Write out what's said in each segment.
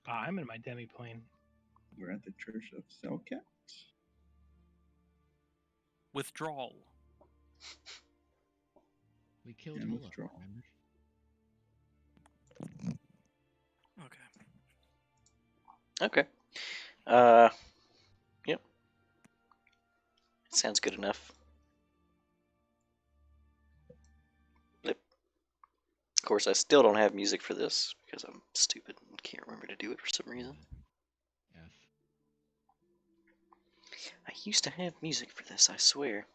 I'm in my demi-plane. We're at the Church of Selkat. Withdrawal. We killed And Hula, withdrawal. remember? Okay. Okay. Yep. Sounds good enough. Yep. Of course, I still don't have music for this because I'm stupid and can't remember to do it for some reason. F. I used to have music for this, I swear.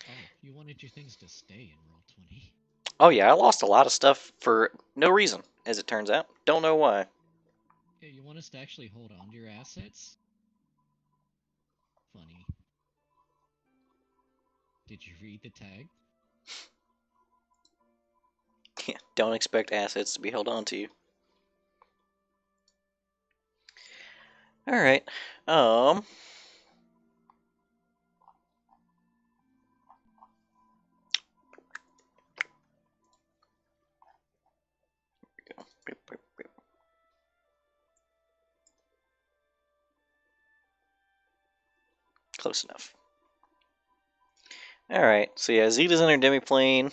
Oh, you wanted your things to stay in Roll20. Oh yeah, I lost a lot of stuff for no reason, as it turns out. Don't know why. Yeah, you want us to actually hold on to your assets? Funny. Did you read the tag? Yeah, don't expect assets to be held on to you. Alright. Close enough. Alright, so yeah, Zeta's in her demi-plane.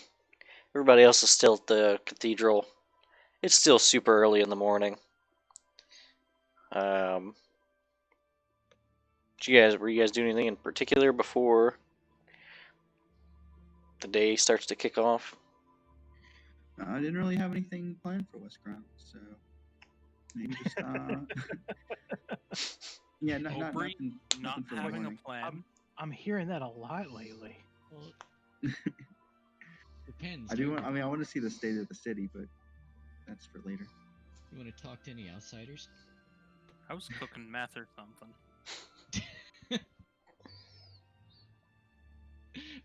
Everybody else is still at the cathedral. It's still super early in the morning. Were you guys doing anything in particular before the day starts to kick off? I didn't really have anything planned for Westground, so maybe just yeah, Aubrey nothing not for the having a morning. plan. I'm hearing that a lot lately. Well, depends. I do. I mean, I want to see the state of the city, but that's for later. You want to talk to any outsiders? I was cooking meth or something.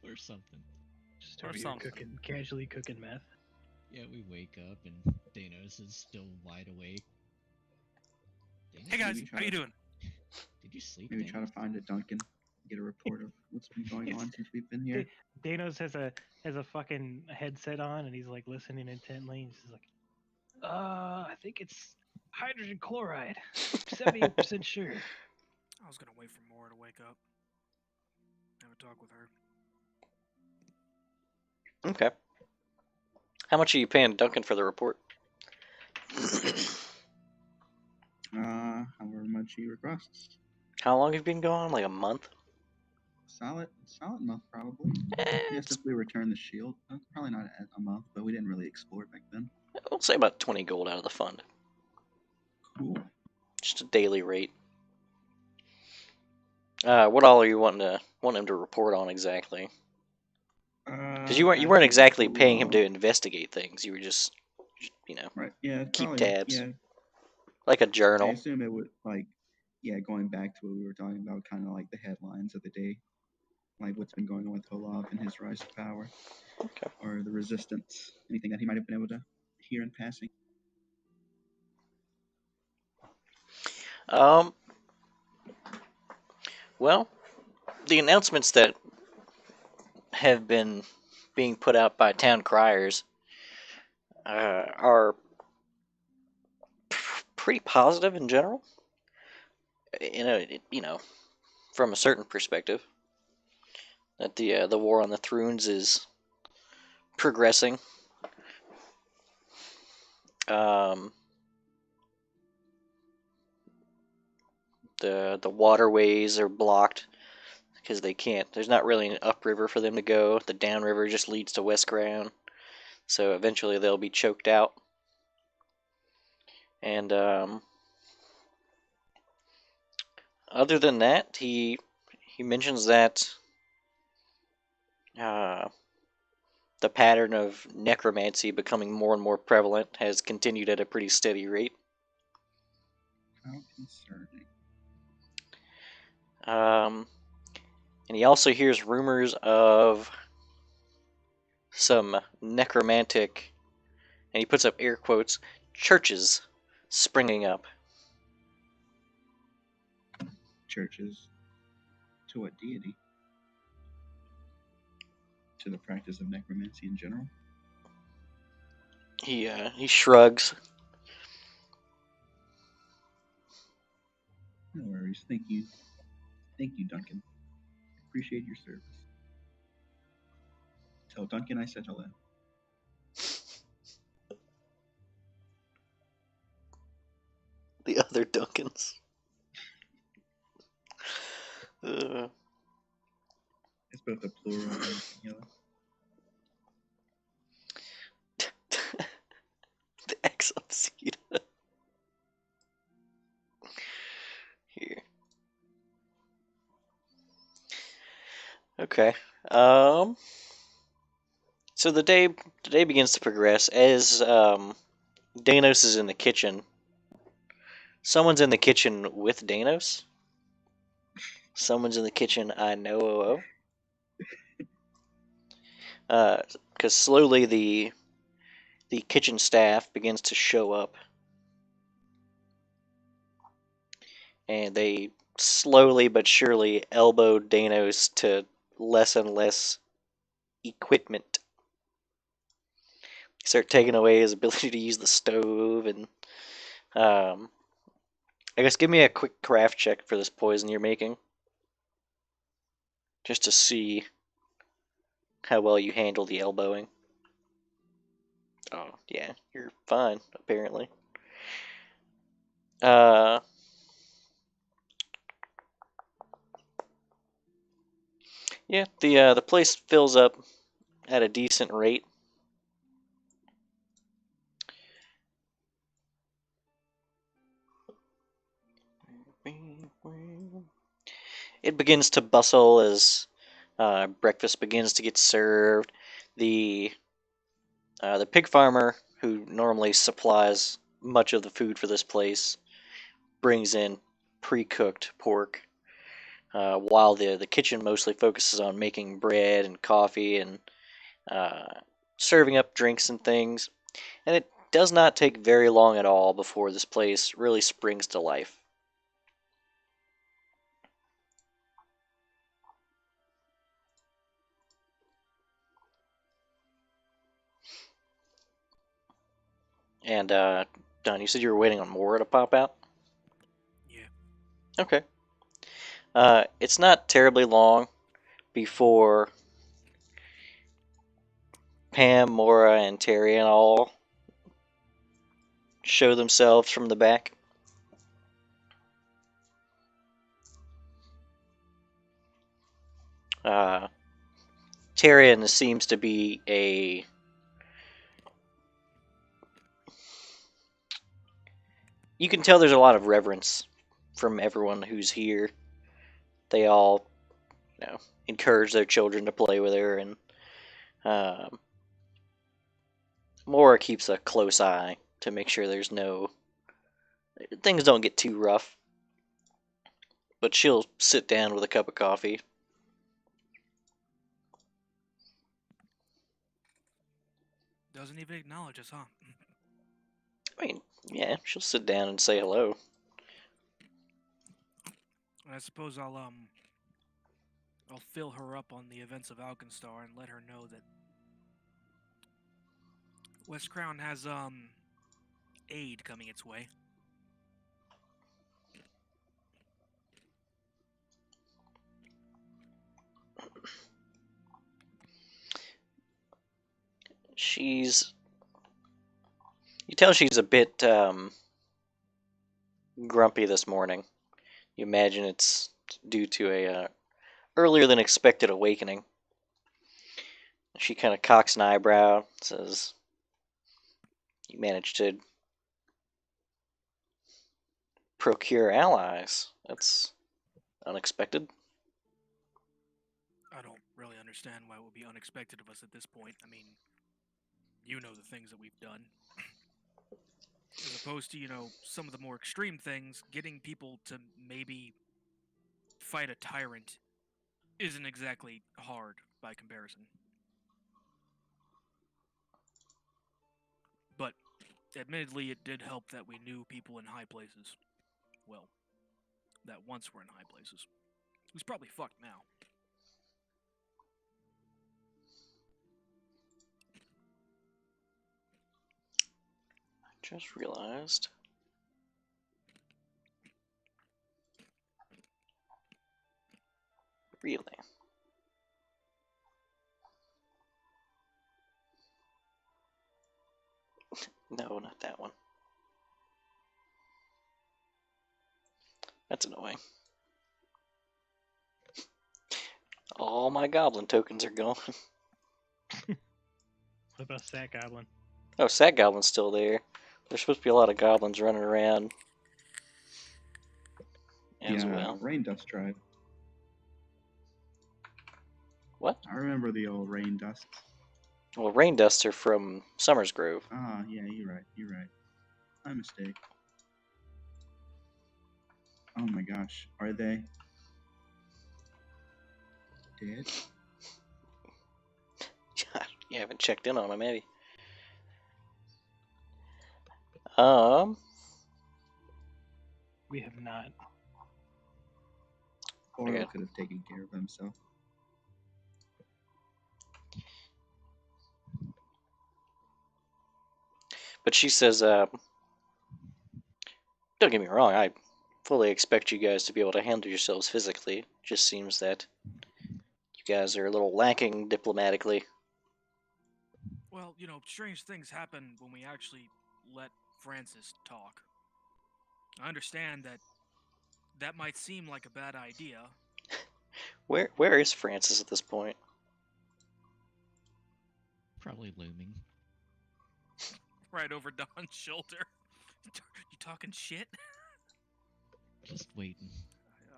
Or something. Just Or over here something. casually cooking meth. Yeah, we wake up and Danos is still wide awake. Danos, Hey guys, Maybe try how you to- doing? did you sleep? Maybe Danos? try to find a Duncan, get a report of what's been going on since we've been here. Danos has a fucking headset on and he's like listening intently. And he's like, I think it's hydrogen chloride. 78% sure. I was gonna wait for Maura to wake up. Have a talk with her. Okay. How much are you paying Duncan for the report? However much he requests. How long have you been gone? Like a month? Solid month probably. Yeah, since we returned the shield. Probably not a month, but we didn't really explore back then. We'll say about 20 gold out of the fund. Cool. Just a daily rate. What all are you want him to report on exactly? Because you weren't exactly paying him to investigate things. You were just right. Yeah, keep probably, tabs. Yeah, Like a I journal. assume it would going back to what we were talking about, kind of like the headlines of the day, like what's been going on with Olaf and his rise to power, Okay. or the resistance, anything that he might have been able to hear in passing. Well, the announcements that have been being put out by town criers are pretty positive in general. From a certain perspective, that the war on the Thrones is progressing. The waterways are blocked because they can't. There's not really an upriver for them to go. The downriver just leads to Westground, so eventually they'll be choked out. And other than that, he mentions that the pattern of necromancy becoming more and more prevalent has continued at a pretty steady rate. How concerning. And he also hears rumors of some necromantic, and he puts up air quotes, churches springing up. Churches to what deity? To the practice of necromancy in general? He shrugs. No worries. Thank you, Duncan. Appreciate your service. Tell Duncan I said hello. The other Duncans. It's both a plural and singular. The Exoncita. Here. Okay. So the day begins to progress as Danos is in the kitchen. Someone's in the kitchen with Danos. Someone's in the kitchen. I know. Because slowly the kitchen staff begins to show up, and they slowly but surely elbow Danos to less and less equipment. Start taking away his ability to use the stove, and I guess give me a quick craft check for this poison you're making, just to see how well you handle the elbowing. Oh yeah, you're fine apparently. Yeah, the place fills up at a decent rate. It begins to bustle as breakfast begins to get served. The pig farmer, who normally supplies much of the food for this place, brings in pre-cooked pork, while the kitchen mostly focuses on making bread and coffee and serving up drinks and things. And it does not take very long at all before this place really springs to life. And Don, you said you were waiting on more to pop out? Yeah. Okay. It's not terribly long before Pam, Mora, and Terry and all show themselves from the back. Tyrion seems to be a... You can tell there's a lot of reverence from everyone who's here. They all, encourage their children to play with her, and Mora keeps a close eye to make sure things don't get too rough. But she'll sit down with a cup of coffee. Doesn't even acknowledge us, huh? I mean, yeah, she'll sit down and say hello. I suppose I'll fill her up on the events of Alkenstar and let her know that West Crown has aid coming its way. You tell she's a bit grumpy this morning. You imagine it's due to a earlier than expected awakening. She kind of cocks an eyebrow, says, "You managed to procure allies. That's unexpected." I don't really understand why it would be unexpected of us at this point. I mean, you know the things that we've done. As opposed to, some of the more extreme things, getting people to maybe fight a tyrant isn't exactly hard by comparison. But, admittedly, it did help that we knew people in high places. Well, that once were in high places. Who's probably fucked now. Just realized. Really? No, not that one. That's annoying. All my goblin tokens are gone. What about Sat Goblin? Oh, Sat Goblin's still there. There's supposed to be a lot of goblins running around as well. Rain Dust tribe. What? I remember the old Rain Dusts. Well, Rain Dusts are from Summer's Grove. Ah, yeah, you're right. You're right. My mistake. Oh my gosh, are they dead? You haven't checked in on them, have you? We have not. Oro Okay. could have taken care of himself. But she says, don't get me wrong, I fully expect you guys to be able to handle yourselves physically. Just seems that you guys are a little lacking diplomatically. Well, you know, strange things happen when we actually let Francis talk. I understand that that might seem like a bad idea. Where is Francis at this point? Probably looming. Right over Don's shoulder. You talking shit? Just waiting.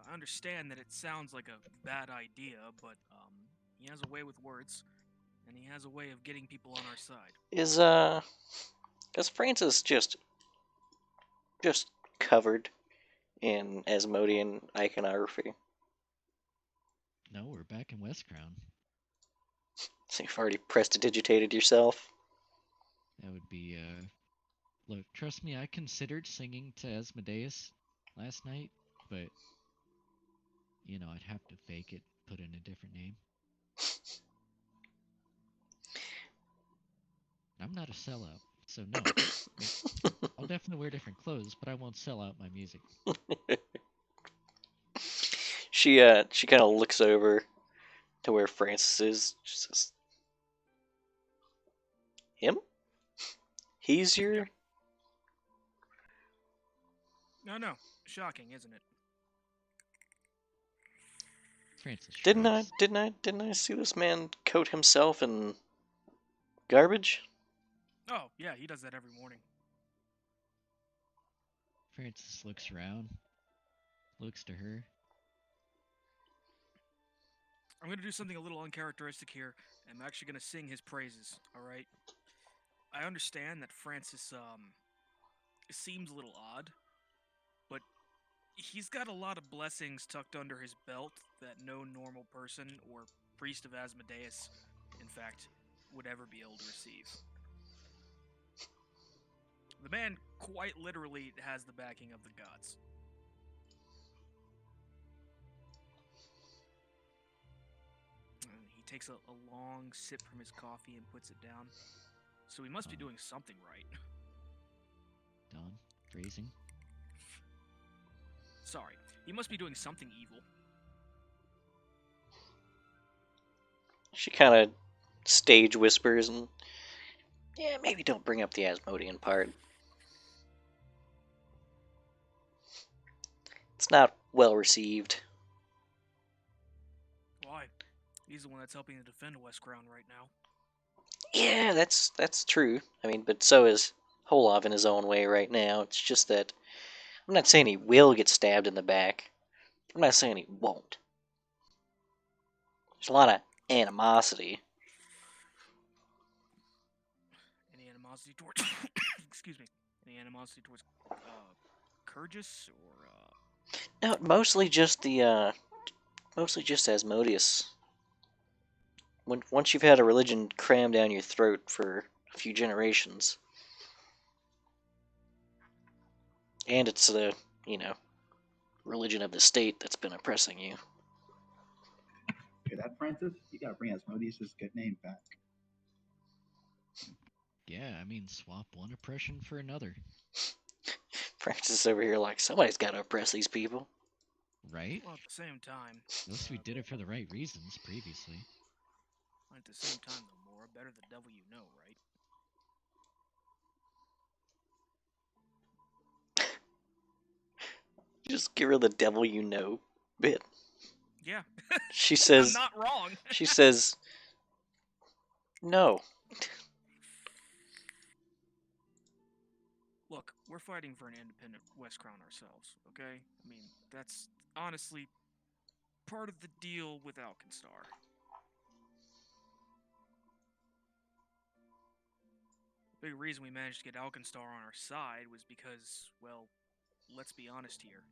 I understand that it sounds like a bad idea, but he has a way with words, and he has a way of getting people on our side. Is Francis just covered in Asmodean iconography? No, we're back in West Crown. So you've already prestidigitated yourself? That would be, look, trust me, I considered singing to Asmodeus last night, but, you know, I'd have to fake it, put in a different name. I'm not a sellout, so no. I'll definitely wear different clothes, but I won't sell out my music. She kind of looks over to where Francis is. She says, "Him? He's your..." No. Shocking, isn't it? Francis Didn't I shrugs. see this man coat himself in garbage? Oh, yeah, he does that every morning. Francis looks around, looks to her. I'm going to do something a little uncharacteristic here. I'm actually going to sing his praises, alright? I understand that Francis, seems a little odd, but he's got a lot of blessings tucked under his belt that no normal person or priest of Asmodeus, in fact, would ever be able to receive. The man quite literally has the backing of the gods. He takes a long sip from his coffee and puts it down. So he must be doing something right. Don, phrasing. Sorry, he must be doing something evil. She kind of stage whispers and, yeah, maybe don't bring up the Asmodean part. It's not well received. Why? He's the one that's helping to defend West Crown right now. Yeah, that's true. I mean, but so is Holov in his own way right now. It's just that I'm not saying he will get stabbed in the back. I'm not saying he won't. There's a lot of animosity. Any animosity towards... excuse me. Any animosity towards, Kurgis, or, No, mostly just Asmodeus. Once you've had a religion crammed down your throat for a few generations, and it's the, religion of the state that's been oppressing you. Hear that, Francis? You gotta bring Asmodeus' good name back. Yeah, I mean, swap one oppression for another, Francis is over here like, somebody's got to oppress these people. right? Well, at the same time, At least we did it for the right reasons previously. at the same time, though, Mora, better the devil you know, right? Just give her the devil you know bit. Yeah, She I'm says, not wrong. she says, no. Look, we're fighting for an independent West Crown ourselves, okay? I mean, that's honestly part of the deal with Alkenstar. The big reason we managed to get Alkenstar on our side was because, well, let's be honest here.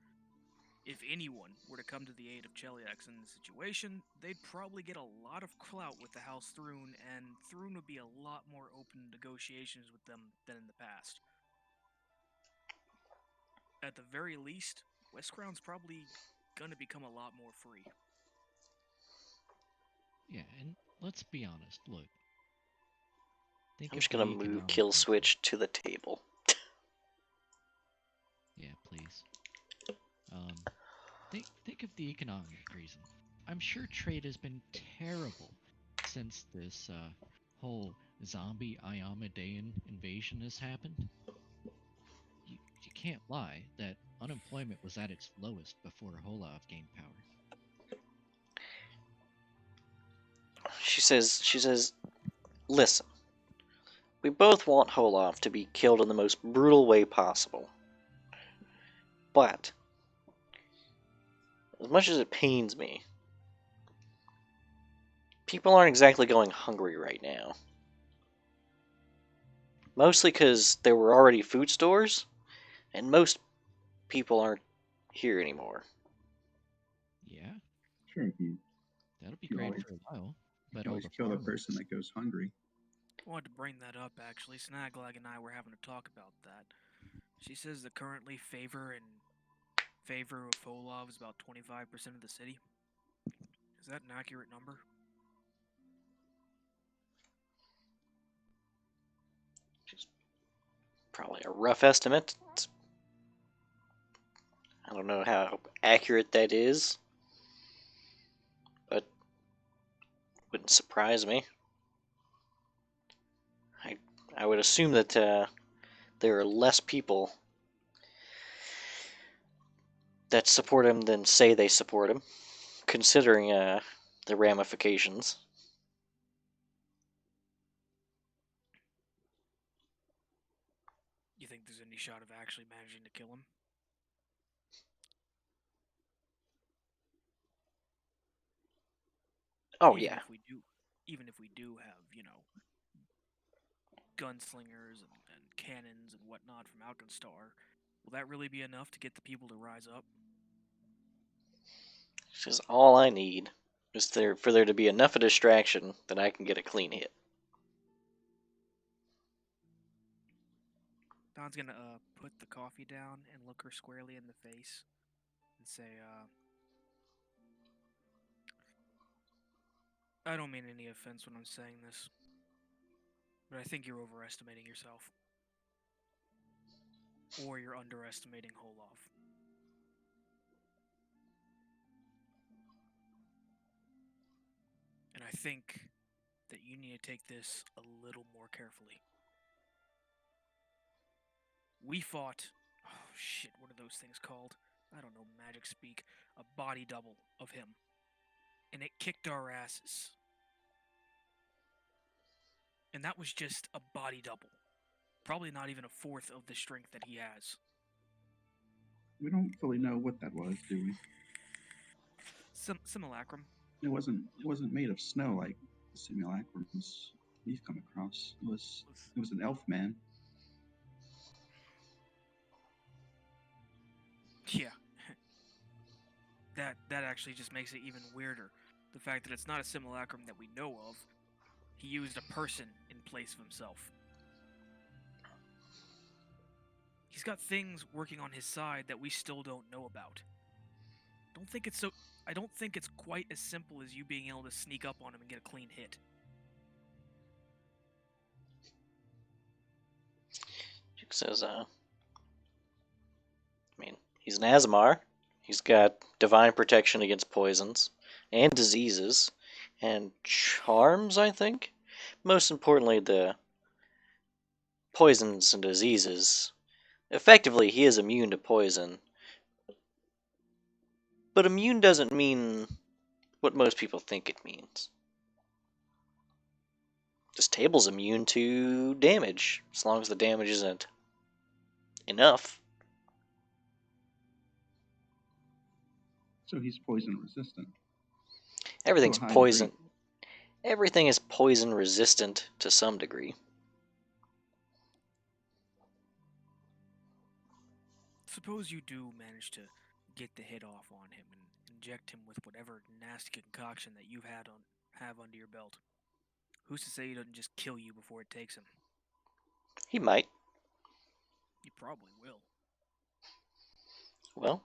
If anyone were to come to the aid of Cheliax in the situation, they'd probably get a lot of clout with the House Thrune, and Thrune would be a lot more open to negotiations with them than in the past. At the very least, West Crown's probably gonna become a lot more free. Yeah, and let's be honest. Look, think I'm of just the gonna move economic kill reason. switch to the table. Yeah, please. Think of the economic reason. I'm sure trade has been terrible since this whole zombie Iomedaean invasion has happened. You can't lie that unemployment was at its lowest before Holov gained power. She says, listen, we both want Holov to be killed in the most brutal way possible. But, as much as it pains me, people aren't exactly going hungry right now. Mostly because there were already food stores, and most people aren't here anymore. Yeah, Sure, you that'll be You great always- for a while. But can all always the kill the farmers, person that goes hungry. I wanted to bring that up actually. Snaglag and I were having a talk about that. She says that currently favor of Folov is about 25% of the city. Is that an accurate number? Probably a rough estimate. I don't know how accurate that is, but wouldn't surprise me. I would assume that there are less people that support him than say they support him, considering the ramifications. You think there's any shot of actually managing to kill him? Oh even yeah, even if we do have, gunslingers and cannons and whatnot from Alkenstar, will that really be enough to get the people to rise up? this is all I need. Is for there to be enough of a distraction that I can get a clean hit. Don's gonna put the coffee down and look her squarely in the face and say, I don't mean any offense when I'm saying this, but I think you're overestimating yourself. Or you're underestimating Holov. And I think that you need to take this a little more carefully. We fought, oh shit, what are those things called? I don't know, magic speak. A body double of him. And it kicked our asses. And that was just a body double. Probably not even a fourth of the strength that he has. We don't fully know what that was, do we? Simulacrum. It wasn't made of snow like the simulacrums we've come across. It was an elf man. Yeah. that actually just makes it even weirder. The fact that it's not a simulacrum that we know of. He used a person in place of himself. He's got things working on his side that we still don't know about. I don't think it's quite as simple as you being able to sneak up on him and get a clean hit. says, I mean, he's an Azamar. He's got divine protection against poisons and diseases and charms, I think. Most importantly, the poisons and diseases. Effectively, he is immune to poison. But immune doesn't mean what most people think it means. This table's immune to damage, as long as the damage isn't enough. So he's poison resistant. Everything's To a high poison. degree. Everything is poison resistant to some degree. Suppose you do manage to get the hit off on him and inject him with whatever nasty concoction that you have under your belt. Who's to say he doesn't just kill you before it takes him? He might. He probably will. Well,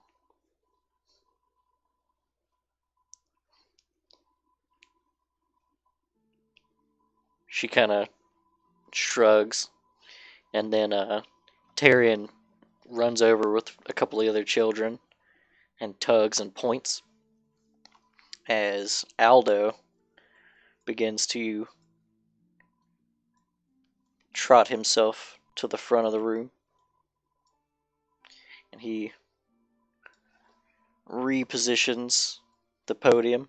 she kind of shrugs, and then Tyrion runs over with a couple of the other children and tugs and points as Aldo begins to trot himself to the front of the room. And he repositions the podium,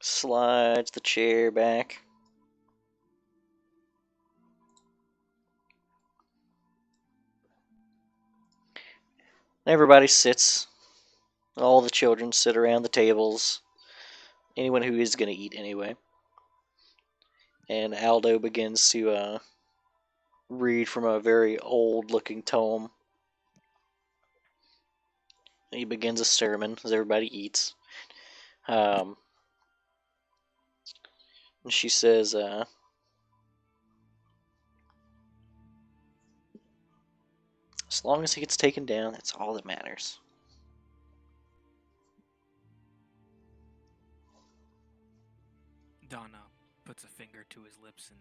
slides the chair back. Everybody sits. All the children sit around the tables. Anyone who is going to eat anyway. And Aldo begins to read from a very old-looking tome. He begins a sermon as everybody eats. And she says, as long as he gets taken down, that's all that matters. Donna puts a finger to his lips and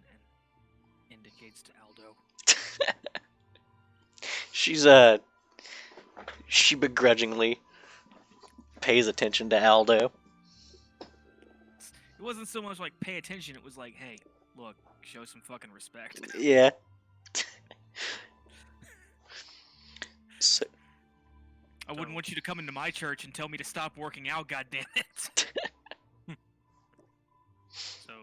indicates to Aldo. She begrudgingly pays attention to Aldo. It wasn't so much like pay attention, it was like, hey, look, show some fucking respect. Yeah. So, I wouldn't want you to come into my church and tell me to stop working out, goddammit. So,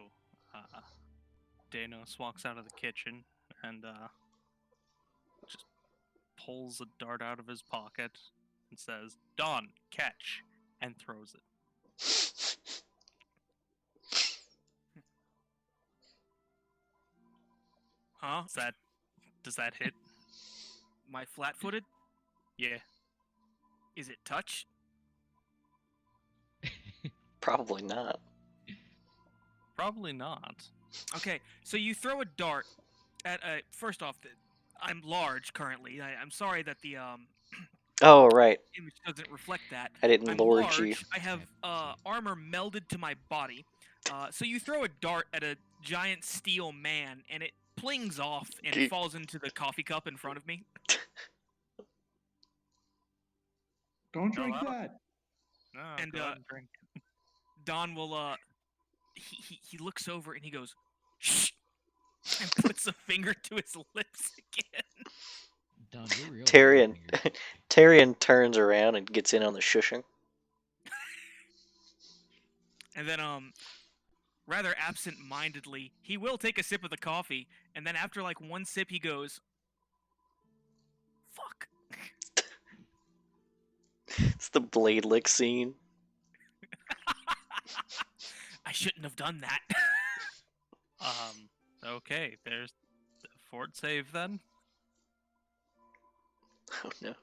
Danos walks out of the kitchen and just pulls a dart out of his pocket and says, "Dawn, catch," and throws it. Huh? Does that hit? My flat-footed? Yeah. Is it touch? probably not. Probably not. Okay, so you throw a dart at a... First off, I'm large currently. I'm sorry that the Oh, right. image doesn't reflect that. I didn't I'm lord large. you. I have armor melded to my body. So you throw a dart at a giant steel man, and it plings off and Okay. falls into the coffee cup in front of me. Don't No, drink I don't- that. No, And, go ahead and drink. Don will he looks over and he goes, shh, and puts a finger to his lips again. Don, you're real Tyrion. finger. Tyrion turns around and gets in on the shushing. And then rather absent-mindedly, he will take a sip of the coffee, and then after like one sip he goes, fuck. It's the blade lick scene. I shouldn't have done that. Okay, there's the fort save then. Oh no.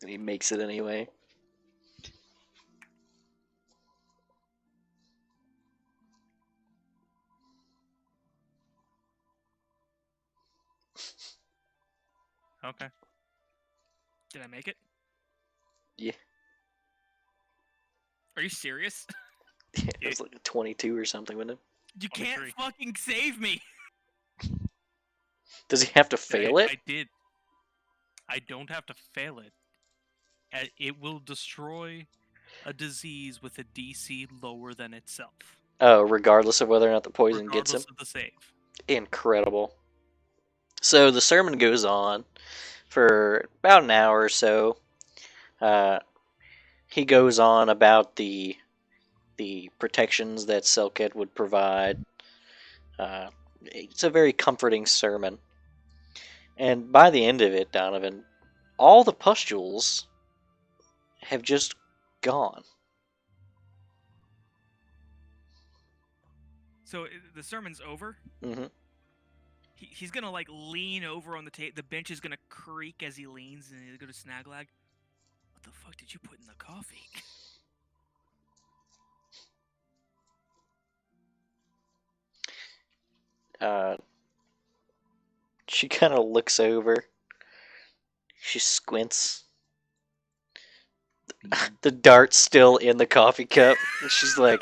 And he makes it anyway. Okay. Did I make it? Yeah. Are you serious? It was like a 22 or something, wasn't it? You can't 23. fucking save me. Does he have to fail it? I did. I don't have to fail it. It will destroy a disease with a DC lower than itself, Oh, regardless of whether or not the poison gets him. regardless of the save. Incredible. So the sermon goes on for about an hour or so. He goes on about the protections that Selket would provide. It's a very comforting sermon. And by the end of it, Donovan, all the pustules have just gone. So the sermon's over. Hmm. He's gonna like lean over on the table. The bench is gonna creak as he leans, and he's gonna Snaglag. What the fuck did you put in the coffee? She kind of looks over. She squints. The dart's still in the coffee cup. And she's like,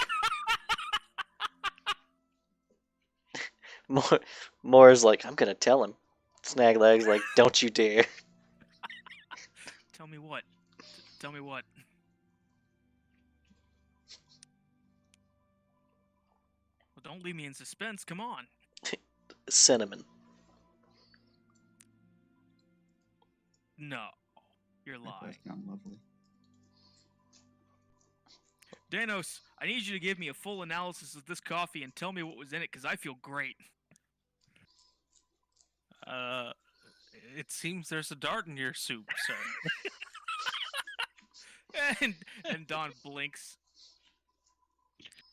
Moore's like, I'm gonna tell him. Snagleg's like, don't you dare. Tell me what? Tell me what? Well, don't leave me in suspense. Come on. Cinnamon. No, you're That lying. does sound lovely. Danos, I need you to give me a full analysis of this coffee and tell me what was in it, because I feel great. It seems there's a dart in your soup, sir. and Don blinks.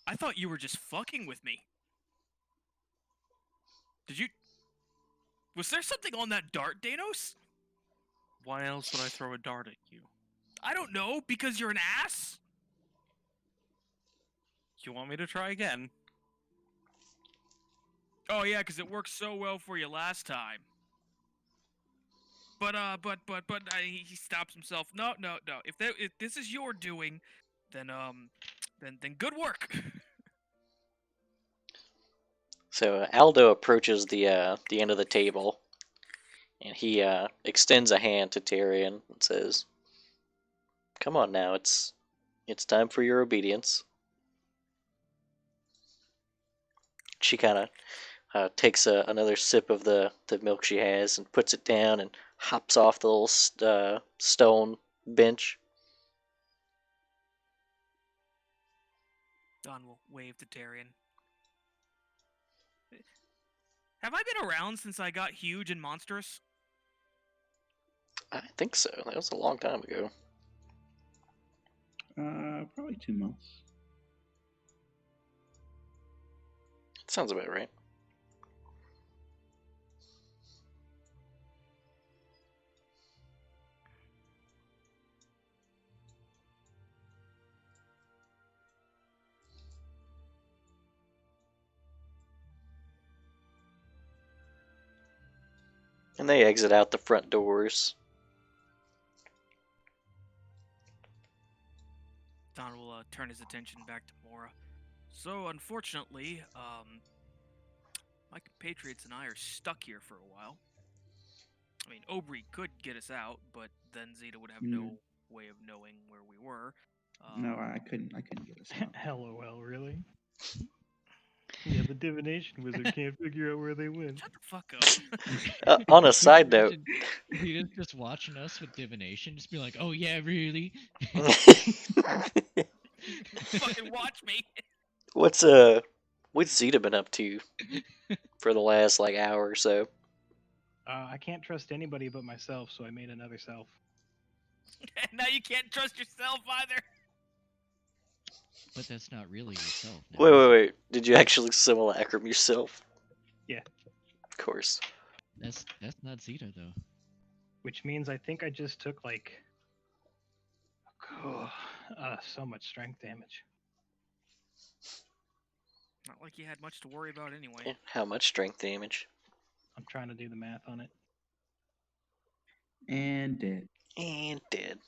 I thought you were just fucking with me. Did you... Was there something on that dart, Danos? Why else would I throw a dart at you? I don't know, because you're an ass? You want me to try again? Oh yeah, because it worked so well for you last time. But he stops himself. No. If this is your doing, then good work. So Aldo approaches the end of the table, and he extends a hand to Tyrion and says, "Come on now, it's time for your obedience." She kind of takes another sip of the milk she has and puts it down and hops off the little stone bench. Don will wave to Tyrion. Have I been around since I got huge and monstrous? I think so. That was a long time ago. Probably 2 months. Sounds about right. And they exit out the front doors. Don will turn his attention back to Mora. So, unfortunately, my compatriots and I are stuck here for a while. I mean, Obri could get us out, but then Zeta would have no way of knowing where we were. No, I couldn't get us out. LOL, really? Yeah, the divination wizard can't figure out where they went. Shut the fuck up. On a side note, He just watching us with divination, just be like, "Oh yeah, really?" Fucking watch me. what's Zeta been up to for the last hour or so? I can't trust anybody but myself, so I made another self. And now you can't trust yourself either. But that's not really yourself. Now, Wait, is wait, it? wait. Did you actually simulacrum yourself? Yeah. Of course. That's not Zeta though. Which means I think I just took so much strength damage. Not like you had much to worry about anyway. Yeah, how much strength damage? I'm trying to do the math on it. And dead. And dead.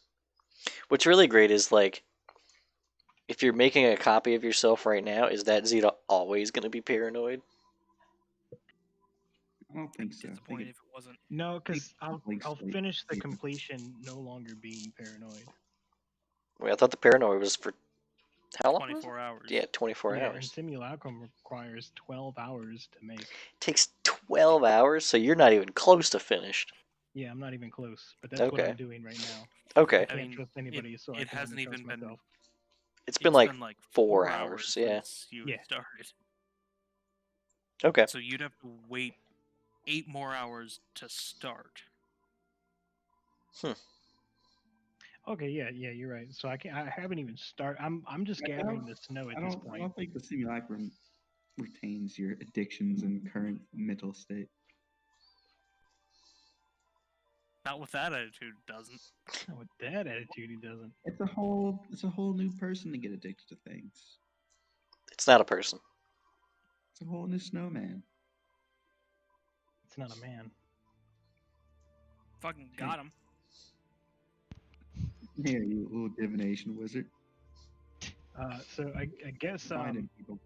What's really great is if you're making a copy of yourself right now, is that Zeta always going to be paranoid? I don't think so. I think Disappointed it, if it wasn't. No, because like I'll slight finish the difference. completion no longer being paranoid. Wait, I thought the paranoid was for how long? Was 24 hours. it? Yeah, 24 Yeah, and hours. Simulacrum requires 12 hours to make. Takes 12 hours, so you're not even close to finished. Yeah, I'm not even close, but that's what Okay. I'm doing right now. Okay. I can't trust anybody, so I it can only hasn't trust even been. myself. It's been like like 4 hours hours, yeah. since you Yeah. started. Okay. So you'd have to wait 8 more hours to start. Okay, yeah, you're right. So I haven't even started. I'm just I gathering don't- the snow at I this don't. I point. don't think the simulacrum retains your addictions and current mental state. Not with that attitude, it doesn't. Not with that attitude, he doesn't. It's a whole new person to get addicted to things. It's not a person. It's a whole new snowman. It's not a man. Fucking got him. Here, you little divination wizard. So I guess Finding people.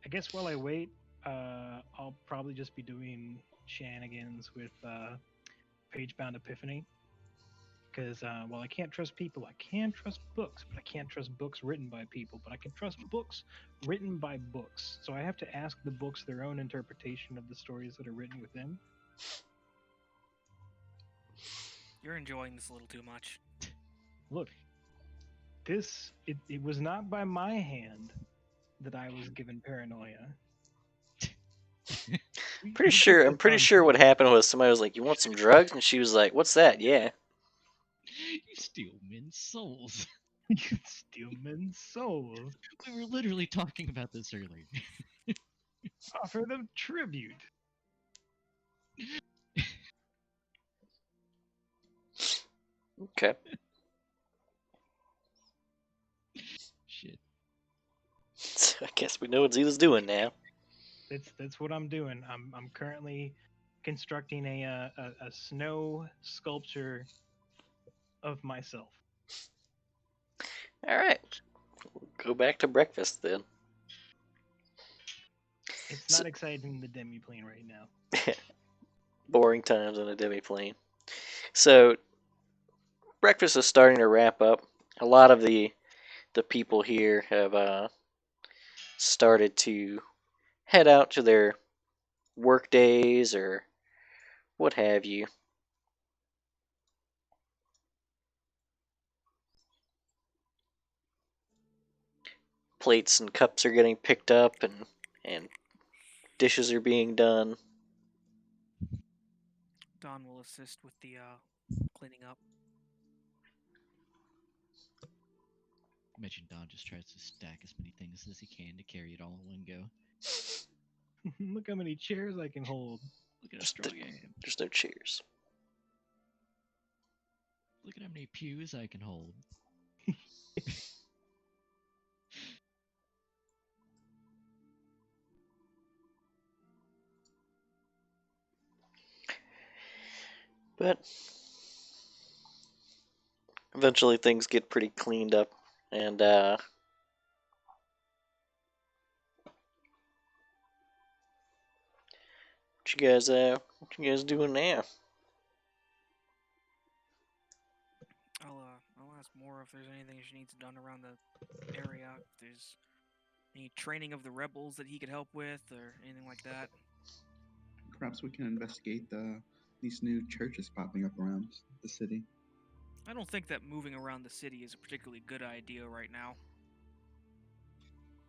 I guess while I wait, I'll probably just be doing shenanigans with Pagebound Epiphany. Because while I can't trust people, I can trust books, but I can't trust books written by people. But I can trust books written by books. So I have to ask the books their own interpretation of the stories that are written within. You're enjoying this a little too much. Look, it was not by my hand that I was given paranoia. I'm pretty sure what happened was somebody was like, "You want some drugs?" And she was like, "What's that?" Yeah. You steal men's souls. You steal men's souls. We were literally talking about this earlier. Offer them tribute. Okay. Shit. So I guess we know what Zeta's doing now. That's what I'm doing. I'm currently constructing a snow sculpture of myself. All right. We'll go back to breakfast then. It's So- not exciting the demiplane right now. Boring times on a demiplane. So breakfast is starting to wrap up. A lot of the people here have started to head out to their work days or what have you. Plates and cups are getting picked up and dishes are being done. Don will assist with the cleaning up. Imagine Don just tries to stack as many things as he can to carry it all in one go. Look how many chairs I can hold. Look at how Just strong I am. There's no chairs. Look at how many pews I can hold. But eventually things get pretty cleaned up and what you guys doing now? I'll ask more if there's anything she needs done around the area. If there's any training of the rebels that he could help with or anything like that. Perhaps we can investigate these new churches popping up around the city. I don't think that moving around the city is a particularly good idea right now.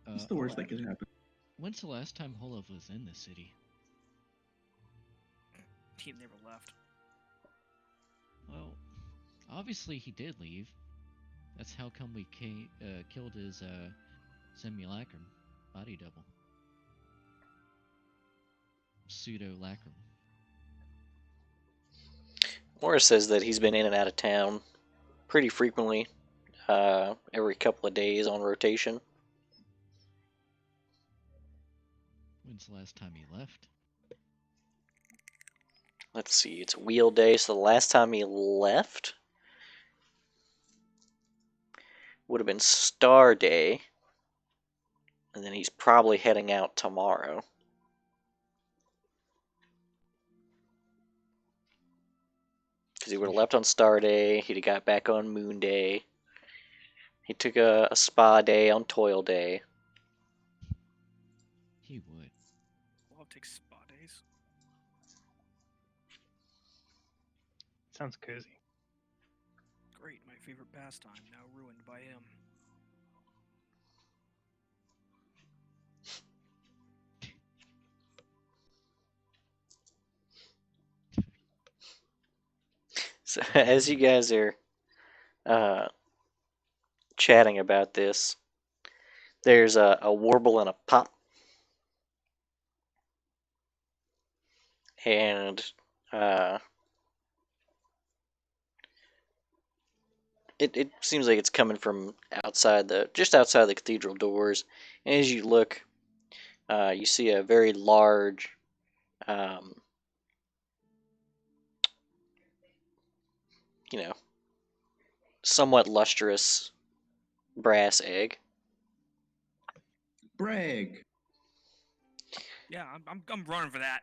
It's the worst that could happen. When's the last time Holov was in the city? He never left. Well, obviously he did leave. That's how come we killed his simulacrum body double. Pseudo-lacrum. Morris says that he's been in and out of town pretty frequently, every couple of days on rotation. When's the last time he left? Let's see, it's wheel day, so the last time he left would have been Star Day. And then he's probably heading out tomorrow. Because he would have left on Star Day, he'd have got back on Moon Day. He took a spa day on Toil Day. He would. I'll take spa days. Sounds cozy. Great, my favorite pastime now ruined by him. So as you guys are chatting about this, there's a warble and a pop. And it seems like it's coming from just outside the cathedral doors. And as you look, you see a very large, somewhat lustrous brass egg. Brag. Yeah, I'm running for that.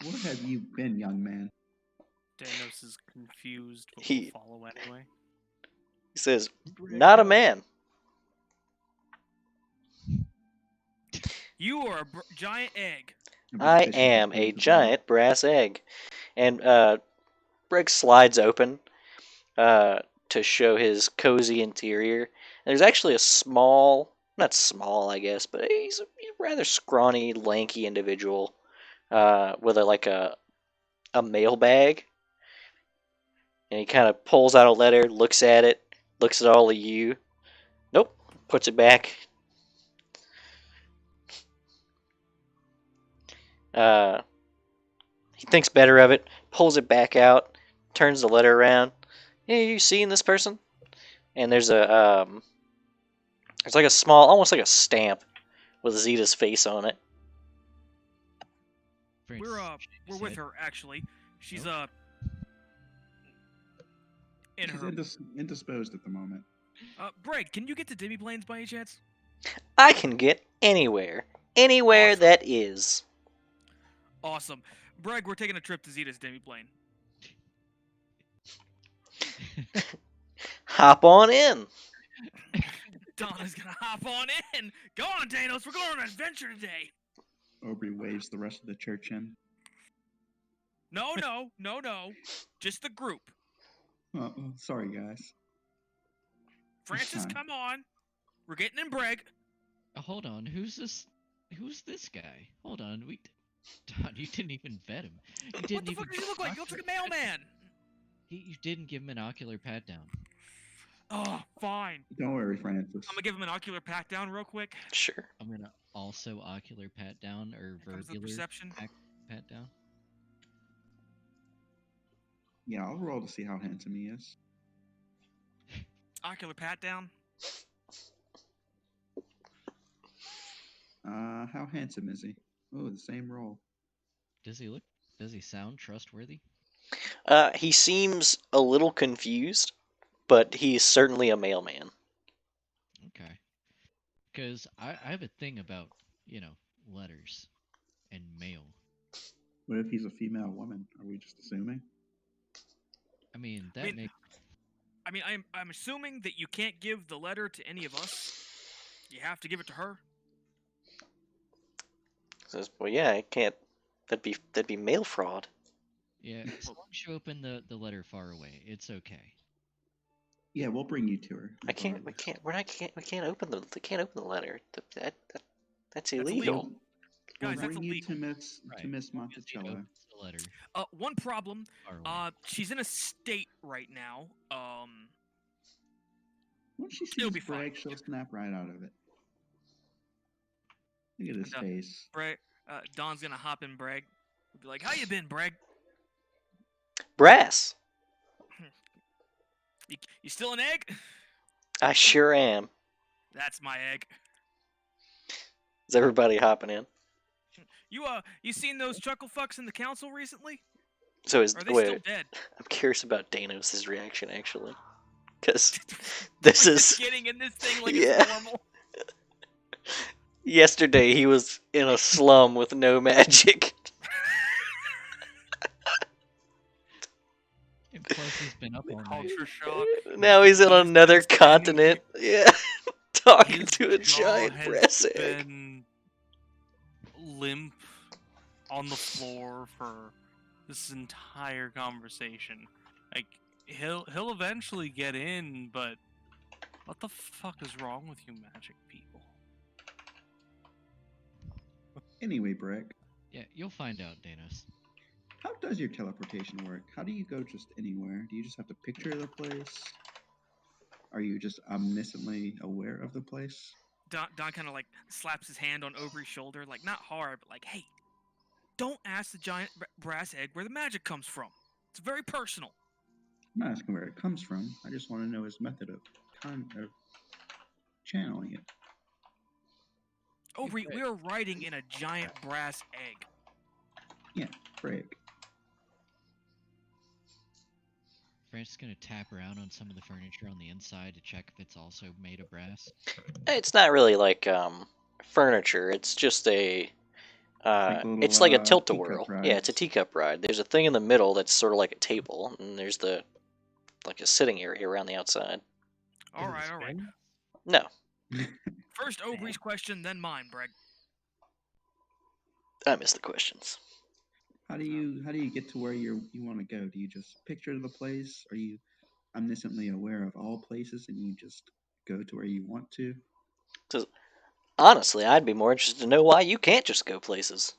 Where have you been, young man? Danos is confused, but He- will follow anyway. He says, "Not a man." You are a giant egg. I am a giant brass egg. And Breg slides open to show his cozy interior. And there's actually a small, not small, I guess, but he's a rather scrawny, lanky individual with a mailbag. And he kind of pulls out a letter, looks at it, looks at all of you. Nope, puts it back. He thinks better of it, pulls it back out, turns the letter around. Hey, you seen this person? And there's like a small, almost like a stamp with Zeta's face on it. Francis We're shakes his with head. her actually. She's Oh. in She's her. indisposed at the moment. Breg, can you get to Demi Plains by any chance? I can get anywhere. Anywhere Awesome. that is. Awesome. Breg, we're taking a trip to Zeta's Demi Plane. Hop on in. Donna's gonna hop on in. Go on, Danos. We're going on an adventure today. Aubrey waves the rest of the church in. No. Just the group. Oh, sorry, guys. Francis, fine. come on. We're getting in Breg. Hold on, who's this? Who's this guy? Hold on, Todd, you didn't even vet him. You What didn't the even fuck does he look like? He looks like a mailman. You didn't give him an ocular pat down. Oh, fine. Don't worry, Francis. I'm gonna give him an ocular pat down real quick. Sure. I'm gonna also ocular pat down or Here comes the verbular perception. pat down. Yeah, I'll roll to see how handsome he is. Ocular pat down. How handsome is he? Oh, the same roll. Does he sound trustworthy? He seems a little confused, but he's certainly a mailman. Okay. Because I have a thing about, letters and mail. What if he's a female woman? Are we just assuming? I mean, that mean, makes I'm assuming that you can't give the letter to any of us. You have to give it to her. Says, well, yeah, I can't. That'd be mail fraud. yeah. As long as you open the letter far away, it's okay. Yeah, we'll bring you to her. We can't open the letter. That's illegal. illegal. We'll Guys, that's bring you illegal. to Miss Right. Monticello. Opens the letter One problem. far away. She's in a state right now. Once she It'll sees be fine. Bragg, she'll snap right out of it. Look at his And, face. Breg, Don's gonna hop in Breg. Be like, "How you been, Breg? Brass. You still an egg?" I sure am. That's my egg. Is everybody hopping in? You seen those chuckle fucks in the council recently? So is Are they wait, still dead? I'm curious about Danos' reaction actually, because this We're is just getting in this thing like yeah. it's normal. Yesterday he was in a slum with no magic. And plus, he's been up all night. Culture shock. Now he's in He's another been standing continent. Yeah, talking His to a jaw giant has brass egg. been limp on the floor for this entire conversation. Like he'll eventually get in, but what the fuck is wrong with you magic people? Anyway, Brick, Yeah, you'll find out, Danos. how does your teleportation work? How do you go just anywhere? Do you just have to picture the place? Are you just omnisciently aware of the place? Don kind of like slaps his hand on Aubrey's shoulder, like not hard, but like, hey, don't ask the giant brass egg where the magic comes from. It's very personal. I'm not asking where it comes from. I just want to know his method of channeling it. Aubrey, we are riding in a giant brass egg. Yeah, Brick. Frank's gonna tap around on some of the furniture on the inside to check if it's also made of brass. It's not really like furniture. It's just a Like a little, it's like a teacup tilt-a-whirl. ride. Yeah, it's a teacup ride. There's a thing in the middle that's sort of like a table, and there's the like a sitting area around the outside. All Does it right, all right. spin? No, First Aubrey's question, then mine, Breg. I missed the questions. How do you get to where you want to go? Do you just picture the place? Are you omnisciently aware of all places and you just go to where you want to? Honestly, I'd be more interested to know why you can't just go places.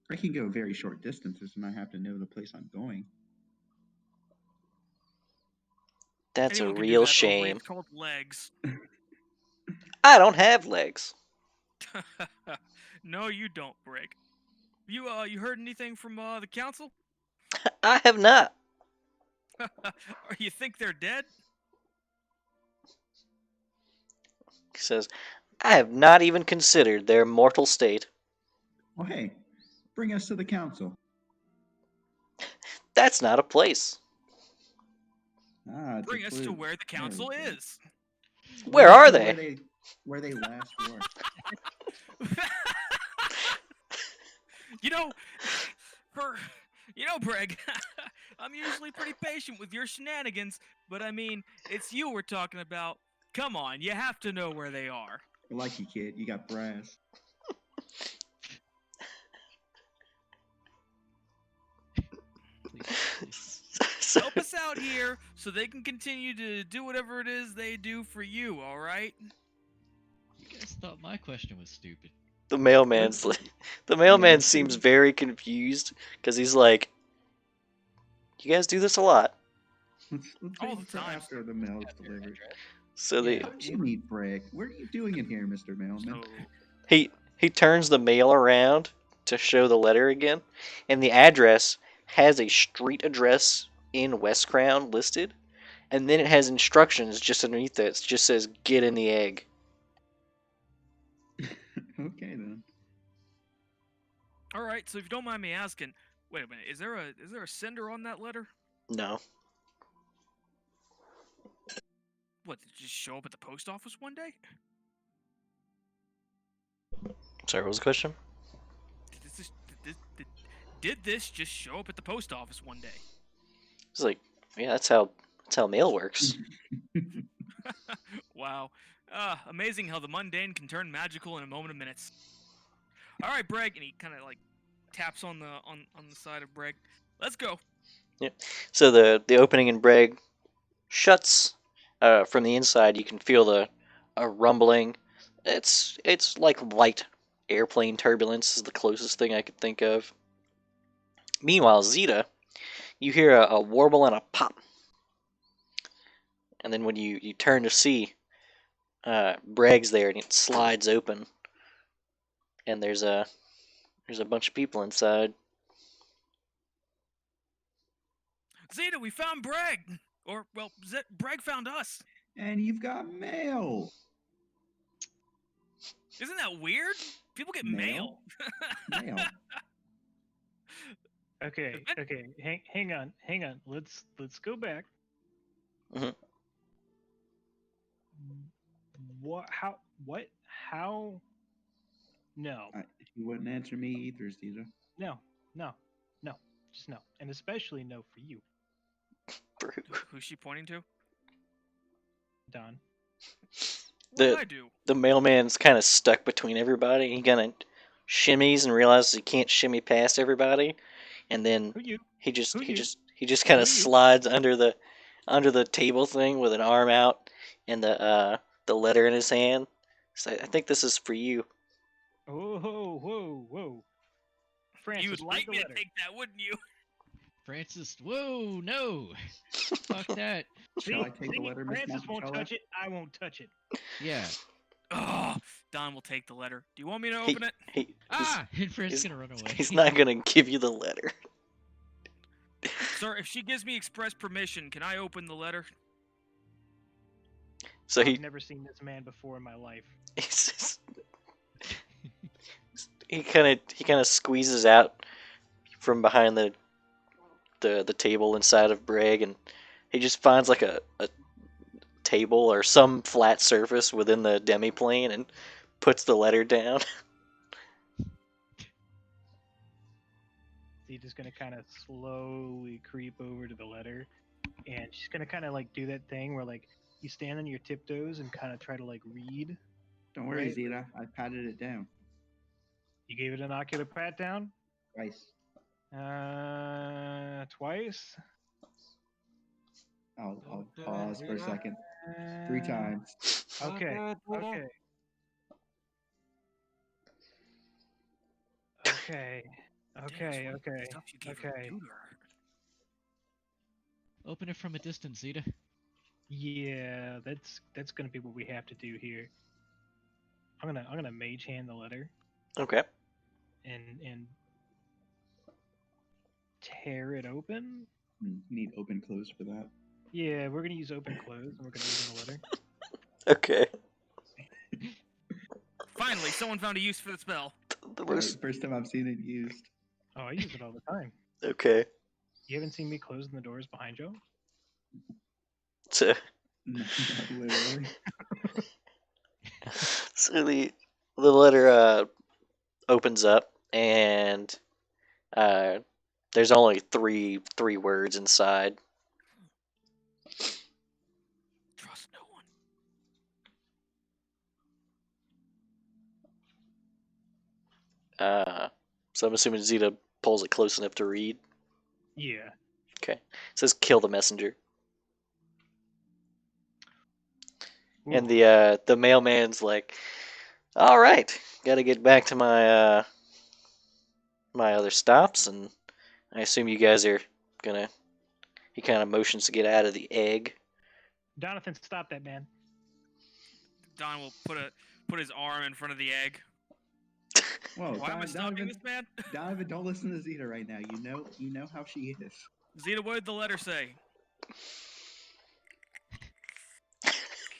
I can go very short distances and I have to know the place I'm going. That's Anyone a can do real that, Aubrey. shame. It's called legs. I don't have legs. No, you don't, Breg. You heard anything from the council? I have not. Or you think they're dead? He says, I have not even considered their mortal state. Oh, hey, bring us to the council. That's not a place. Ah, it's a Bring us to clue. where the There we council go. is. Where Bring us are to they? Where they last were. You know, Breg, I'm usually pretty patient with your shenanigans, but I mean, it's you we're talking about. Come on, you have to know where they are. I like you, kid. You got brass. So- Help us out here so they can continue to do whatever it is they do for you, all right? You guys thought my question was stupid. the mailman's the mailman seems very confused because he's like, you guys do this a lot. Let's All wait the for time, after the mail's delivered. So they How do you need Brick? What are you doing in here, Mr. Mailman? So he turns the mail around to show the letter again, and the address has a street address in West Crown listed, and then it has instructions just underneath that. It just says "Get in the egg." Okay then. All right, so if you don't mind me asking, wait a minute, is there a sender on that letter? No, What, did it just show up at the post office one day? sorry, what was the question? Did this just show up at the post office one day? It's like, yeah, that's how mail works. Wow. Amazing how the mundane can turn magical in a moment of minutes. All right, Breg, and he kind of like taps on the side of Breg. Let's go. So the opening in Breg shuts. From the inside, you can feel a rumbling. It's like light airplane turbulence is the closest thing I could think of. Meanwhile, Zeta, you hear a warble and a pop, and then when you turn to see, Breg's there, and it slides open, and there's a bunch of people inside. Zeta, we found Breg! Or, well, Breg found us. And you've got mail. Isn't that weird? People get mail. Mail? Okay, okay. Hang on. Let's go back. Mhm. What? How? What? How? No. You wouldn't answer me either, Zeta. No. No. No. Just no. And especially no for you, Brew. Who's she pointing to? Don. What did The I do? the mailman's kind of stuck between everybody. He kind of shimmies and realizes he can't shimmy past everybody, and then Who you? he just Who he you? just he just kind Who of you? slides under the table thing with an arm out and the letter in his hand. So I think this is for you. Oh, whoa. Francis, You would read like the me letter. to take that, wouldn't you? Francis, whoa, no. Fuck that. Shall I take the letter, Miss Francis won't Monticello? touch it. I won't touch it. Yeah. Oh, Don will take the letter. Do you want me to He, open it? he, Ah! And Francis he's- gonna run away. he's not gonna give you the letter. Sir, if she gives me express permission, can I open the letter? So I've never seen this man before in my life. he's just- he kind of squeezes out from behind the table inside of Bragg, and he just finds like a table or some flat surface within the demiplane and puts the letter down. He's just gonna kind of slowly creep over to the letter, and she's gonna kind of like do that thing where like you stand on your tiptoes and kind of try to like read. Don't worry, Right. Zeta. I patted it down You gave it an ocular pat down. twice. Twice. I'll pause for a second. 3 times. Okay. Okay. Okay. Okay. Okay. Stuff you gave her to Okay. do to her. Open it from a distance, Zeta. Yeah, that's gonna be what we have to do here. I'm gonna mage hand the letter Okay. and tear it open. You need open close for that. Yeah, we're gonna use open close and we're gonna open the letter. Okay. Finally, someone found a use for the spell. The Right, worst. first time I've seen it used. Oh, I use it all the time. Okay. You haven't seen me closing the doors behind you? So, No, not literally. so the letter opens up, and there's only three words inside. Trust no one. So I'm assuming Zeta pulls it close enough to read. Yeah. It says kill the messenger. And Ooh. the mailman's like, all right, got to get back to my my other stops, and I assume you guys are gonna. He kind of motions to get out of the egg. Donathan, stop that man. Don will put his arm in front of the egg. Whoa, Why am I stopping this man? Donovan, don't listen to Zeta right now. You know how she is. Zeta, what did the letter say?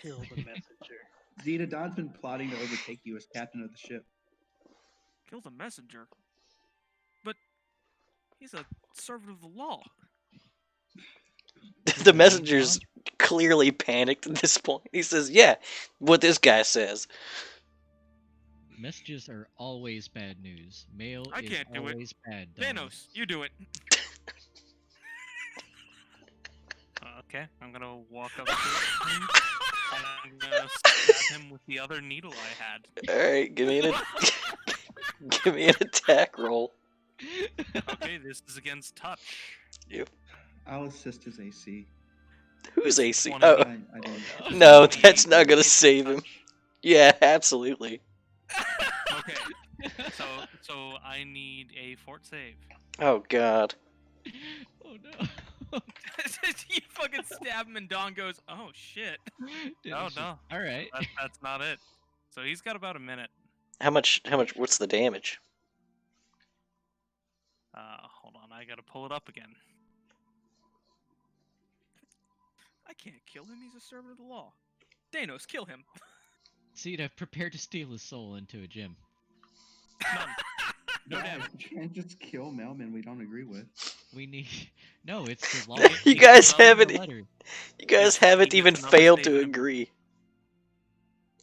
Kill the messenger. Zeta, Don's been plotting to overtake you as captain of the ship. Kill the messenger. But he's a servant of the law. The messenger's clearly panicked at this point. He says, "Yeah, what this guy says." Messages are always bad news. Mail I is can't do it. always bad. Don. Thanos, you do it. Okay, I'm gonna walk up to him and I'm gonna stab him with the other needle I had. All right, give me give me an attack roll. Okay, this is against touch. I'll assist his AC. Who's AC? One Oh, of I don't. no, that's not gonna save him. Yeah, absolutely. Okay, so I need a fort save. Oh God. Oh no. You fucking stab him and Don goes, oh shit. Dennis no. All right. That's not it. So he's got about a minute. How much? What's the damage? Hold on, I gotta pull it up again. I can't kill him, he's a servant of the law. Thanos, kill him. Zeta, prepare to steal his soul into a gym. None. No Guys, damage. you can't just kill mailmen we don't agree with. We need. No, it's the law. You We guys need haven't- a letter. You guys He haven't gets even another failed save to in a- agree.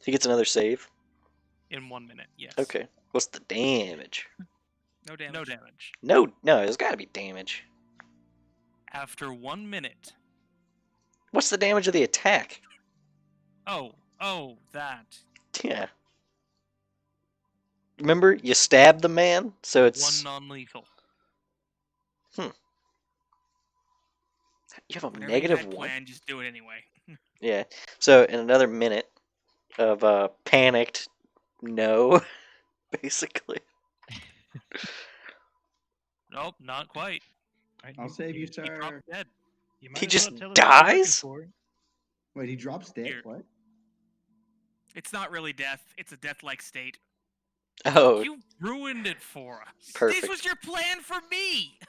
He gets another save. In 1 minute, yes. Okay. What's the damage? No damage. No damage. No, there's got to be damage. After 1 minute. What's the damage of the attack? Oh, that. Yeah. Remember, you stabbed the man, so it's 1 non-lethal. you have a Whatever negative you had 1. planned, just do it anyway. Yeah. So in another minute of panicked no, basically. Nope, not quite. Right, I'll save you, He sir. dropped dead. you might He as just well tell us what you're looking dies? for. Wait, he drops dead? Here. What? It's not really death. It's a death-like state. Oh, You ruined it for us. perfect. This was your plan for me.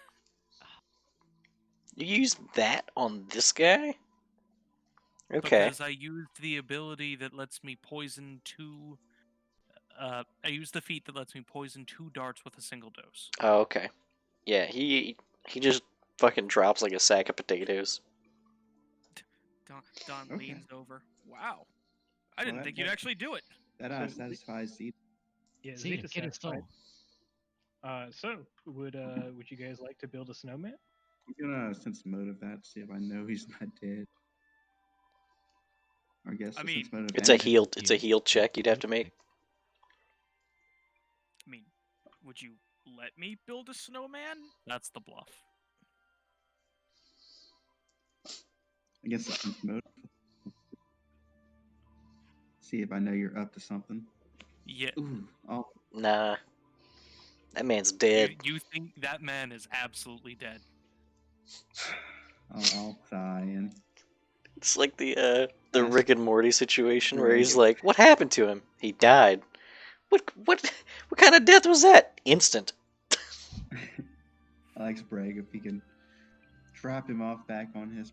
You used that on this guy? Okay. Because I used the ability that lets me poison 2. I used the feat that lets me poison 2 darts with a single dose. Oh, okay. Yeah, he just fucking drops like a sack of potatoes. Don Okay. leans over. Wow. I Well, didn't that- think you'd that- actually do it. That So- satisfies the. Yeah, See, Zeta's get his satisfied. soul. So would you guys like to build a snowman? I'm gonna sense motive that, see if I know he's not dead. Or I guess I the mean, sense motive It's a and- heal check you'd have to make. I mean, would you let me build a snowman? That's the bluff. I guess the sense motive. See if I know you're up to something. Yeah. Ooh, oh, Nah. That man's You, dead. you think that man is absolutely dead. I'll sigh and It's like the Yes. Rick and Morty situation where Right. he's like, "What happened to him? He died." What kind of death was that? Instant. Alex brag if he can drop him off back on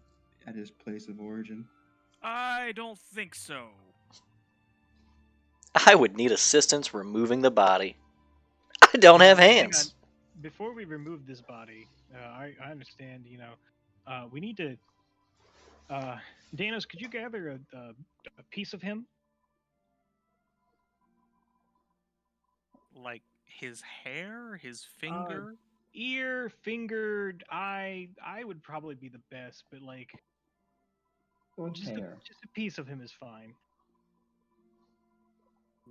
at his place of origin. I don't think so. I would need assistance removing the body. I don't have Hang hands. on. Before we remove this body, I understand. We need to. Danos, could you gather a piece of him? Like his hair, his finger. Ear, fingered, eye. I would probably be the best, but like just a piece of him is fine.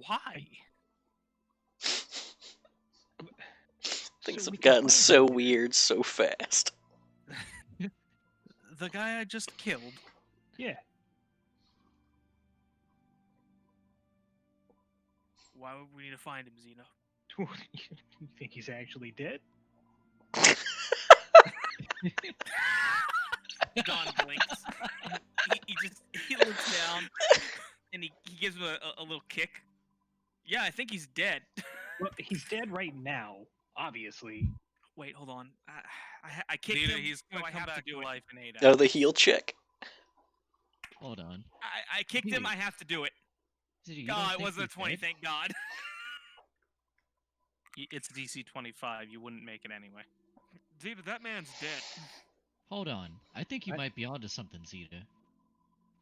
Why? Things So we have can gotten find so him. weird so fast. The guy I just killed. Yeah. Why would we need to find him, Xena? You think he's actually dead? Don blinks. he looks down and he gives him a little kick. Yeah, I think he's dead. Well, he's dead right now, obviously. Wait, hold on. I kicked Neither him. he's so gonna I come have back to to do it. life in 8 Oh, hours. the heal check. Hold on. I kicked him. Dude. I have to do it. Zeta, you don't God, it think wasn't a he's 20. dead? Thank God. It's DC 25. You wouldn't make it anyway. Dude, but that man's dead. Hold on. I think you I- might be onto something, Zeta.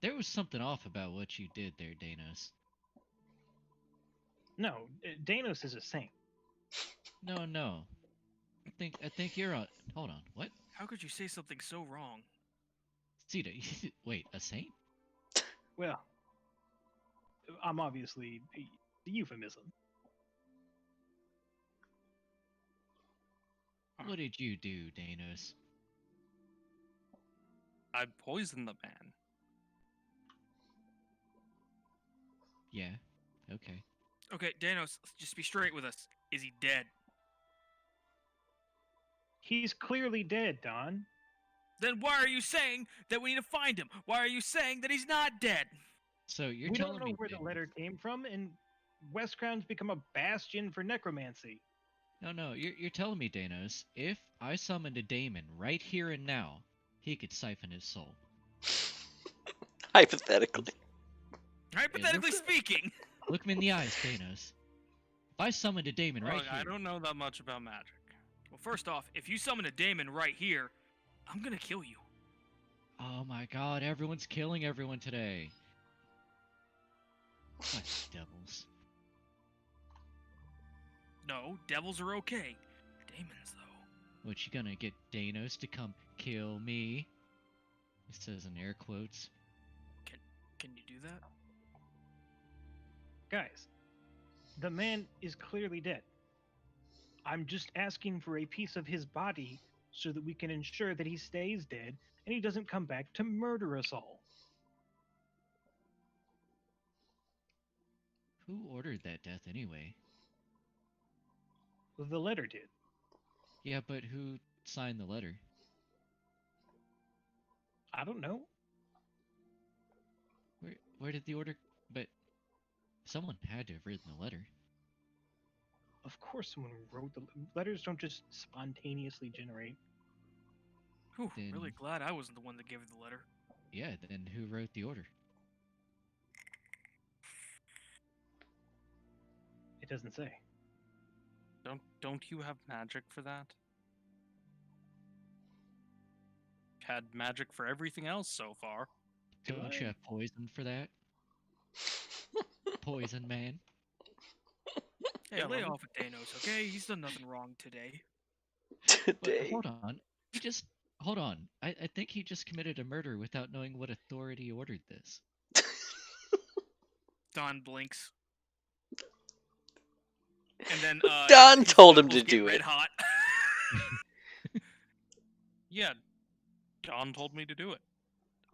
There was something off about what you did there, Danos. No, Danos is a saint. No. I think you're on. Hold on. What? How could you say something so wrong? Zeta, wait, a saint? Well, I'm obviously the euphemism. What did you do, Danos? I poisoned the man. Yeah. Okay. Okay, Danos, just be straight with us. Is he dead? He's clearly dead, Don. Then why are you saying that we need to find him? Why are you saying that he's not dead? So you're We telling don't know me where the Danos- letter came from, and Westcrown's become a bastion for necromancy. No, you're telling me, Danos, if I summoned a daemon right here and now, he could siphon his soul. Hypothetically. Hypothetically look- speaking. Look me in the eyes, Danos. If I summoned a daemon right Look, here. I don't know that much about magic. Well, first off, if you summon a daemon right here, I'm gonna kill you. Oh my god, everyone's killing everyone today. What devils? No, devils are okay. Daemons, though. What, you gonna get Danos to come kill me? It says in air quotes. Can you do that? Guys, the man is clearly dead. I'm just asking for a piece of his body so that we can ensure that he stays dead and he doesn't come back to murder us all. Who ordered that death anyway? The letter did. Yeah, but who signed the letter? I don't know. Where did the order? But someone had to have written the letter. Of course, someone wrote the letters. Don't just spontaneously generate. Whew, Then- really glad I wasn't the one that gave you the letter. Yeah, then who wrote the order? It doesn't say. Don't you have magic for that? Had magic for everything else so far. Do Don't I? you have poison for that? Poison man. Hey, Yeah, lay let me- off of Danos, okay? He's done nothing wrong today. But Today. hold on. Hold on. I think he just committed a murder without knowing what authority ordered this. Don blinks. And then Don his told him nipples to get do red it. hot. Yeah, Don told me to do it.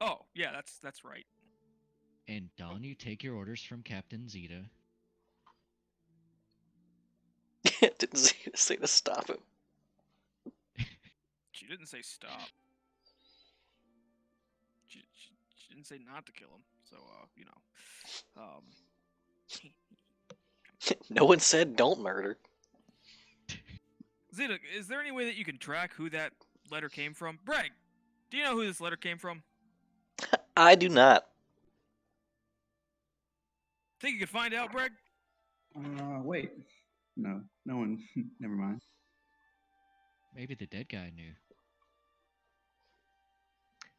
Oh, yeah, that's right. And Don, you take your orders from Captain Zeta. Didn't say to stop him. She didn't say stop. She didn't say not to kill him. So, you know. No one said don't murder. Zeta, is there any way that you can track who that letter came from? Breg, do you know who this letter came from? I do not. Think you could find out, Breg? Wait. No one. Never mind. Maybe the dead guy knew.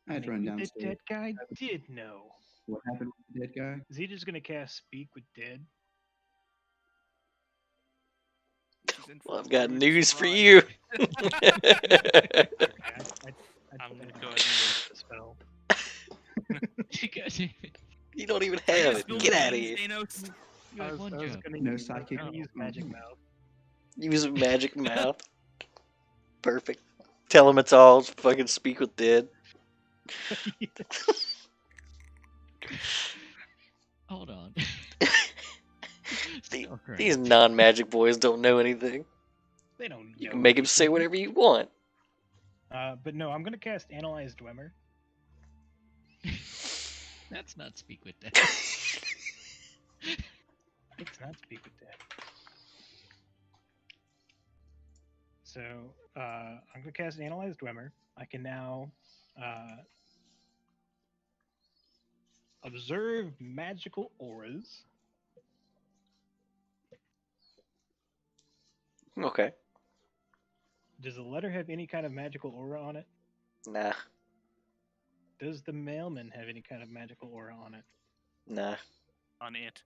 I had to run The downstairs. dead guy did know. What happened with the dead guy? Zeta's gonna cast Speak with Dead. She's in for Well, a I've got rude news for surprise. you. I'm gonna I go ahead and use the spell. You don't even Are you have gonna it. spill Get the out of beans, here. Danos? You had one job. No psychic. Use Magic Mouth. Use a magic mouth. Perfect. Tell him it's all fucking speak with dead. Hold on. The- Still These correct. non-magic boys don't know anything. They don't. You know can make him say anything. whatever you want. But no, I'm gonna cast Analyze Dwemer. That's not speak with dead. It's not Speak with Dead. So I'm gonna cast Analyze Dwemer. I can now observe magical auras. Okay. Does the letter have any kind of magical aura on it? Nah. Does the mailman have any kind of magical aura on it? Nah. on it.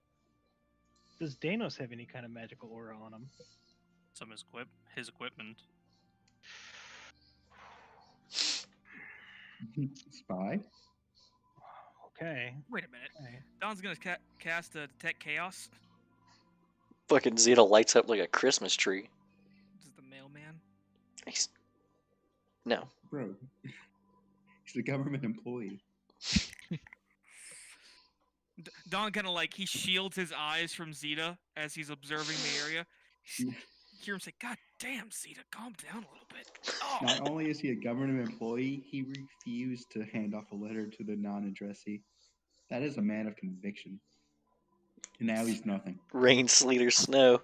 Does Danos have any kind of magical aura on him? Some his equipment. Spy. Okay. Wait a minute. Okay. Don's gonna cast Detect Chaos. Fucking Zeta lights up like a Christmas tree. This is the mailman. He's... No. Bro. He's a government employee. Don kind of like he shields his eyes from Zeta as he's observing the area. You hear him say, "God damn, Zeta, calm down a little bit." Oh, Not only is he a government employee, he refused to hand off a letter to the non-addressee. That is a man of conviction. And now he's nothing. Rain, sleet, or snow.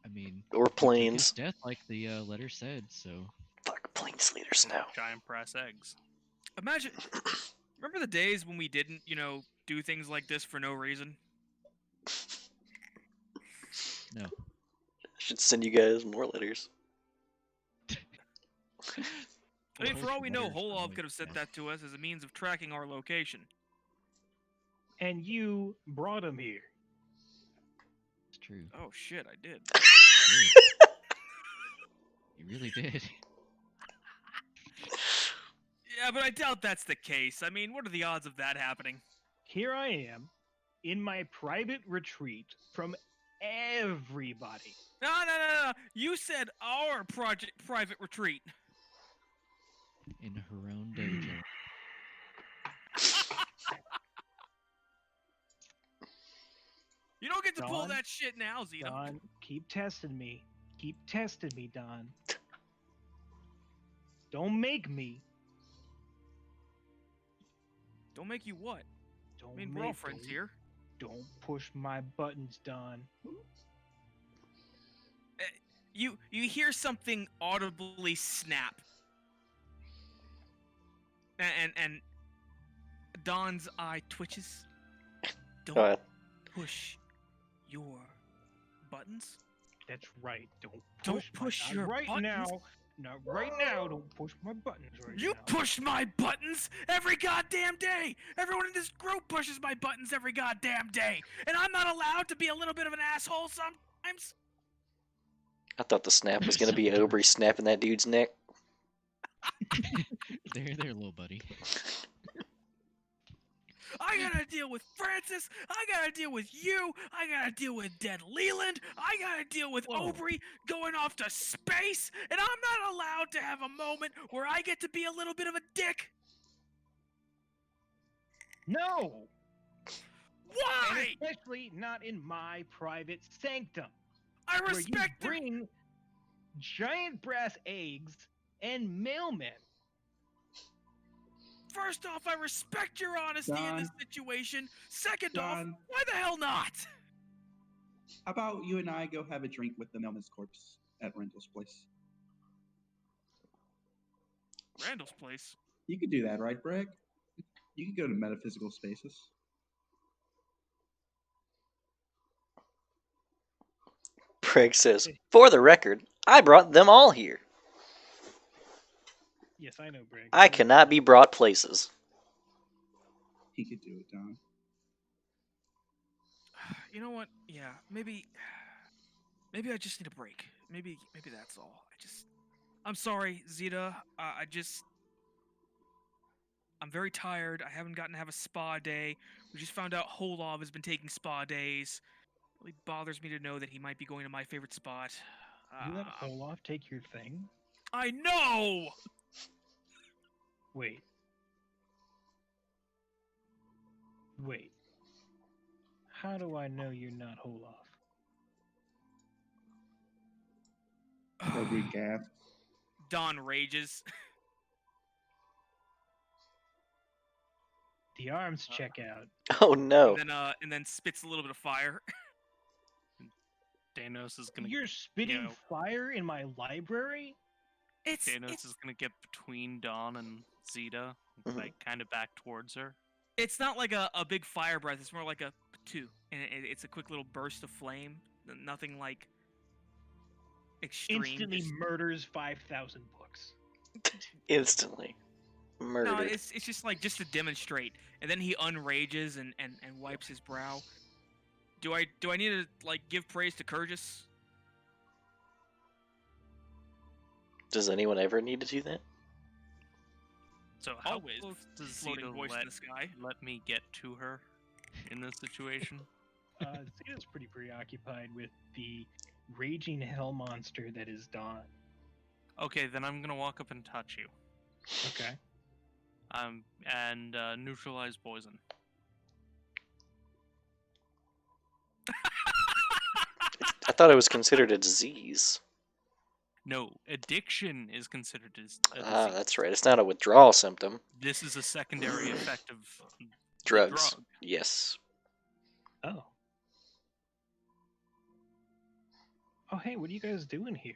I mean, Or he took his planes. death like the letter said, so Fuck, plain, sleet, or snow. Giant press eggs. imagine. Remember the days when we didn't, do things like this for no reason? No. Should send you guys more letters. I mean, for all we know, Letters Holov probably could have sent best. that to us as a means of tracking our location. And you brought him here. It's true. Oh shit, I did. You did. You really did. Yeah, but I doubt that's the case. I mean, what are the odds of that happening? Here I am, in my private retreat from everybody. No. You said our private retreat. In her own dojo. You don't get to pull Don? that shit now, Zito. Don, keep testing me. Keep testing me, Don. Don't make me. Don't make you what? Don't I mean, make we're all friends don't- here. Don't push my buttons, Don. You hear something audibly snap, and Don's eye twitches. Don't Uh, push your buttons. That's right. Don't Don't push, push my, your not right buttons. now. Not right now. Don't push my buttons right You now. push my buttons every goddamn day. Everyone in this group pushes my buttons every goddamn day, and I'm not allowed to be a little bit of an asshole sometimes. I thought the snap was gonna be Sometimes. Aubrey snapping that dude's neck. There, little buddy. I gotta deal with Francis. I gotta deal with you. I gotta deal with Dead Leland. I gotta deal with Whoa. Aubrey going off to space. And I'm not allowed to have a moment where I get to be a little bit of a dick. No! And Why? especially not in my private sanctum. I Where you respect it. bring giant brass eggs and mailmen. First off, I respect your honesty in this Don. situation. Second off, Don. why the hell not? How about you and I go have a drink with the Melman's corpse at Randall's place? Randall's place. You could do that, right, Bragg? You could go to metaphysical spaces. Craig says, "For the record, I brought them all here. Yes, I know, Greg. I cannot be brought places." He could do it, Don. You know what? Yeah, maybe I just need a break. Maybe that's all. I'm sorry, Zeta. I'm very tired. I haven't gotten to have a spa day. We just found out Holov has been taking spa days. It really bothers me to know that he might be going to my favorite spot. You let Olaf take your thing? I know! Wait. How do I know you're not Olaf? Aubrey gasped. Don rages. The arms check out. Oh no. And then spits a little bit of fire. Danos is gonna You're spitting know. fire in my library? Danos is gonna get between Dawn and Zeta, Mhm. like kind of back towards her. It's not like a big fire breath. It's more like a two, and it's a quick little burst of flame. Nothing like extreme. Instantly just- murders 5,000 books. Instantly No, murdered. it's just like just to demonstrate, and then he unrages and wipes his brow. Do I need to like give praise to Kurgis? Does anyone ever need to do that? So how Always close does floating Zeta voice in the sky. let me get to her in this situation? Zeta's pretty preoccupied with the raging hell monster that is Dawn. Okay, then I'm gonna walk up and touch you. Okay. And neutralize poison. I thought it was considered a disease. No, addiction is considered as a Ah, disease. that's right. It's not a withdrawal symptom. This is a secondary effect of the Drugs. drug. Yes. Oh. Oh, hey, what are you guys doing here?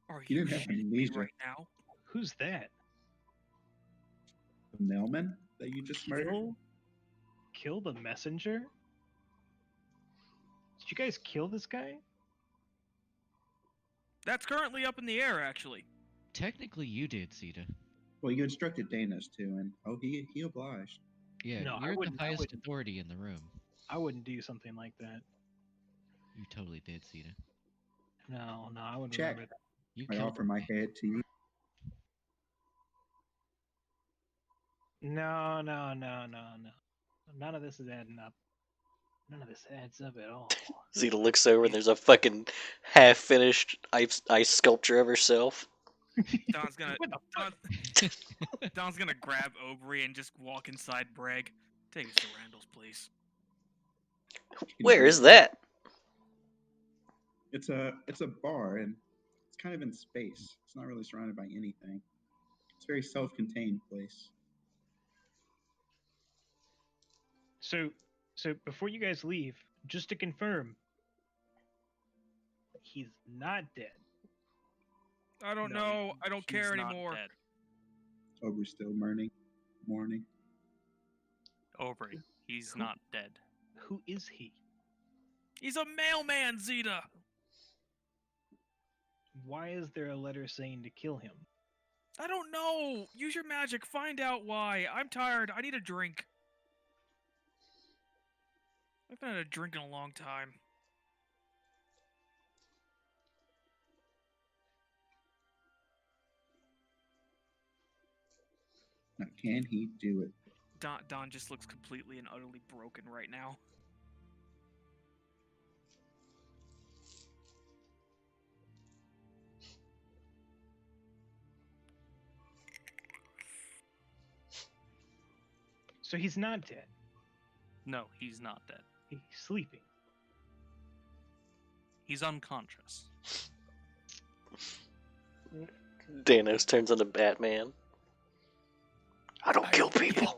Are You you didn't have shitting me amnesia. right now? Who's that? The mailman that you just murdered? Kill the messenger? Did you guys kill this guy? That's currently up in the air, actually. Technically, you did, Zeta. Well, you instructed Danos to, and he obliged. Yeah, No, I you're the wouldn't- I highest wouldn't. authority in the room. I wouldn't do something like that. You totally did, Zeta. No, I wouldn't Check. remember that. You I killed offer my head to you. No. None of this is adding up. None of this adds up at all. Zeta looks over and there's a fucking half-finished ice sculpture of herself. Don's gonna What the fuck? Don's gonna grab Aubrey and just walk inside Bragg. Take us to Randall's place. Where is that? It's a bar, and it's kind of in space. It's not really surrounded by anything. It's a very self-contained place. So before you guys leave, just to confirm, he's not dead. I don't No, know. I don't care He's not anymore. dead. Aubrey's still mourning. Aubrey, he's Who- not dead. Who is he? He's a mailman, Zeta. Why is there a letter saying to kill him? I don't know. Use your magic. Find out why. I'm tired. I need a drink. I haven't had a drink in a long time. Now, can he do it? Don just looks completely and utterly broken right now. So he's not dead. No, he's not dead. He's sleeping. He's unconscious. Danos turns into Batman. I don't kill people.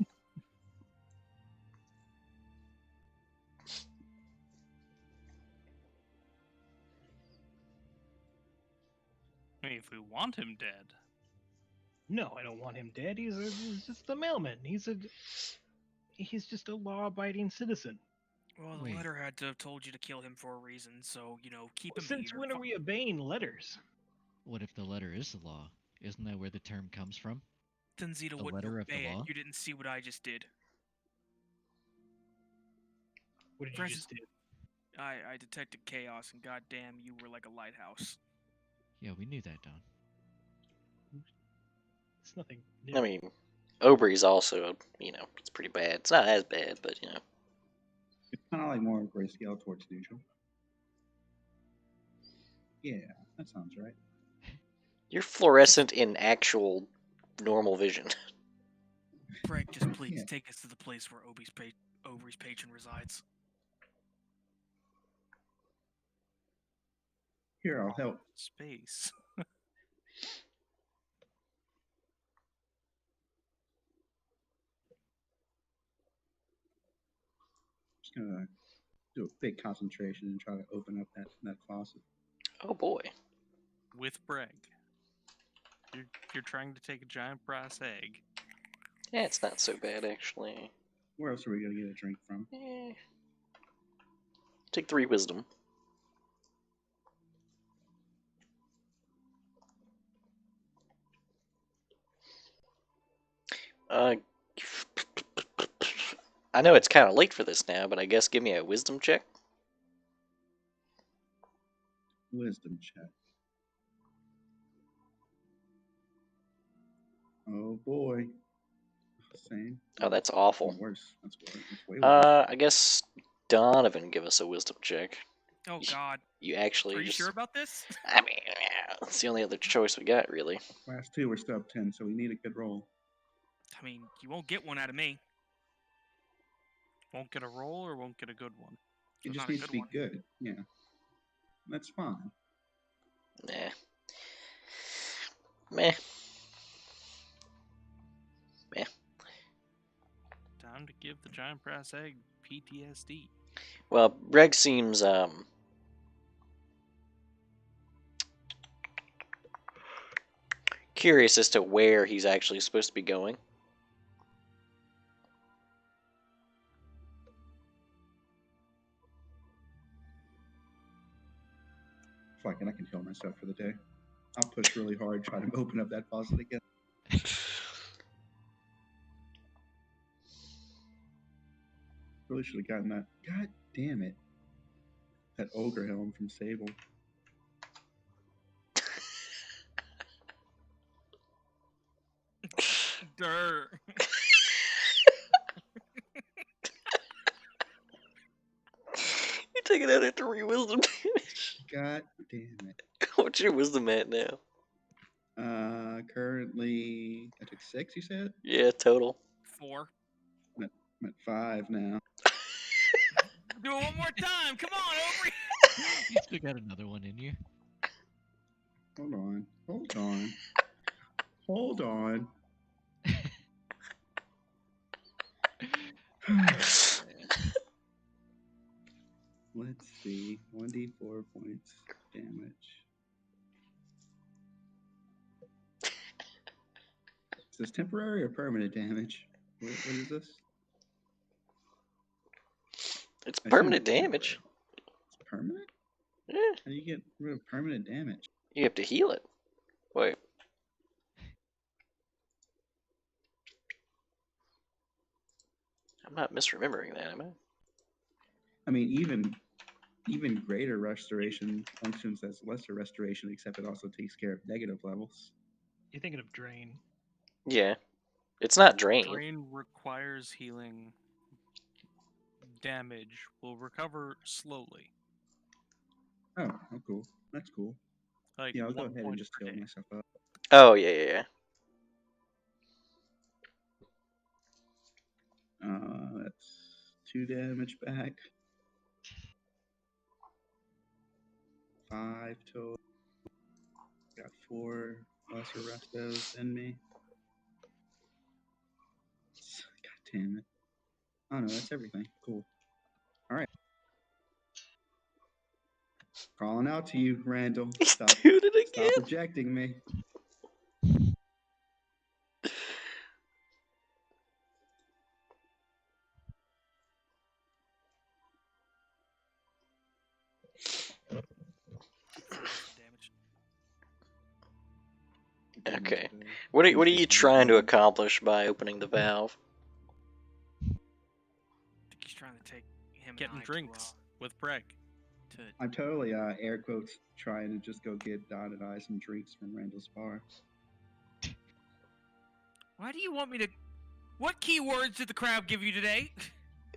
I mean, if we want him dead, No, I don't want him dead. He's just a mailman. He's just a law-abiding citizen. Well, the Wait. letter had to have told you to kill him for a reason, so, keep him Since here. when are we obeying letters? what if the letter is the law? Isn't that where the term comes from? Then Zeta the wouldn't letter of the obey it. law? You didn't see what I just did. What did you Francis- just do? I detected chaos, and goddamn, you were like a lighthouse. Yeah, we knew that, Don. It's nothing new. I mean, Aubrey's also, it's pretty bad. It's not as bad, but, It's kind of like more grayscale towards neutral. Yeah, that sounds right. you're fluorescent in actual normal vision. Frank, just please Yeah. take us to the place where Aubrey's patron resides. Here, I'll help. space. Just gonna do a big concentration and try to open up that closet. Oh boy. With Breg. You're trying to take a giant brass egg. Yeah, it's not so bad, actually. Where else are we gonna get a drink from? Take 3 wisdom. I know it's kind of late for this now, but I guess give me a wisdom check. Wisdom check. Oh boy. Same. Oh, that's awful. Worse. That's way worse. I guess Donovan give us a wisdom check. Oh God, You actually are you just. sure about this? I mean, yeah, it's the only other choice we got, really. Last 2 we're still up 10, so we need a good roll. I mean, you won't get one out of me. Won't get a roll or won't get a good one. It Not just a needs to good be one. good. Yeah. That's fine. Nah. Meh. Time to give the giant brass egg PTSD. Well, Reg seems curious as to where he's actually supposed to be going. Fuck it, I can heal myself for the day. I'll push really hard, try to open up that faucet again. Really should have gotten that. God damn it. That ogre helm from Sable. Durr. You taking out at 3 wisdom damage. God damn it. What's your wisdom at now? Currently, I took 6, you said? Yeah, total. 4. I'm at 5 now. Do it one more time. Come on, Aubrey. You still got another one in you. Hold on. Hold on. Hold on. Let's see. 1d4 points damage. Is this temporary or permanent damage? What is this? It's I assume permanent it's damage. temporary. It's permanent? Yeah, How do you get rid of permanent damage? you have to heal it. Wait. I'm not misremembering that, am I? I mean, even greater restoration functions as lesser restoration, except it also takes care of negative levels. You're thinking of drain. Yeah. It's not drain. Drain requires healing. Damage will recover slowly. Oh, cool. That's cool. Like Yeah, I'll go 1 ahead and point just per heal day. myself up. Oh, yeah. That's 2 damage back. 5 total. Got 4 lesser restos in me. God damn it. Oh no, that's everything. Cool. Alright. Calling out to you, Randall. He's Stop doing it again. rejecting me. Damage. Okay. What are you trying to accomplish by opening the valve? I think he's trying to take him Getting and I drinks with Breg. To I'm totally air quotes trying to just go get Don and I some drinks from Randall's bar. Why do you want me to? What keywords did the crowd give you today?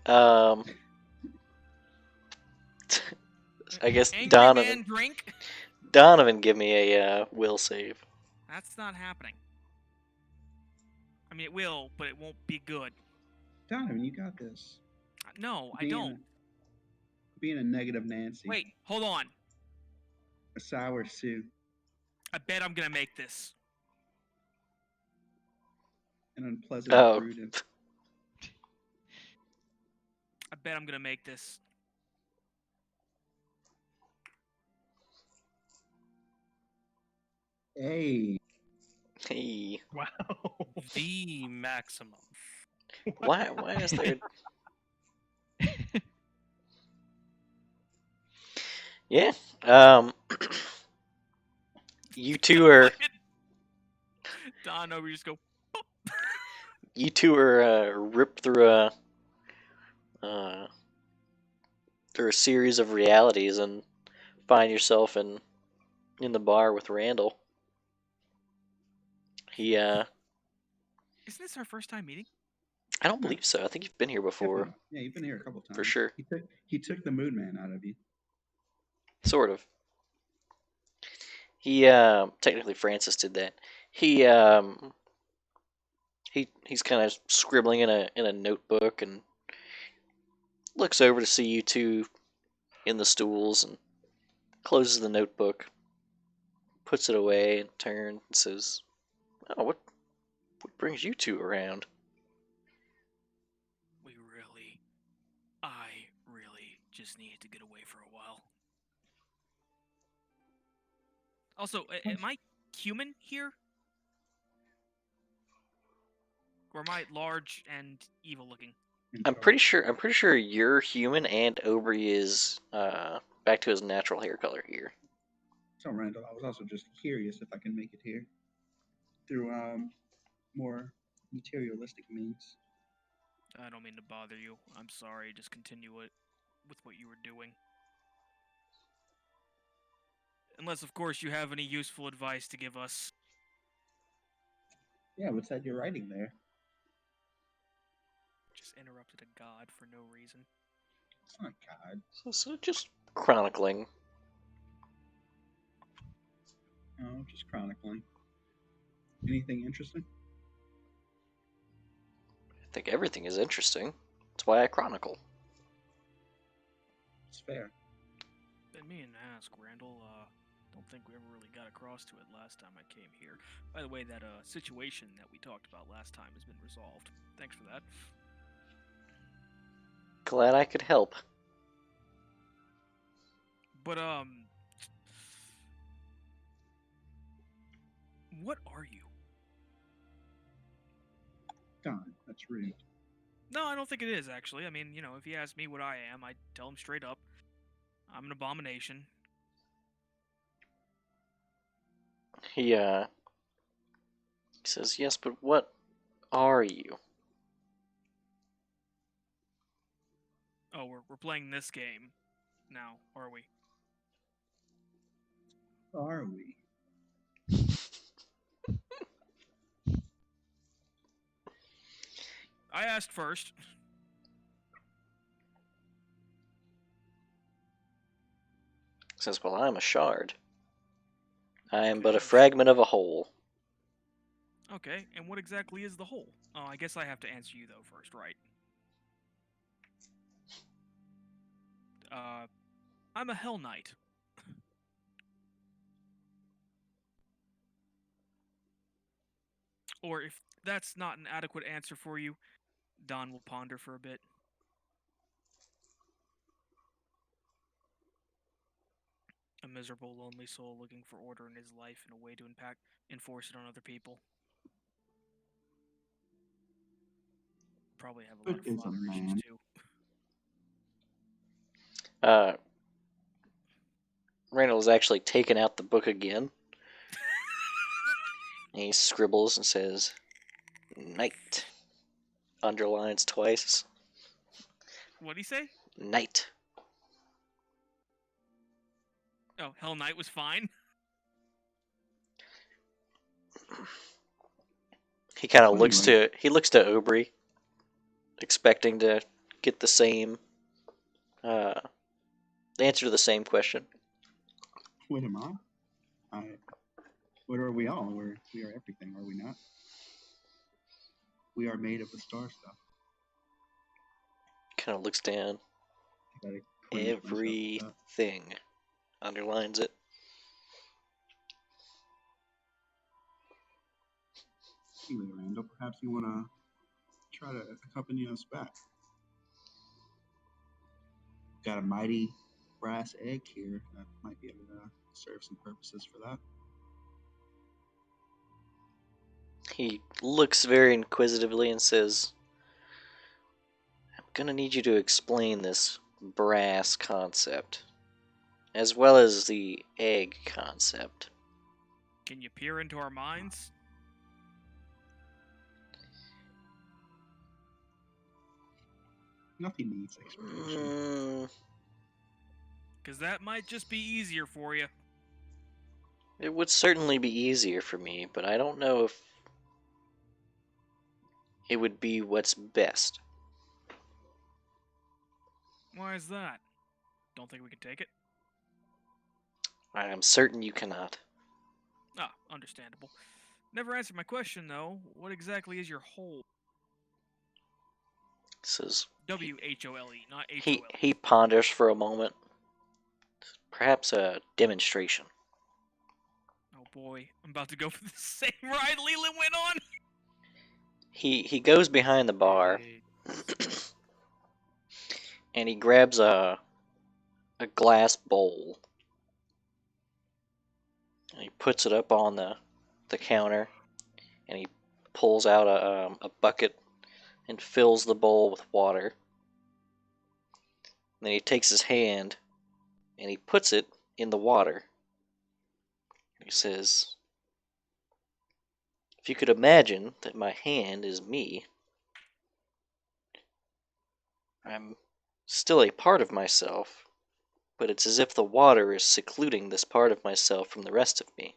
I guess Angry Donovan. man drink. Donovan, give me a will save. That's not happening. I mean, it will, but it won't be good. Donovan, you got this. No, I Being don't. Being a negative Nancy. Wait, hold on. A sour Sue. I bet I'm gonna make this. An unpleasant Oh. prudent. I bet I'm gonna make this. Hey. Hey. Wow. The maximum. Why is there... Yeah. You two are... Don over, you just go. You two are ripped through a series of realities and find yourself in the bar with Randall. He Isn't this our first time meeting? I don't believe so. I think you've been here before. Definitely. Yeah, you've been here a couple times. For sure. He took the Moon Man out of you. Sort of. He technically Francis did that. He's kind of scribbling in a notebook and looks over to see you two in the stools and closes the notebook, puts it away, and turns and says, "Oh, what brings you two around?" I really just needed to get away for a while. Also, am I human here? Or am I large and evil looking? I'm pretty sure you're human and Aubrey is back to his natural hair color here. So, Randall, I was also just curious if I can make it here through more materialistic means. I don't mean to bother you. I'm sorry. Just continue it with what you were doing. Unless, of course, you have any useful advice to give us. Yeah, what's that you're writing there? Just interrupted a god for no reason. It's not God. So just chronicling. No, just chronicling. Anything interesting? I think everything is interesting. That's why I chronicle. It's fair. Didn't mean to ask, Randall. Don't think we ever really got across to it last time I came here. By the way, that situation that we talked about last time has been resolved. Thanks for that. Glad I could help. But what are you? Don, that's rude. No, I don't think it is actually. I mean, if he asked me what I am, I'd tell him straight up. I'm an abomination. He says, yes, but what are you? Oh, we're playing this game now, are we? Are we? I asked first. Says, well, I'm a shard. I am Okay, but a well, fragment of a whole. Okay, and what exactly is the whole? Oh, I guess I have to answer you though first, right? I'm a Hell Knight. Or if that's not an adequate answer for you, Don will ponder for a bit. A miserable, lonely soul looking for order in his life and a way to enforce it on other people. Probably have a lot What of is a father issues man? too. Randall has actually taken out the book again. And he scribbles and says, night. Underlines twice. What'd he say? Night. Oh, Hell Knight was fine. He kind of So looks anyway. to Aubrey, expecting to get the same answer to the same question. What am I? What are we all? We are everything, are we not? We are made of the star stuff. Kind of looks down. I gotta cringe myself with that. Everything. Underlines it. Anyway, Randall, perhaps you want to try to accompany us back. Got a mighty brass egg here that might be able to serve some purposes for that. He looks very inquisitively and says, I'm gonna need you to explain this brass concept, as well as the egg concept. Can you peer into our minds? Nothing needs explanation. Because that might just be easier for you. It would certainly be easier for me, but I don't know if it would be what's best. Why is that? Don't think we can take it? I am certain you cannot. Ah, understandable. Never answered my question, though. What exactly is your whole? Says W-H-O-L-E, not he H-O-L-E. he ponders for a moment. Perhaps a demonstration. Oh boy, I'm about to go for the same ride Leland went on! He goes behind the bar and he grabs a glass bowl. And he puts it up on the counter and he pulls out a bucket and fills the bowl with water. And then he takes his hand and he puts it in the water. He says, if you could imagine that my hand is me, I'm still a part of myself, but it's as if the water is secluding this part of myself from the rest of me.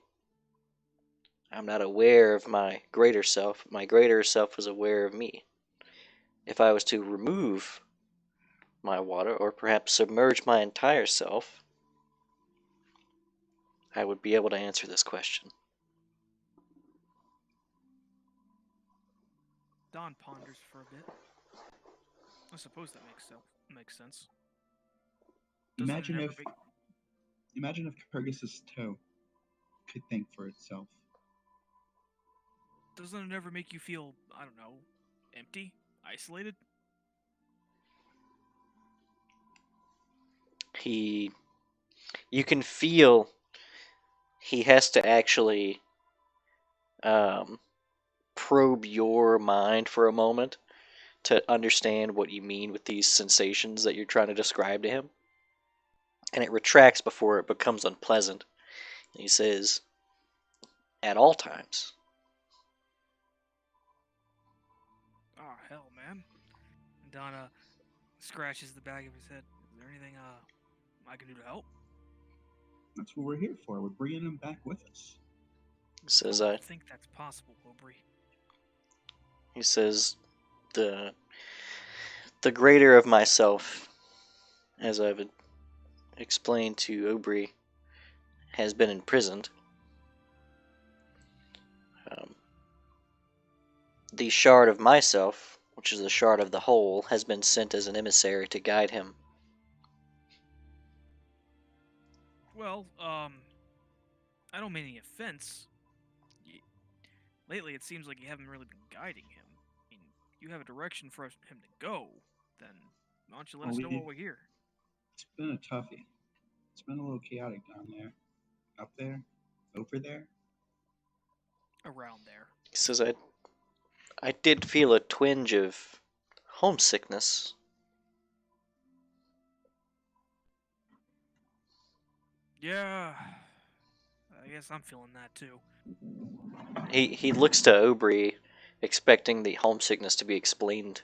I'm not aware of my greater self. My greater self is aware of me. If I was to remove my water, or perhaps submerge my entire self, I would be able to answer this question. Don ponders for a bit. I suppose that makes sense. Doesn't it Imagine ever if imagine if Kyrgyz's toe could think for itself. doesn't it ever make you feel, I don't know, empty, isolated? You can feel he has to actually probe your mind for a moment to understand what you mean with these sensations that you're trying to describe to him. And it retracts before it becomes unpleasant. And he says, at all times. Oh, hell, man. Donna scratches the back of his head. Is there anything I can do to help? That's what we're here for. We're bringing him back with us. Says I don't think that's possible, Aubrey. He says, the greater of myself, as I've explained to Aubrey, has been imprisoned. The shard of myself, which is the shard of the whole, has been sent as an emissary to guide him. Well, I don't mean any offense. Lately, it seems like you haven't really been guiding him. I mean, you have a direction for him to go, then why don't you let us know while we're here? It's been a toughie. It's been a little chaotic down there. Up there? Over there? Around there. He says, I did feel a twinge of homesickness. Yeah, I guess I'm feeling that too. He looks to Aubrey, expecting the homesickness to be explained.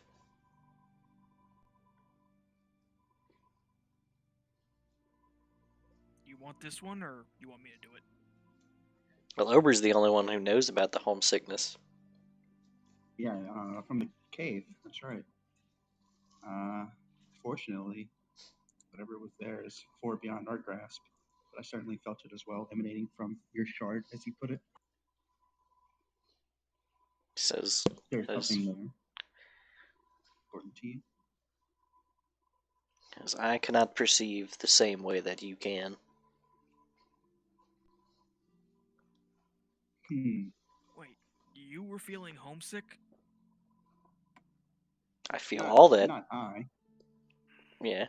You want this one, or you want me to do it? Well, Aubrey's the only one who knows about the homesickness. Yeah, from the cave. That's right. Fortunately, whatever was there is far beyond our grasp. But I certainly felt it as well, emanating from your shard, as you put it. He says, There's something there. Important to you. as I cannot perceive the same way that you can. Wait, you were feeling homesick? I feel all that. Not I. Yeah.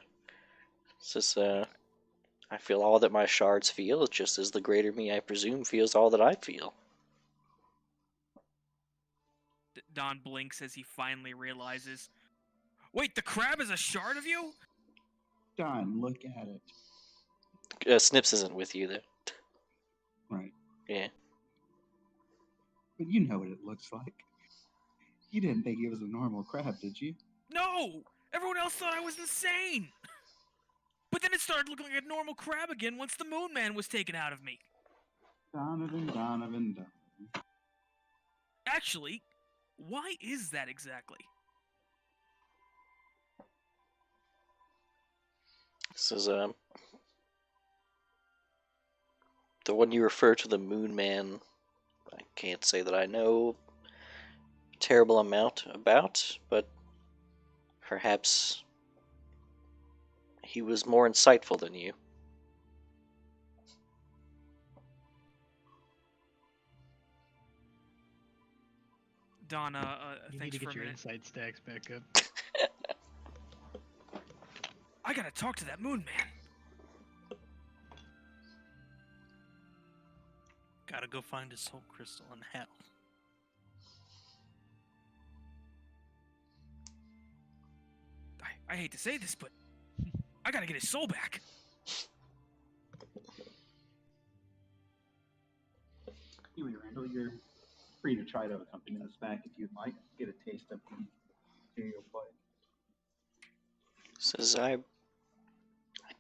It's just, I feel all that my shards feel, just as the greater me, I presume, feels all that I feel. Don blinks as he finally realizes. Wait, the crab is a shard of you? Don, look at it. Snips isn't with you, though. Right. Yeah. But you know what it looks like. You didn't think it was a normal crab, did you? No! Everyone else thought I was insane! But then it started looking like a normal crab again once the Moon Man was taken out of me. Donovan. Actually, why is that exactly? This is, the one you refer to, the Moon Man, I can't say that I know a terrible amount about, but perhaps he was more insightful than you. Donna, You need thanks to for get a your minute. insight stacks back up. I gotta talk to that Moon Man. Gotta go find his soul crystal in hell. I hate to say this, but I gotta get his soul back. Anyway, Randall, you're free to try to accompany us back if you'd like. Get a taste of the material play. Says, I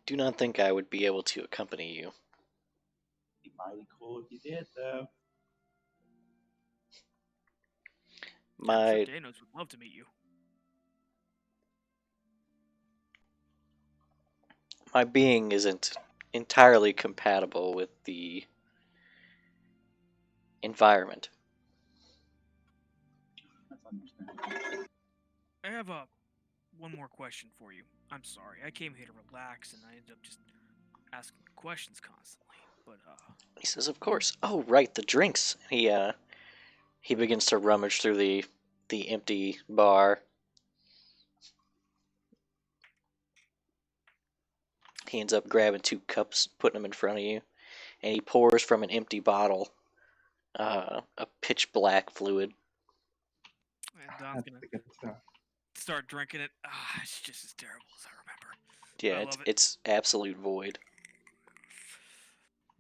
do not think I would be able to accompany you. Be mighty cool if you did, though. Yeah, I'm sure My Danos would love to meet you. my being isn't entirely compatible with the environment. That's understandable. I have one more question for you. I'm sorry, I came here to relax and I ended up just asking questions constantly. But He says, "Of course. Oh, right, the drinks." He begins to rummage through the empty bar. He ends up grabbing 2 cups, putting them in front of you, and he pours from an empty bottle a pitch black fluid. and Don's That's gonna the good stuff. start drinking it. It's just as terrible as I remember. Yeah, I it's love it. it's absolute void.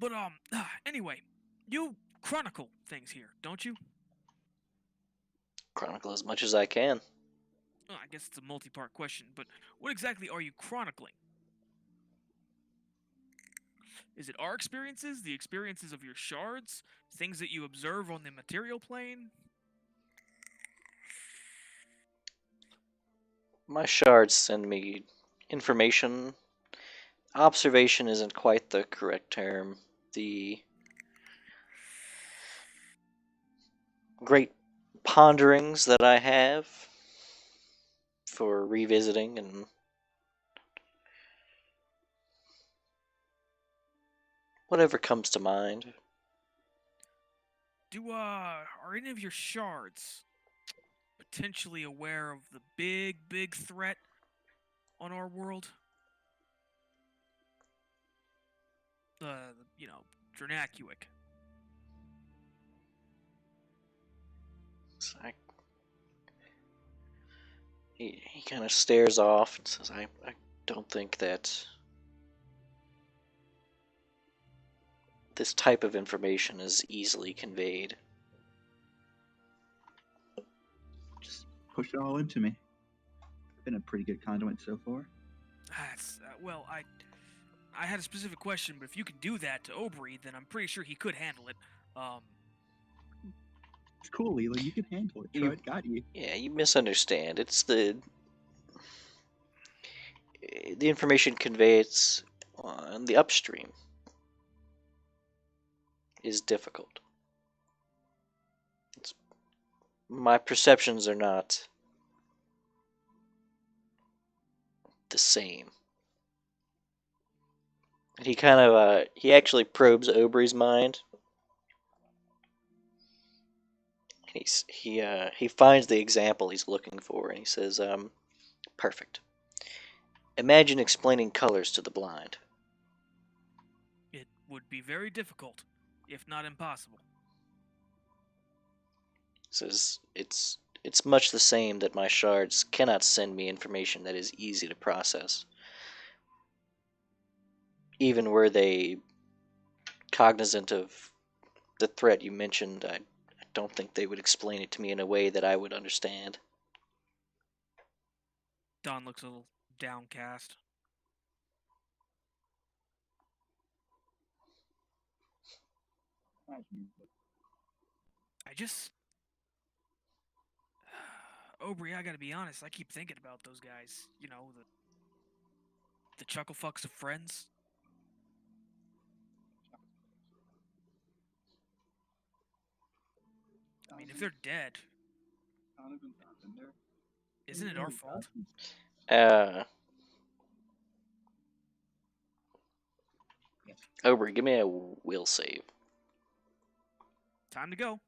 But anyway, you chronicle things here, don't you? Chronicle as much as I can. I guess it's a multi-part question, but what exactly are you chronicling? Is it our experiences, the experiences of your shards, things that you observe on the material plane? My shards send me information. Observation isn't quite the correct term. The great ponderings that I have for revisiting and whatever comes to mind. Are any of your shards potentially aware of the big threat on our world? Dranacuic. So he kind of stares off and says, I don't think that this type of information is easily conveyed. Just push it all into me. Been a pretty good conduit so far. Well, I had a specific question, but if you can do that to Aubrey, then I'm pretty sure he could handle it. It's cool, Leland. You can handle it. You- Troy got you. Yeah, you misunderstand. It's the information conveyed on the upstream is difficult. My perceptions are not the same. He kind of he actually probes Aubrey's mind. He finds the example he's looking for, and he says, "Perfect. Imagine explaining colors to the blind." It would be very difficult, if not impossible. Says it's much the same that my shards cannot send me information that is easy to process. Even were they cognizant of the threat you mentioned, I don't think they would explain it to me in a way that I would understand. Don looks a little downcast. I just... Aubrey, I gotta be honest, I keep thinking about those guys. You know, the chuckle fucks of friends. I mean, if they're dead, isn't it our fault? Aubrey, give me a will save. Time to go.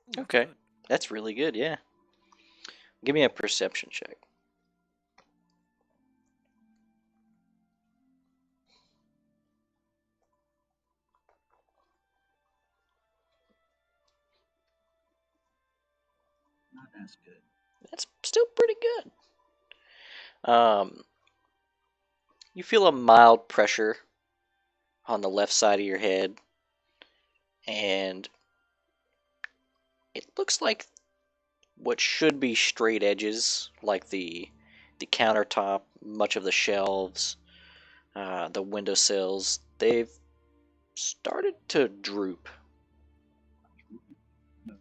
Ooh, that's Okay. good. That's really good, yeah. Give me a perception check. Not as good. That's still pretty good. You feel a mild pressure on the left side of your head, and it looks like what should be straight edges, like the countertop, much of the shelves, the windowsills, they've started to droop. No,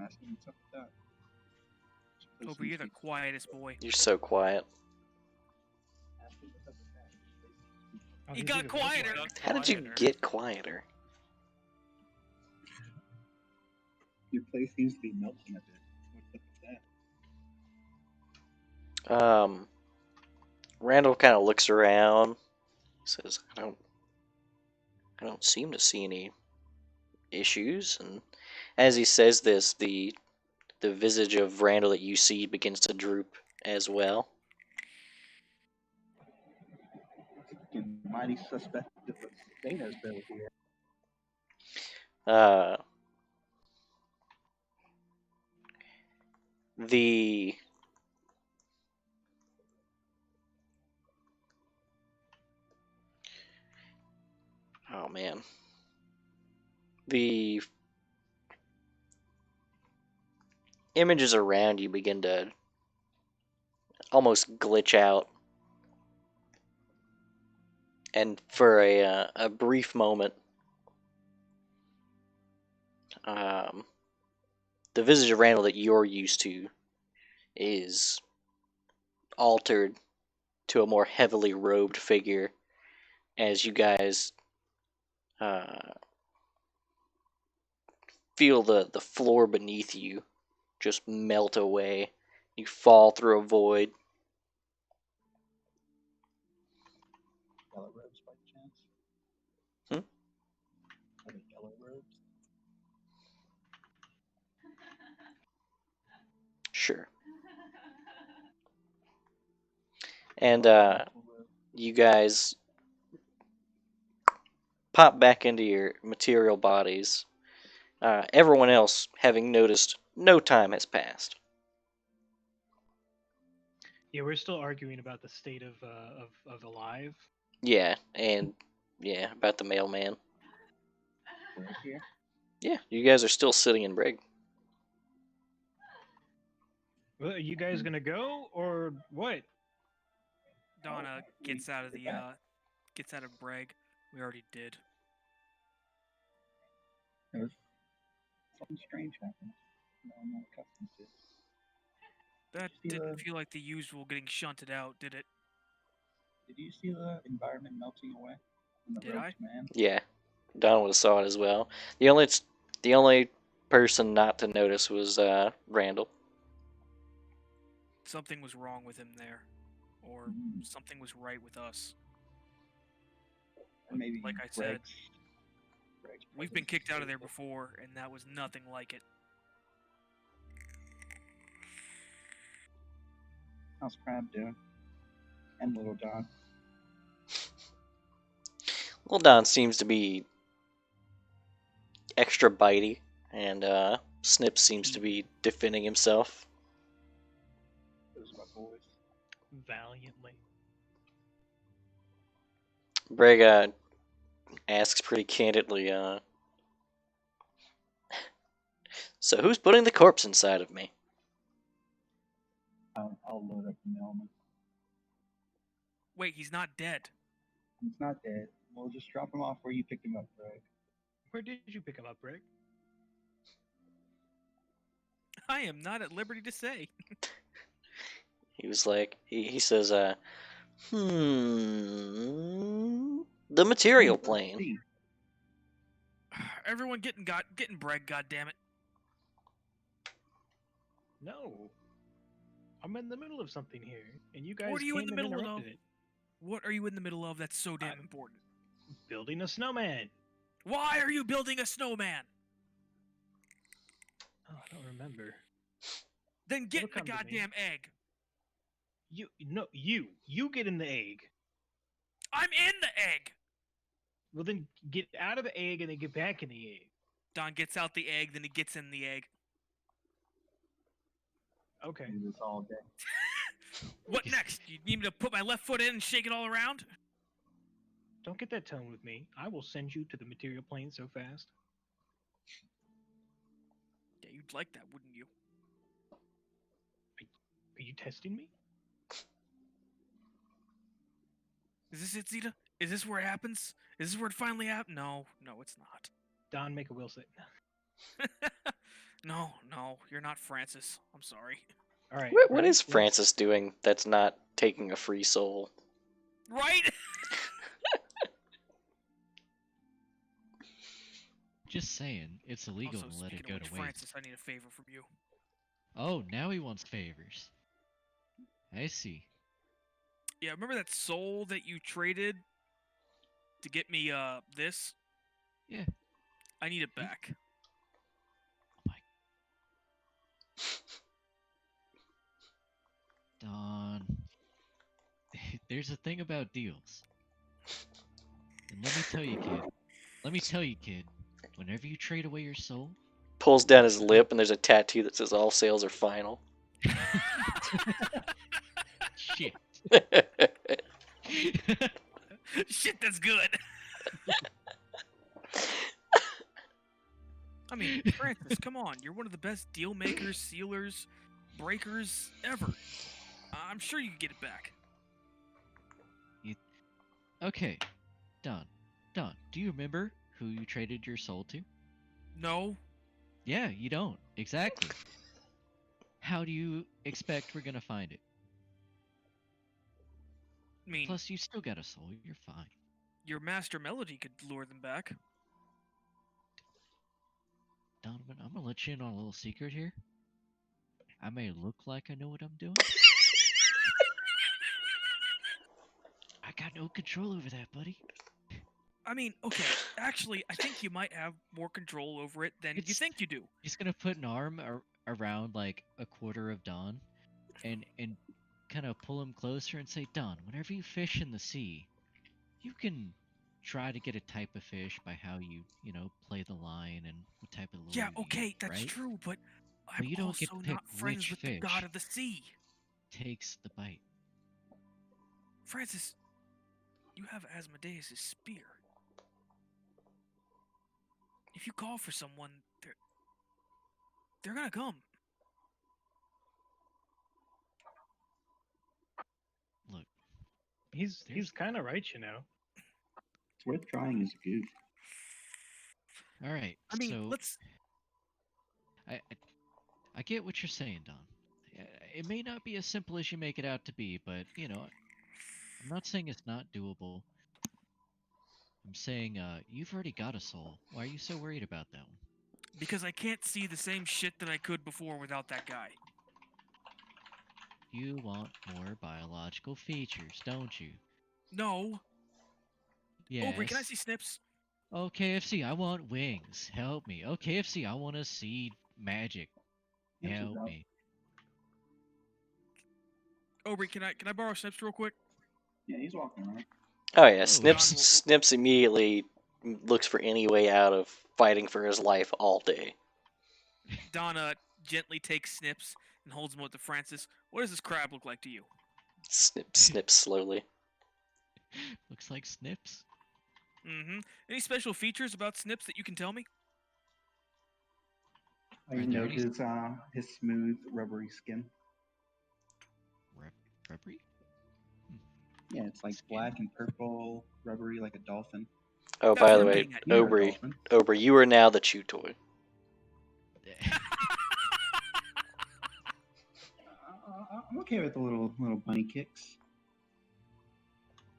asking what's up with that. Supposed Toby, to you're the be quietest boy. You're so quiet. asking what's up with that. Oh, He he's got even more quieter. quiet. How did you Quieter. get quieter? Your place seems to be melting a bit. What's up with that? Randall kind of looks around, says, I don't seem to see any issues. And as he says this, the visage of Randall that you see begins to droop as well. Fucking mighty suspect of the potatoes over here. Uh, the oh man, the images around you begin to almost glitch out, and for a brief moment, the visage of Randall that you're used to is altered to a more heavily robed figure as you guys feel the floor beneath you just melt away. You fall through a void. Yellow robes by chance? Hmm? Are they yellow robes? Sure. And Yellow robe? you guys pop back into your material bodies. Everyone else, having noticed no time has passed. Yeah, we're still arguing about the state of alive. Yeah, and yeah, about the mailman. Right here? Yeah, you guys are still sitting in brig. Well, are you guys gonna go or what? Donna gets we out of get the back. gets out of Breg. We already did. There was something strange happened. No, I'm not accustomed to. That See didn't the- feel like the usual getting shunted out, did it? Did you see the environment melting away? From the Did ropes, I? man? Yeah, Don would have saw it as well. The only person not to notice was Randall. Something was wrong with him there, or Mm. something was right with us. Or maybe Like I said, Greg's we've been presence kicked out of saved there it. before, and that was nothing like it. How's Crab doing? And Little Don. Well, Don seems to be extra bitey, and Snip seems to be defending himself. Those are my boys. Valiantly. Brega asks pretty candidly, so who's putting the corpse inside of me? I'll load up the mailman. Wait, he's not dead. He's not dead. We'll just drop him off where you picked him up, Greg. Where did you pick him up, Rick? I am not at liberty to say. He was like, he says, the material Let's plane. see. Everyone getting Breg, goddammit. No. I'm in the middle of something here, and you guys What are you in came the and middle of? interrupted it. What are you in the middle of that's so damn important? Building a snowman. Why are you building a snowman? Oh, I don't remember. Then get It'll in the come to me. goddamn egg. You get in the egg. I'm in the egg. Well, then get out of the egg and then get back in the egg. Don gets out the egg, then he gets in the egg. Okay. Do this all day. What next? You need me to put my left foot in and shake it all around? Don't get that tone with me. I will send you to the material plane so fast. Yeah, you'd like that, wouldn't you? Are you testing me? Is this it, Zeta? Is this where it happens? Is this where it finally happens? No, it's not. Don, make a will save. No, you're not Francis. I'm sorry. All right. What ready? is Francis doing that's not taking a free soul? Right? Just saying, it's illegal Also, to let it speaking go of which, to waste. Francis, I need a favor from you. Oh, now he wants favors. I see. Yeah, remember that soul that you traded to get me this? Yeah. I need it back. Oh my. Don. There's a thing about deals. And let me tell you, kid. Whenever you trade away your soul, Pulls down his lip, and there's a tattoo that says "All sales are final." shit. Shit, that's good. I mean, Francis, come on. You're one of the best deal makers, sealers, breakers ever. I'm sure you can get it back. Okay, Don, do you remember who you traded your soul to? No. Yeah, you don't. Exactly. How do you expect we're gonna find it? I mean, Plus, you still got a soul. You're fine. your master melody could lure them back. Donovan, I'm gonna let you in on a little secret here. I may look like I know what I'm doing. I got no control over that, buddy. I mean, okay, actually, I think you might have more control over it than you It's- think you do. He's gonna put an arm around like a quarter of Don, and kind of pull him closer and say, Don, whenever you fish in the sea, you can try to get a type of fish by how you play the line and what type of lure Yeah, you okay, use, that's right? true, but I'm But you don't get also to pick not friends which with the god fish of the sea. takes the bite. Francis, you have Asmodeus' spear. If you call for someone, they're gonna come. Look, He's There's- kind of right, you know. It's worth trying as a goof. all right. I mean, so let's. I get what you're saying, Don. It may not be as simple as you make it out to be, but I'm not saying it's not doable. I'm saying you've already got a soul. Why are you so worried about that one? Because I can't see the same shit that I could before without that guy. You want more biological features, don't you? No. Yes. Aubrey, can I see Snips? Oh, KFC, I want wings. Help me. Oh, KFC, I want to see magic. Snips is Help up. me. Aubrey, can I borrow Snips real quick? Yeah, he's walking around. Oh yeah, Oh, Snips Don will- Snips immediately looks for any way out of fighting for his life all day. Donna gently takes Snips and holds him up to Francis. What does this crab look like to you? Snips slowly. Looks like Snips. Mm-hmm. Any special features about Snips that you can tell me? You Are know there any- his smooth, rubbery skin. Rubbery? Yeah, it's like Skin. black and purple, rubbery like a dolphin. Oh, That's by what the I'm way, getting at. You're a Aubrey, dolphin. Aubrey, you are now the chew toy. I'm okay with the little bunny kicks.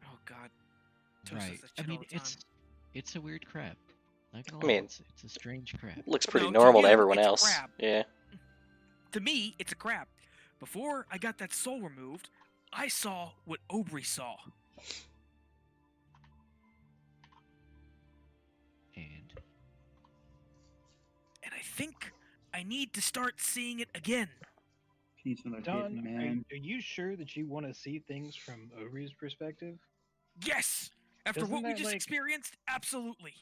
Oh God. Toast Right. says that I shit mean, all the time. it's a weird crab. Not gonna I lie, mean- it's a strange crab. Looks pretty No, to normal to you, everyone it's a else. crab. Yeah. To me, it's a crab. Before I got that soul removed, I saw what Aubrey saw. And And I think I need to start seeing it again. He's another Don, hidden man. are you sure that you want to see things from Aubrey's perspective? Yes! After Doesn't what we that, just like- experienced, absolutely.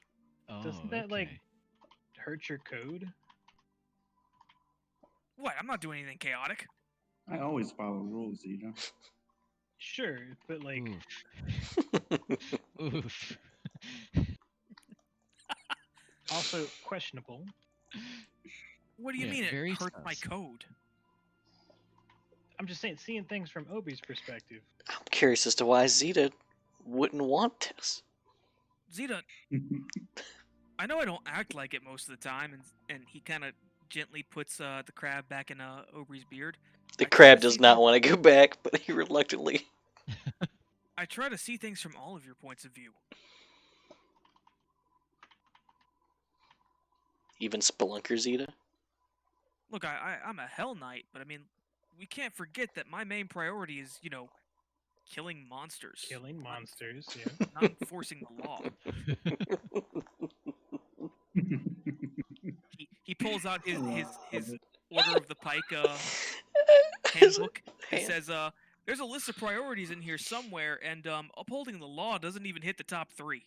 oh, Doesn't that, like- okay. Hurt your code? What? I'm not doing anything chaotic. I always follow rules, you know. Sure, but like, Oof. Oof. also questionable. What do you Yeah, mean it very hurts my sus. code? I'm just saying, seeing things from Obi's perspective. I'm curious as to why Zeta wouldn't want this. Zeta, I know I don't act like it most of the time, and he kind of gently puts the crab back in Aubrey's beard. The I try crab to does see not things- want to go back, but he reluctantly. I try to see things from all of your points of view. Even Spelunker Zeta. Look, I'm a Hell Knight, but I mean, we can't forget that my main priority is, killing monsters. Killing not- monsters, yeah. Not enforcing the law. He pulls out his Order of the Pike handbook. He says, there's a list of priorities in here somewhere, and upholding the law doesn't even hit the top 3.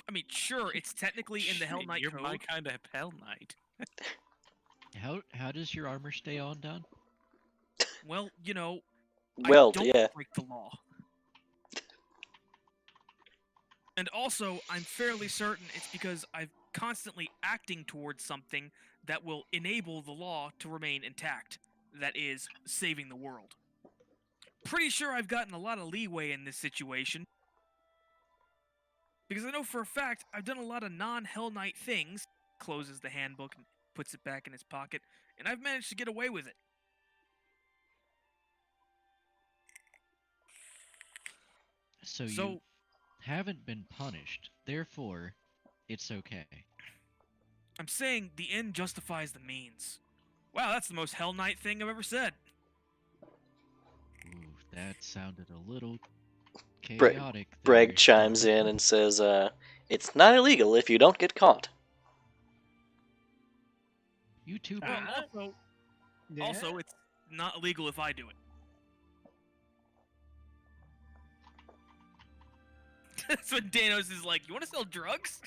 I mean, sure, it's technically in the Hell Shit, Knight you're code. my kind of Hell Knight. How does your armor stay on, Don? Well, Well, I don't yeah. break the law. And also, I'm fairly certain it's because I'm constantly acting towards something that will enable the law to remain intact. That is, saving the world. Pretty sure I've gotten a lot of leeway in this situation. Because I know for a fact I've done a lot of non-Hell Knight things. Closes the handbook and puts it back in his pocket. And I've managed to get away with it. So you So, haven't been punished, therefore, it's okay. I'm saying the end justifies the means. Wow, that's the most Hell Knight thing I've ever said. Ooh, that sounded a little Bre- chaotic. Bragg there, chimes Don. in and says, it's not illegal if you don't get caught. You too, Well, Brad. also, it's not illegal if I do it. That's when Danos is like, you want to sell drugs?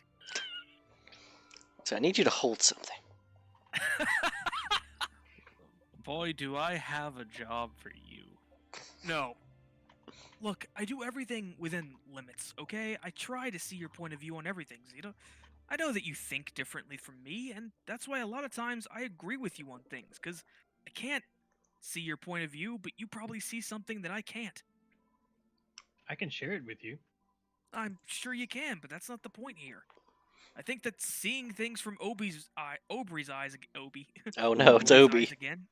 So I need you to hold something. Boy, do I have a job for you. No. Look, I do everything within limits, okay? I try to see your point of view on everything, Zeta. I know that you think differently from me, and that's why a lot of times I agree with you on things, because I can't see your point of view, but you probably see something that I can't. I can share it with you. I'm sure you can, but that's not the point here. I think that seeing things from Aubrey's eyes, Obi. Oh no, it's Aubrey's Obi. eyes again.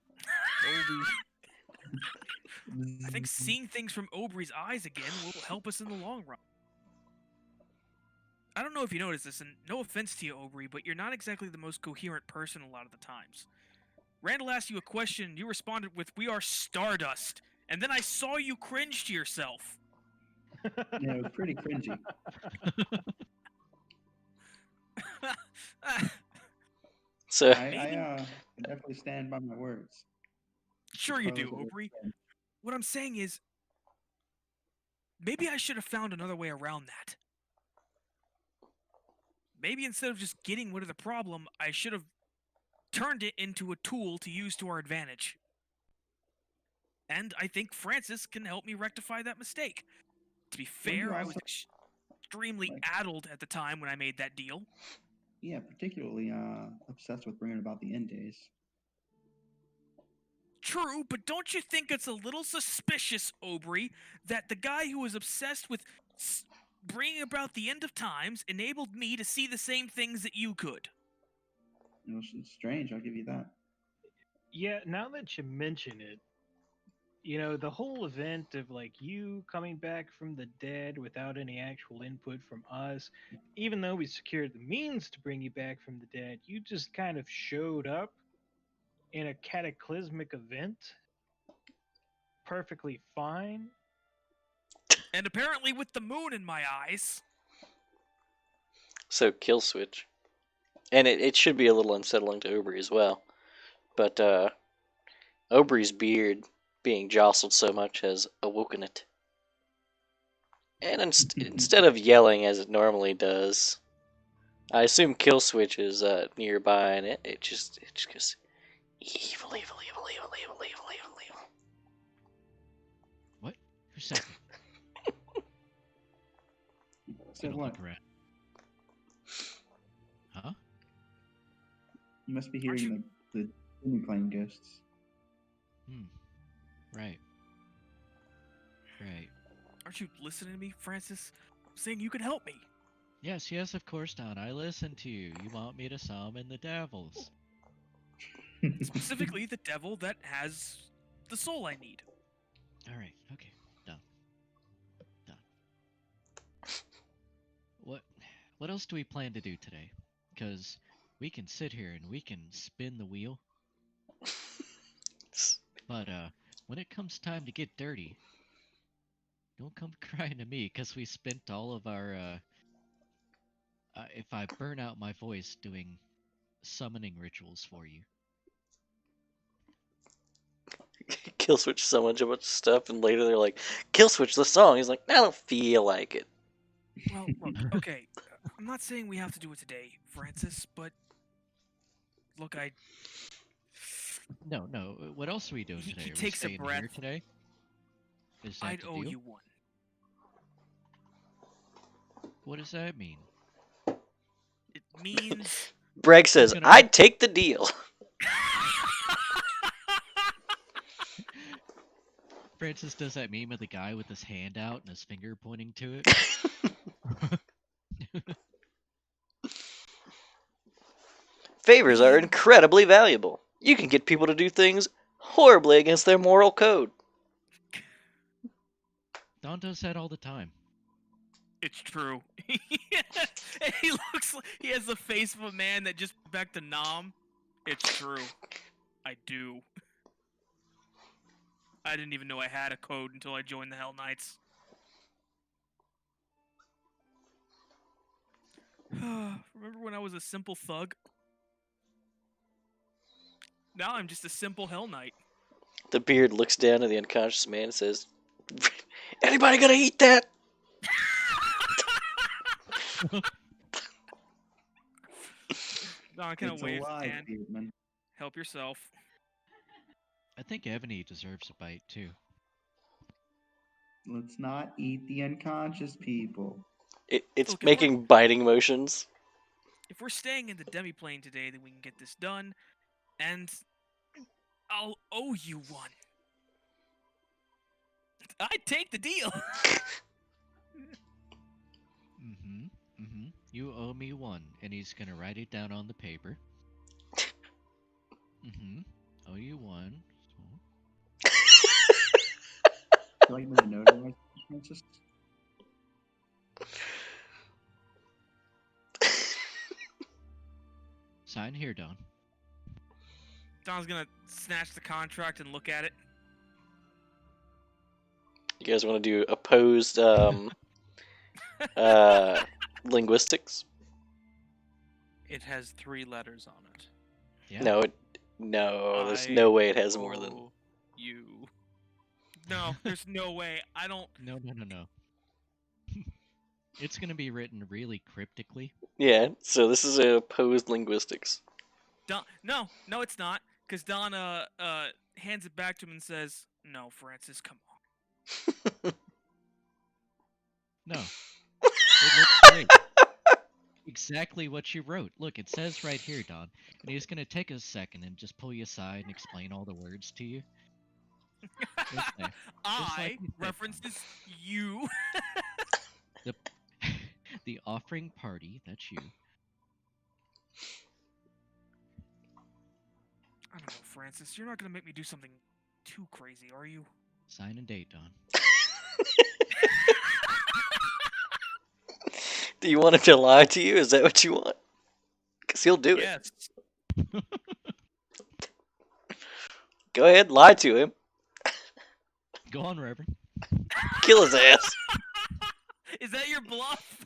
I think seeing things from Aubrey's eyes again will help us in the long run. I don't know if you noticed this, and no offense to you, Aubrey, but you're not exactly the most coherent person a lot of the times. Randall asked you a question, and you responded with, "We are Stardust," and then I saw you cringe to yourself. Yeah, it was pretty cringy. So I definitely stand by my words. Sure you do, Suppose it was Aubrey. said. What I'm saying is, maybe I should have found another way around that. Maybe instead of just getting rid of the problem, I should have turned it into a tool to use to our advantage. And I think Francis can help me rectify that mistake. To be Wouldn't you fair, I was also- extremely like- addled at the time when I made that deal. Yeah, particularly obsessed with bringing about the end days. True, but don't you think it's a little suspicious, Aubrey, that the guy who was obsessed with bringing about the end of times enabled me to see the same things that you could? You know, it's strange. I'll give you that. Yeah, now that you mention it, the whole event of like you coming back from the dead without any actual input from us, even though we secured the means to bring you back from the dead, you just kind of showed up in a cataclysmic event perfectly fine. And apparently with the moon in my eyes. So kill switch. And it should be a little unsettling to Aubrey as well. But Aubrey's beard being jostled so much has awoken it. And instead of yelling as it normally does, I assume kill switch is nearby, and it just goes evil, evil, evil, evil, evil, evil, evil, evil. What? Who said that? Said Gonna what? look around. Huh? You must be Aren't hearing the Disney playing ghosts. Right. Right. Aren't you listening to me, Francis? I'm saying you can help me. Yes, yes, of course, Don. I listen to you. You want me to summon the devils. Specifically, the devil that has the soul I need. Alright, okay. Done. Done. What else do we plan to do today? Because we can sit here and we can spin the wheel, but when it comes time to get dirty, don't come crying to me because we spent all of our if I burn out my voice doing summoning rituals for you. Kill switch so much of stuff, and later they're like, "Kill switch the song." He's like, "I don't feel like it." Well, look, okay. I'm not saying we have to do it today, Francis, but look, No, no. What else are we doing He- today? he Are we takes a staying here breath. today? Is that I'd the owe deal? you one. What does that mean? It means Breg says, gonna- "I'd take the deal." Francis does that meme of the guy with his hand out and his finger pointing to it. Favors are incredibly valuable. You can get people to do things horribly against their moral code. Don does that all the time. it's true. He looks like he has the face of a man that just back to Nam. It's true. I do. I didn't even know I had a code until I joined the Hell Knights. Remember when I was a simple thug? Now I'm just a simple Hell Knight. The beard looks down at the unconscious man and says, "Anybody gonna eat that?" Don kind of It's waves his alive, hand. Beardman. Help yourself. I think Ebony deserves a bite too. Let's not eat the unconscious people. It's Look, if we're- making biting motions. If we're staying in the demi-plane today, then we can get this done, and I'll owe you one. I'd take the deal. Mm-hmm. Mm-hmm. You owe me one, and he's gonna write it down on the paper. Mm-hmm. Owe you one. So... Do you like me to notarize, Francis? Sign here, Don. Don's gonna snatch the contract and look at it. You guys want to do opposed linguistics? It has 3 letters on it. Yeah. No, there's I no way it has more than. owe you. No, there's no way. I don't. No. It's gonna be written really cryptically. Yeah, so this is a opposed linguistics. Don, no, it's not. Because Don hands it back to him and says, "No, Francis, come on." No. It looks great. Exactly what you wrote. Look, it says right here, Don. And he's gonna take a second and just pull you aside and explain all the words to you. Just there. I you said, references you. The offering party, that's you. I don't know, Francis. You're not gonna make me do something too crazy, are you? Sign and date, Don. Do you want him to lie to you? Is that what you want? Because he'll do it. Yes. Go ahead, lie to him. Go on, Reverend. Kill his ass. Is that your bluff?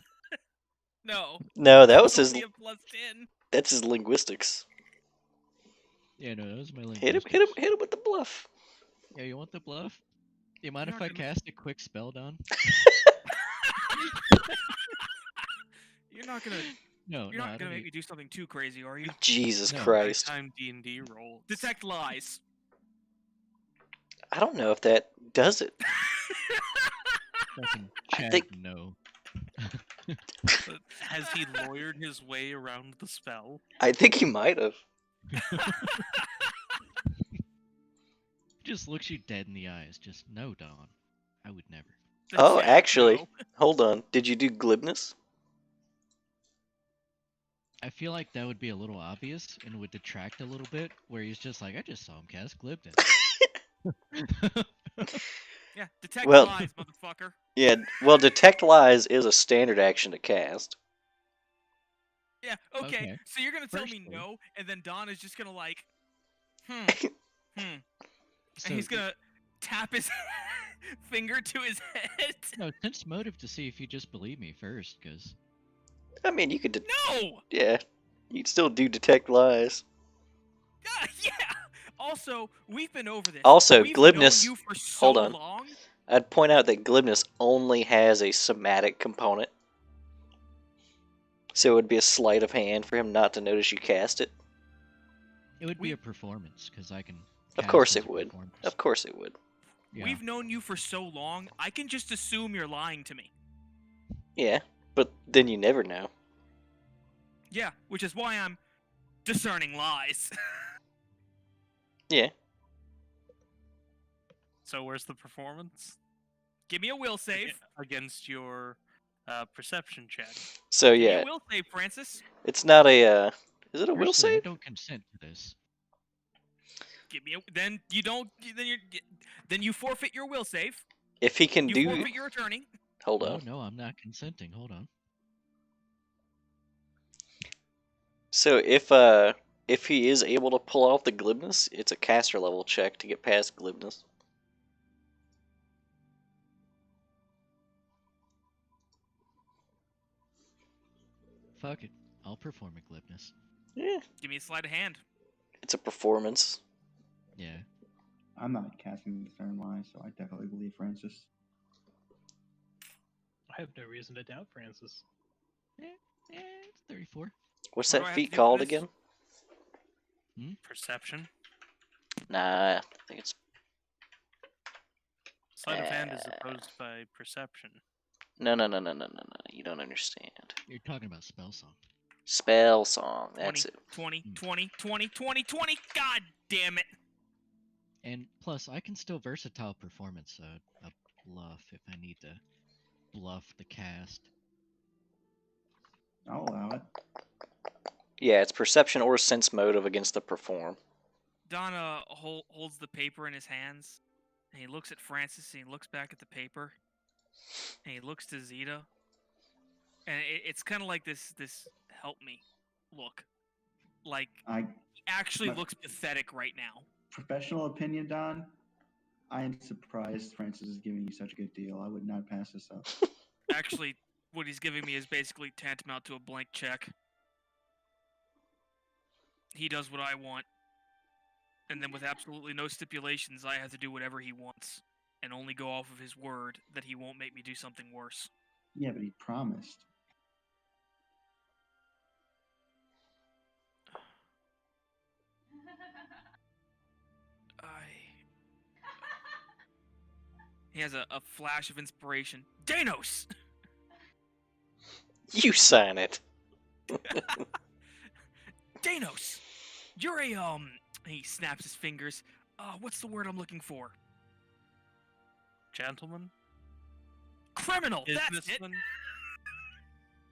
No. No, that was his. Only a +10. That's his linguistics. Yeah, no, that was my Hit him with the bluff. Yeah, you want the bluff? You mind You're if not I gonna- cast a quick spell, Don? You're not gonna No, You're no, not I gonna don't make me do something too crazy, are you? Jesus No. Christ. Nighttime D&D roll. Detect lies. I don't know if that does it. fucking I Chad, think- no. Has he lawyered his way around the spell? I think he might have. Just looks you dead in the eyes. Just no, Don. I would never. Oh, Chat, actually, no. hold on. Did you do glibness? I feel like that would be a little obvious and would detract a little bit, where he's just like, I just saw him cast Glibden. Yeah, detect Well- lies, motherfucker. Yeah, well, detect lies is a standard action to cast. Yeah, okay. Okay. So you're gonna tell me Firstly- no, and then Don is just gonna like, hmm, and So, he's gonna tap his finger to his head. no, sense motive to see if you just believe me first, because I mean, you could, No. yeah, you'd still do detect lies. Yeah. Also, we've been over this. Also, we've glibness- known you for so hold on. long. I'd point out that glibness only has a somatic component. So it would be a sleight of hand for him not to notice you cast it. it would We- be a performance, because I can. Of cast course as it a would. performance. Of course it would. Yeah. We've known you for so long. I can just assume you're lying to me. Yeah, but then you never know. Yeah, which is why I'm discerning lies. Yeah. So where's the performance? Give me a will save. Against your perception check. So Give me yeah, a will save, Francis. it's not a. Is it a will Firstly, I save? don't consent to this. Give me a. Then you don't. Then you forfeit your will save. If he can You do. forfeit your attorney. Hold No, on. no, I'm not consenting. Hold on. So if he is able to pull off the glibness, it's a caster level check to get past glibness. Fuck it. I'll perform a glibness. Yeah, Give me a sleight of hand. it's a performance. Yeah. I'm not casting discern lies, so I definitely believe Francis. I have no reason to doubt Francis. It's 34. What's What do I that have feat to do for called this? again? Perception. Nah, I think it's. Sleight of hand is opposed by perception. No. You don't understand. You're talking about spell song. Spell song. That's 20, it. 20, 20, 20, 20, 20. God damn it. And plus, I can still versatile performance a bluff if I need to bluff the cast. I'll allow it. Yeah, it's perception or sense motive against the perform. Donna holds the paper in his hands, and he looks at Francis, and he looks back at the paper, and he looks to Zeta, and it's kind of like this help me look, like I he actually My- looks pathetic right now. professional opinion, Don. I am surprised Francis is giving you such a good deal. I would not pass this up. Actually, what he's giving me is basically tantamount to a blank check. He does what I want, and then with absolutely no stipulations, I have to do whatever he wants, and only go off of his word that he won't make me do something worse. Yeah, but he promised. He has a flash of inspiration. Danos! You sign it. Danos! You're a, he snaps his fingers. What's the word I'm looking for? Gentlemen? Criminal! That's it! Businessman?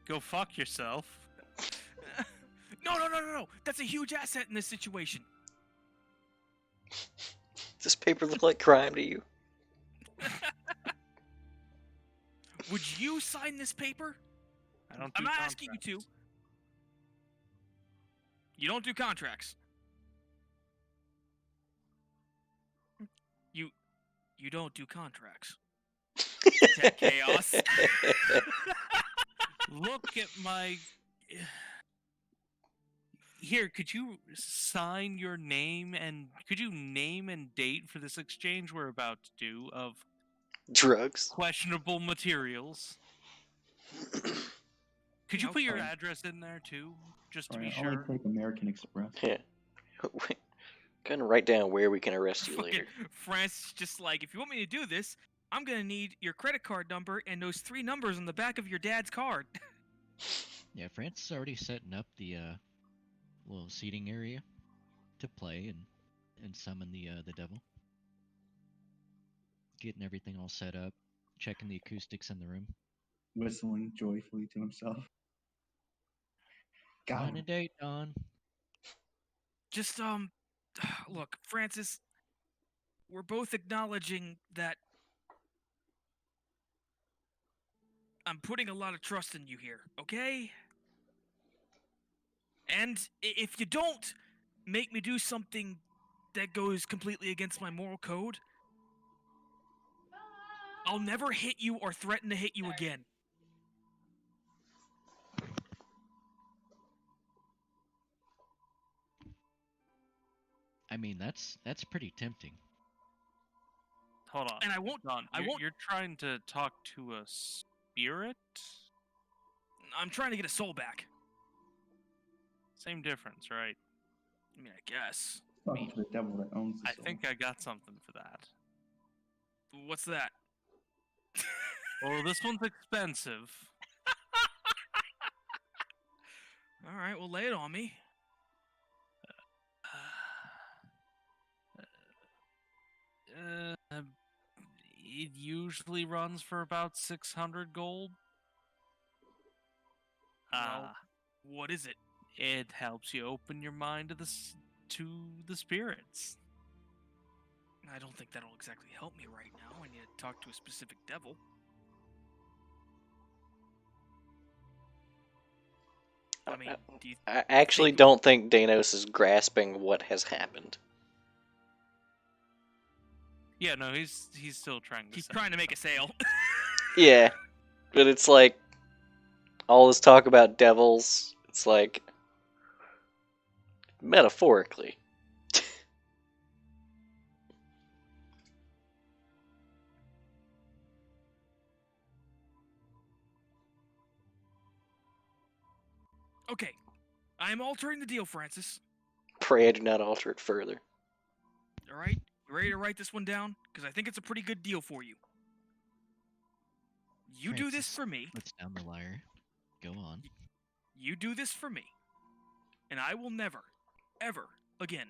Go fuck yourself. No. That's a huge asset in this situation. Does this paper look like crime to you? Would you sign this paper? I don't I'm do not asking you to. You don't do contracts. You don't do contracts. Detect chaos. Look at my. Here, could you sign your name and could you name and date for this exchange we're about to do of Drugs. questionable materials? Could you No, put your fine. address in there too, just to be Sorry, I'll sure? take American Express. Yeah. Gonna write down where we can arrest you Fucking later. France just like, if you want me to do this, I'm gonna need your credit card number and those 3 numbers on the back of your dad's card. Yeah, France is already setting up the little seating area to play and summon the devil. Getting everything all set up, checking the acoustics in the room. Whistling joyfully to himself. Got Find a him. date, Don. Just look, Francis, we're both acknowledging that I'm putting a lot of trust in you here, okay? And if you don't make me do something that goes completely against my moral code, I'll never hit you or threaten to hit you again. I mean, that's pretty tempting. Hold on. And I won't. Don, I won't. You're trying to talk to a spirit? I'm trying to get a soul back. Same difference, right? I mean, I guess. Talking to the devil that owns the I soul. think I got something for that. What's that? Well, this one's expensive. All right, well, lay it on me. It usually runs for about 600 gold. Well, what is it? It helps you open your mind to to the spirits. I don't think that'll exactly help me right now. I need to talk to a specific devil. I mean, do you I actually think- don't think Danos is grasping what has happened. Yeah, no, he's still trying to. he's say. trying to make a sale? Yeah, but it's like all this talk about devils. It's like metaphorically. Okay, I am altering the deal, Francis. Pray I do not alter it further. All right, you ready to write this one down? Because I think it's a pretty good deal for you. You do this Francis for me. puts down the lyre. Go on. You do this for me, and I will never, ever again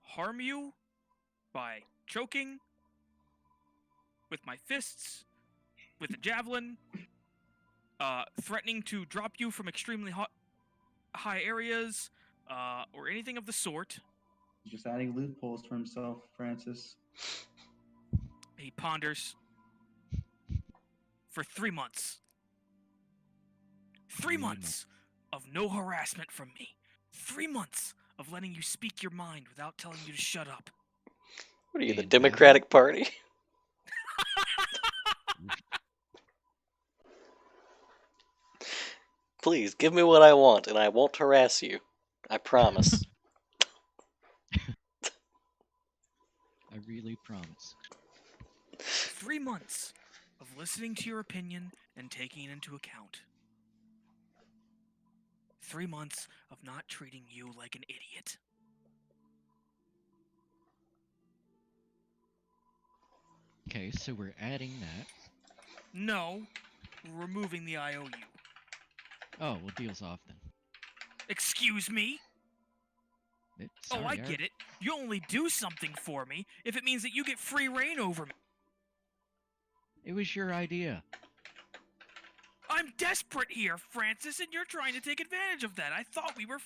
harm you by choking with my fists, with a javelin, threatening to drop you from extremely high areas, or anything of the sort. He's just adding loopholes for himself, Francis. He ponders. For 3 months. 3 months of no harassment from me. 3 months of letting you speak your mind without telling you to shut up. What are you, the And Democratic Party? Please, give me what I want, and I won't harass you. I promise. I really promise. 3 months of listening to your opinion and taking it into account. 3 months of not treating you like an idiot. Okay, so we're adding that. No, removing the IOU. Oh, well, deal's off then. Excuse me? Sorry, I get it. You only do something for me if it means that you get free reign over me. It was your idea. I'm desperate here, Francis, and you're trying to take advantage of that. I thought we were.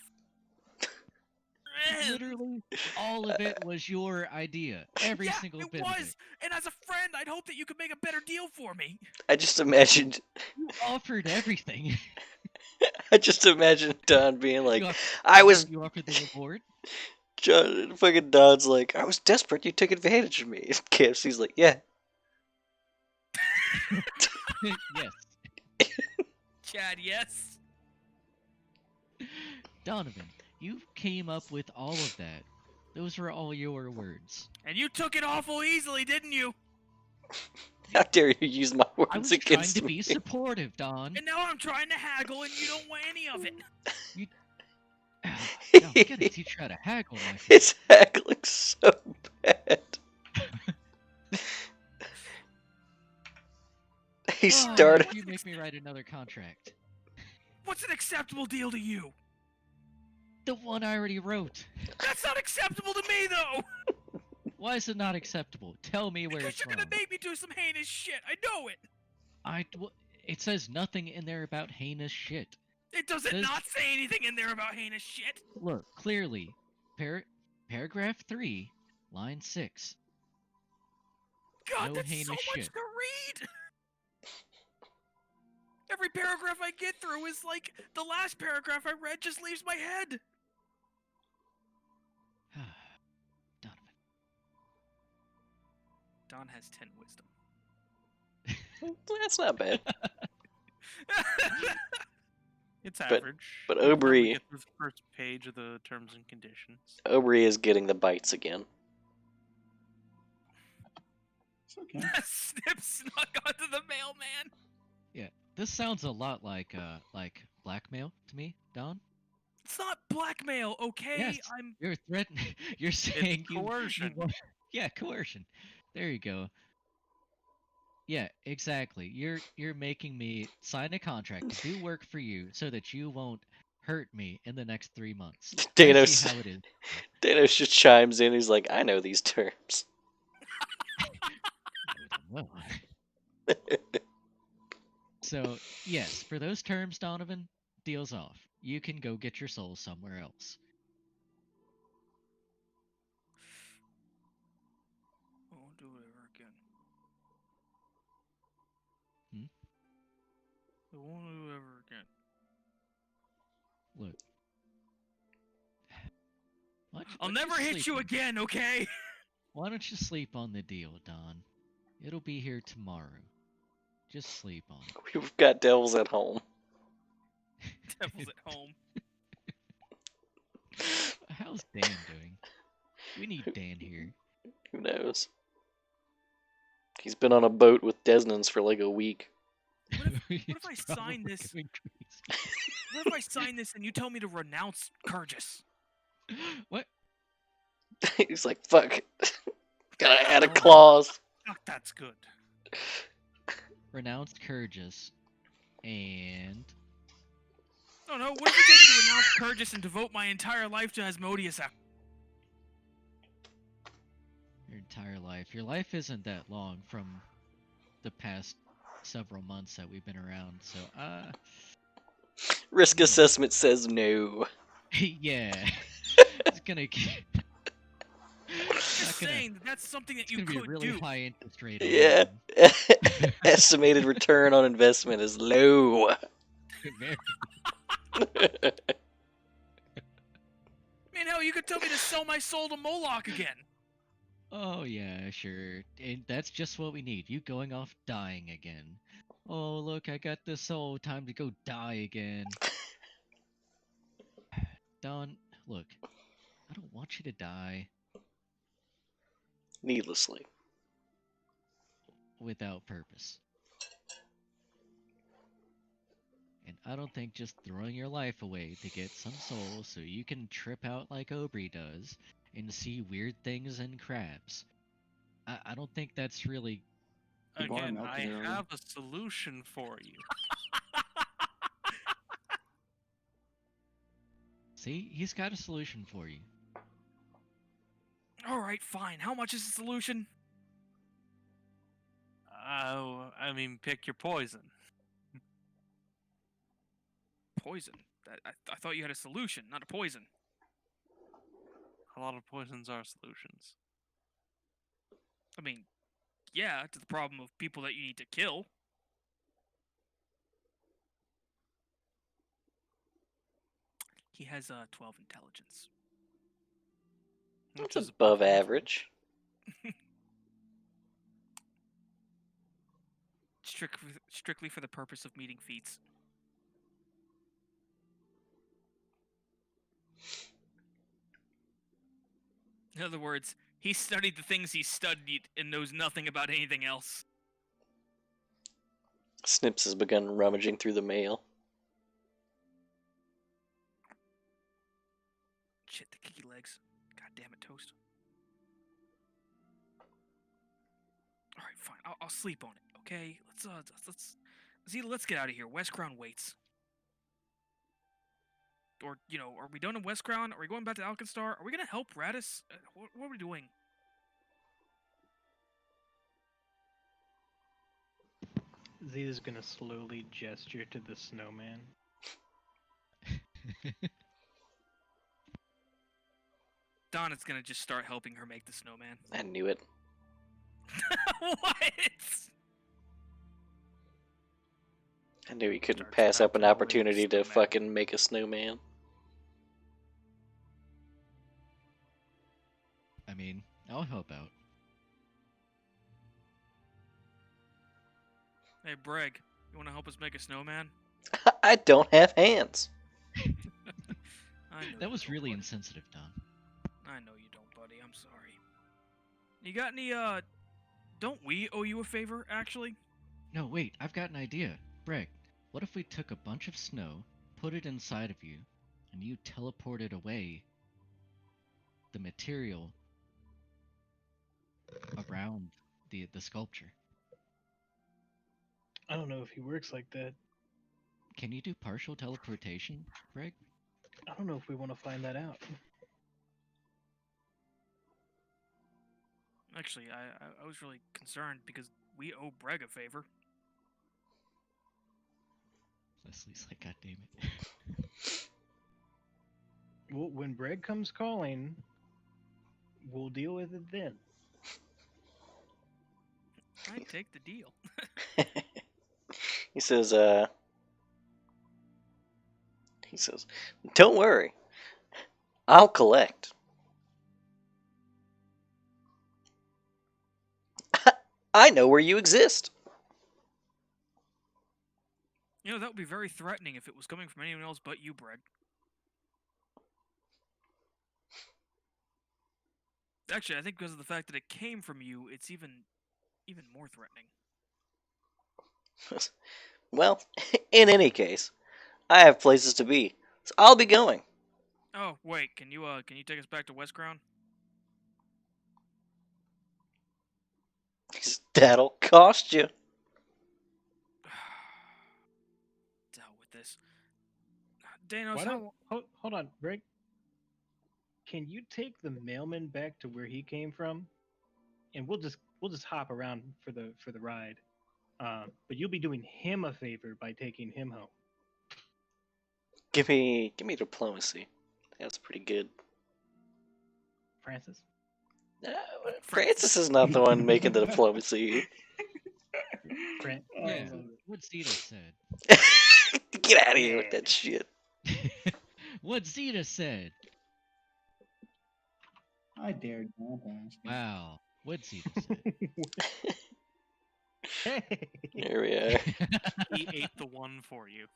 Literally, all of it was your idea. Every yeah, single it bit was. of it. And as a friend, I'd hope that you could make a better deal for me. I just imagined You offered everything. Don being like, You off- I was You offered the reward. fucking Don's like, I was desperate, you took advantage of me. KFC's like, yeah. Yes. Chad, yes. Donovan, you came up with all of that. Those were all your words. And you took it awful easily, didn't you? How dare you use my I words was trying against to me? be supportive, Don. And now I'm trying to haggle, and you don't want any of it. No, we gotta teach you how to haggle, my friend. It's haggling so bad. He Oh, started. you make me write another contract. What's an acceptable deal to you? The one I already wrote. That's not acceptable to me, though. Why is it not acceptable? Tell me where Because it's you're wrong. gonna make me do some heinous shit. I know it. It says nothing in there about heinous shit. It doesn't Does- not say anything in there about heinous shit. Look, clearly, paragraph 3, line 6. God, No that's so heinous much shit. to read. Every paragraph I get through is like the last paragraph I read just leaves my head. Donovan. Don has 10 wisdom. That's not bad. It's But- average. but You'll probably Aubrey- get through the first page of the terms and conditions. Aubrey is getting the bites again. It's okay. Snip snuck onto the mailman. This sounds a lot like blackmail to me, Don. It's not blackmail, okay? Yes. I'm You're threatening. You're saying you coercion. want- yeah, coercion. There you go. Yeah, exactly. You're making me sign a contract to do work for you so that you won't hurt me in the next 3 months. I Danos- see how it is. Danos just chimes in. He's like, I know these terms. Well. So, yes, for those terms, Donovan, deal's off. You can go get your soul somewhere else. I won't do it ever again. I won't do it ever again. Look. Why don't I'll why don't never hit sleep you on- again, okay? Why don't you sleep on the deal, Don? It'll be here tomorrow. Just sleep on it. We've got devils at home. Devil's at home. How's Dan doing? We need Dan here. Who knows? He's been on a boat with Desnans for like a week. He's if I sign probably this- going crazy. What if I sign this and you tell me to renounce Kurgis? What? He's like, fuck. Gotta add a clause. Fuck, that's good. Renounced Kurgis. And Oh no, what if you tell me to renounce Kurgis and devote my entire life to Asmodeus? your entire life. Your life isn't that long from the past several months that we've been around, so Risk assessment says no. yeah. It's gonna Just saying that that's something that it's you gonna be a could really do. high interest rate on Yeah. that one. Estimated return on investment is low. Very- Man, hell, you could tell me to sell my soul to Moloch again. Oh yeah, sure. And that's just what we need. You going off dying again. Oh look, I got this soul. Time to go die again. Don, look, I don't want you to die Needlessly. without purpose. And I don't think just throwing your life away to get some soul so you can trip out like Aubrey does and see weird things and crabs. I don't think that's really. The bar Again, melted I earlier. have a solution for you. See, he's got a solution for you. All right, fine. How much is the solution? I mean, pick your poison. Poison. I thought you had a solution, not a poison. A lot of poisons are solutions. I mean, yeah, to the problem of people that you need to kill. He has 12 intelligence. That's Which is above average. average. Strictly for the purpose of meeting feats. In other words, he studied the things he studied and knows nothing about anything else. Snips has begun rummaging through the mail. Shit, the kiki legs. God damn it, Toast. All right, fine. I'll sleep on it. Okay, let's get out of here. West Crown waits. Or are we done in West Crown? Are we going back to Alkenstar? Are we gonna help Radis? What are we doing? Zeta's gonna slowly gesture to the snowman. Donna's gonna just start helping her make the snowman. I knew it. What? I knew he couldn't Starts pass up an bouncing away with opportunity to snowman. fucking make a snowman. I mean, I'll help out. Hey, Breg, you want to help us make a snowman? I don't have hands. I know That you was don't, really buddy. insensitive, Don. I know you don't, buddy. I'm sorry. You got any, don't we owe you a favor, actually? No, wait, I've got an idea. Breg, what if we took a bunch of snow, put it inside of you, and you teleported away the material around the sculpture? I don't know if he works like that. Can you do partial teleportation, Breg? I don't know if we want to find that out. Actually, I was really concerned because we owe Breg a favor. Leslie's like, God damn it. Well, when Breg comes calling, we'll deal with it then. I take the deal. He says, don't worry. I'll collect. I know where you exist. That would be very threatening if it was coming from anyone else but you, Breg. Actually, I think because of the fact that it came from you, it's even more threatening. Well, in any case, I have places to be, so I'll be going. Oh, wait, can you take us back to West Crown? That'll cost you. Deal with this. Danos, Why how... don't hold on, Breg? Can you take the mailman back to where he came from, and we'll just hop around for the ride. But you'll be doing him a favor by taking him home. Give me diplomacy. That's pretty good. Francis? Francis is not the one making the diplomacy. Fran- Yeah, Oh. what Zeta said. Get out of here with that shit. What Zeta said. I dared not ask. Wow, what Zeta said. Hey! Here we are. He ate the one for you.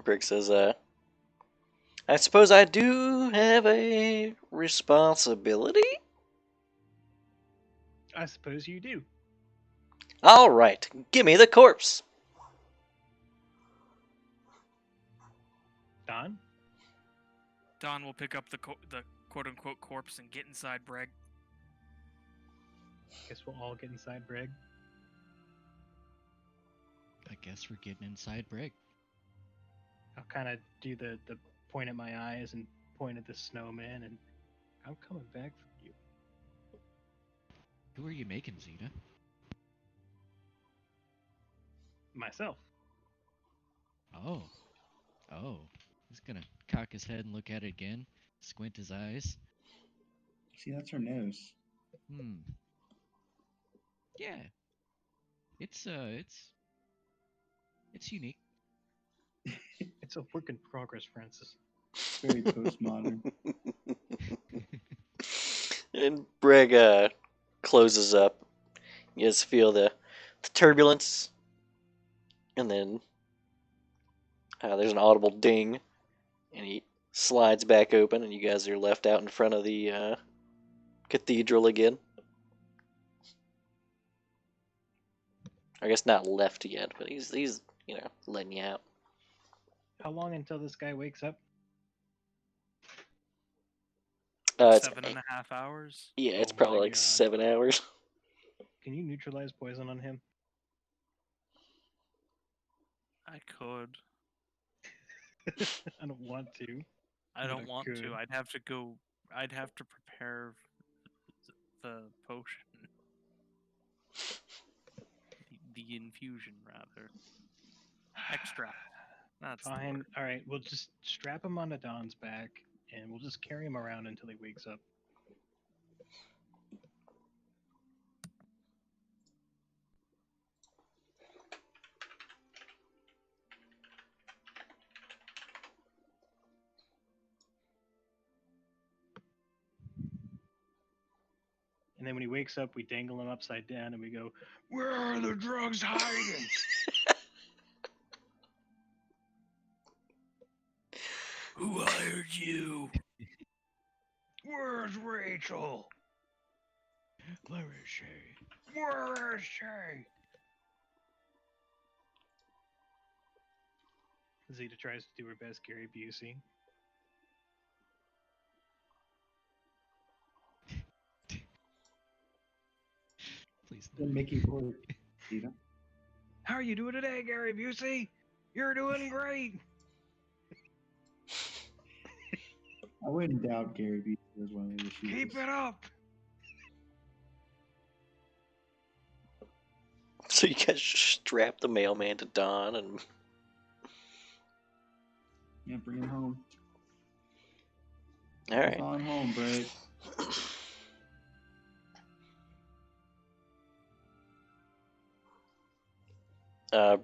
Brick says, I suppose I do have a responsibility? I suppose you do. Alright, give me the corpse. Don? Don will pick up the quote-unquote corpse and get inside Breg. Guess we'll all get inside Breg. I guess we're getting inside Breg. I'll kind of do the point at my eyes and point at the snowman, and I'm coming back for you. Who are you making, Zeta? Myself. Oh. Oh. He's gonna cock his head and look at it again, squint his eyes. See, that's her nose. Yeah. It's unique. It's a work in progress, Francis. Very postmodern. And Breg closes up. You guys feel the turbulence. And then there's an audible ding. And he slides back open, and you guys are left out in front of the cathedral again. I guess not left yet, but he's letting you out. How long until this guy wakes up? It's 7.5 hours. yeah, it's Oh probably my like God. 7 hours. Can you neutralize poison on him? I could. I don't want to. I But don't I want could. to. I'd have to go. I'd have to prepare the potion. The infusion, rather. Extract. That's the Fine. word. All right. We'll just strap him onto Don's back, and we'll just carry him around until he wakes up. And then when he wakes up, we dangle him upside down, and we go, "Where are the drugs hiding?" Who hired you? Where's Rachel? Where is she? Where is she? Zeta tries to do her best Gary Busey. Please The no. Mickey board. You know? How are you doing today, Gary Busey? You're doing great. I wouldn't doubt Gary Vee was one of the shooters. Keep it up. So you guys just strap the mailman to Don and Yeah, bring him home. all right. He's on home break.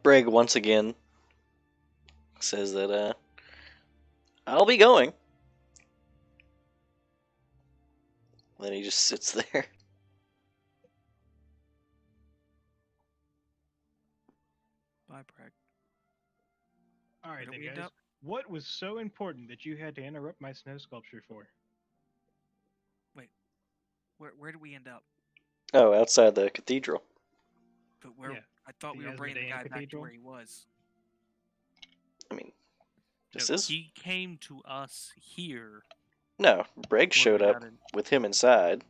Brig once again says that I'll be going. Then he just sits there. Bye, Bragg. All right, Where do then, we end guys. up? What was so important that you had to interrupt my snow sculpture for? Where do we end up? Oh, outside the cathedral. But where? Yeah, I thought the we were bringing the Asmodean guy back to Cathedral? where he was. I mean, this No, is He came to us here. no. Brig when showed we up got in. with him inside.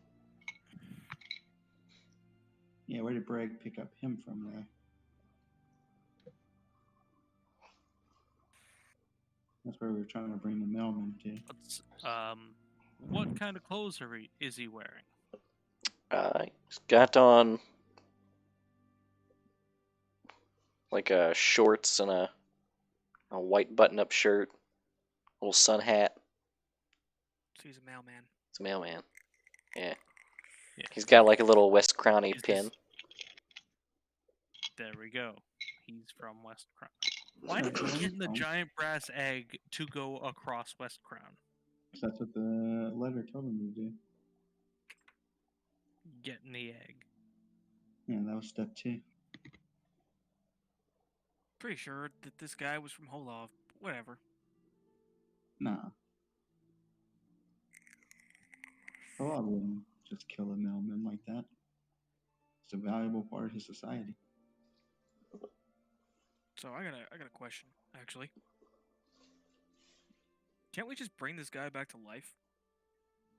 Yeah, where did Bragg pick up him from there? That's where we were trying to bring the mailman to. Let's, what kind of clothes is he wearing? He's got on like shorts and a white button-up shirt, little sun hat. So he's a mailman. It's a mailman. Yeah. Yeah. He's got like a little West Crowny Is pin. this- There we go. He's from West Crown. Why did we get in the giant brass egg to go across West Crown? That's what the letter told him to do. Get in the egg. Yeah, that was step 2. Pretty sure that this guy was from Holov. Whatever. Nah. Oh, I wouldn't just kill a mailman like that. It's a valuable part of his society. So I got a question, actually. Can't we just bring this guy back to life?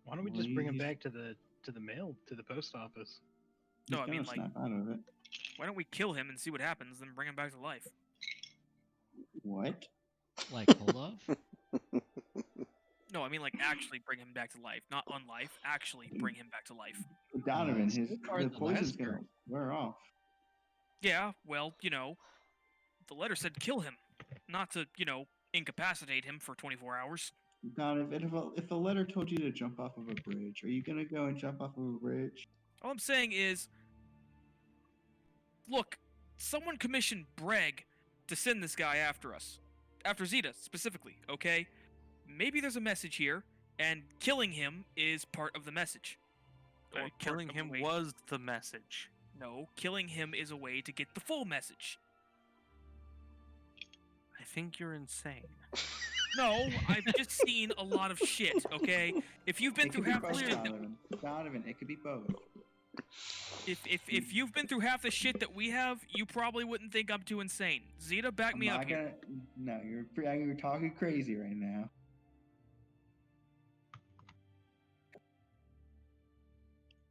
Why don't we Well, just bring him he's- back to the mail, to the post office? He's No, I gonna mean, like- snap out of it. Why don't we kill him and see what happens, then bring him back to life? What? Like, hold off? No, I mean like actually bring him back to life, not unlife. Actually bring him back to life. Donovan, so his far the the poison's last gonna girl- wear off. Yeah, well, the letter said kill him, not to, incapacitate him for 24 hours. Donovan, if a letter told you to jump off of a bridge, are you gonna go and jump off of a bridge? All I'm saying is, look, someone commissioned Breg to send this guy after us. After Zeta, specifically, okay? Maybe there's a message here, and killing him is part of the message. Or part Killing of the him way- was the message. No, killing him is a way to get the full message. I think you're insane. No, I've just seen a lot of shit. Okay, if you've been It through could be half the both, shit, Donovan, it could be both. if you've been through half the shit that we have, you probably wouldn't think I'm too insane. Zeta, back I'm me up not here. gonna. No, you're talking crazy right now.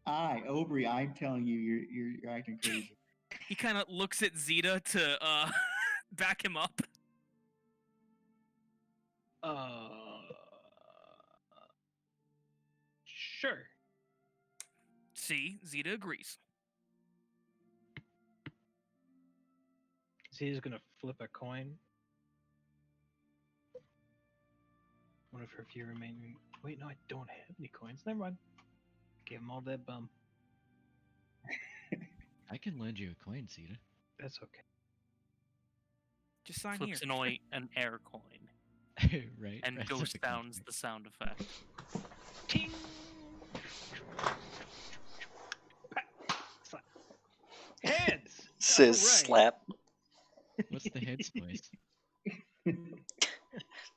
Aubrey, I'm telling you, you're acting crazy. He kind of looks at Zeta to back him up. Sure. See, Zeta agrees. So he's gonna flip a coin. One of her few remaining. Wait, no, I don't have any coins. Never mind. Give him all that bum. I can lend you a coin, Zeta. That's okay. Just sign Flips here. an air coin, Right? and That's ghost a sounds contract. the sound effect. Ting! Slap. Heads! Says Alright. slap. What's the heads voice?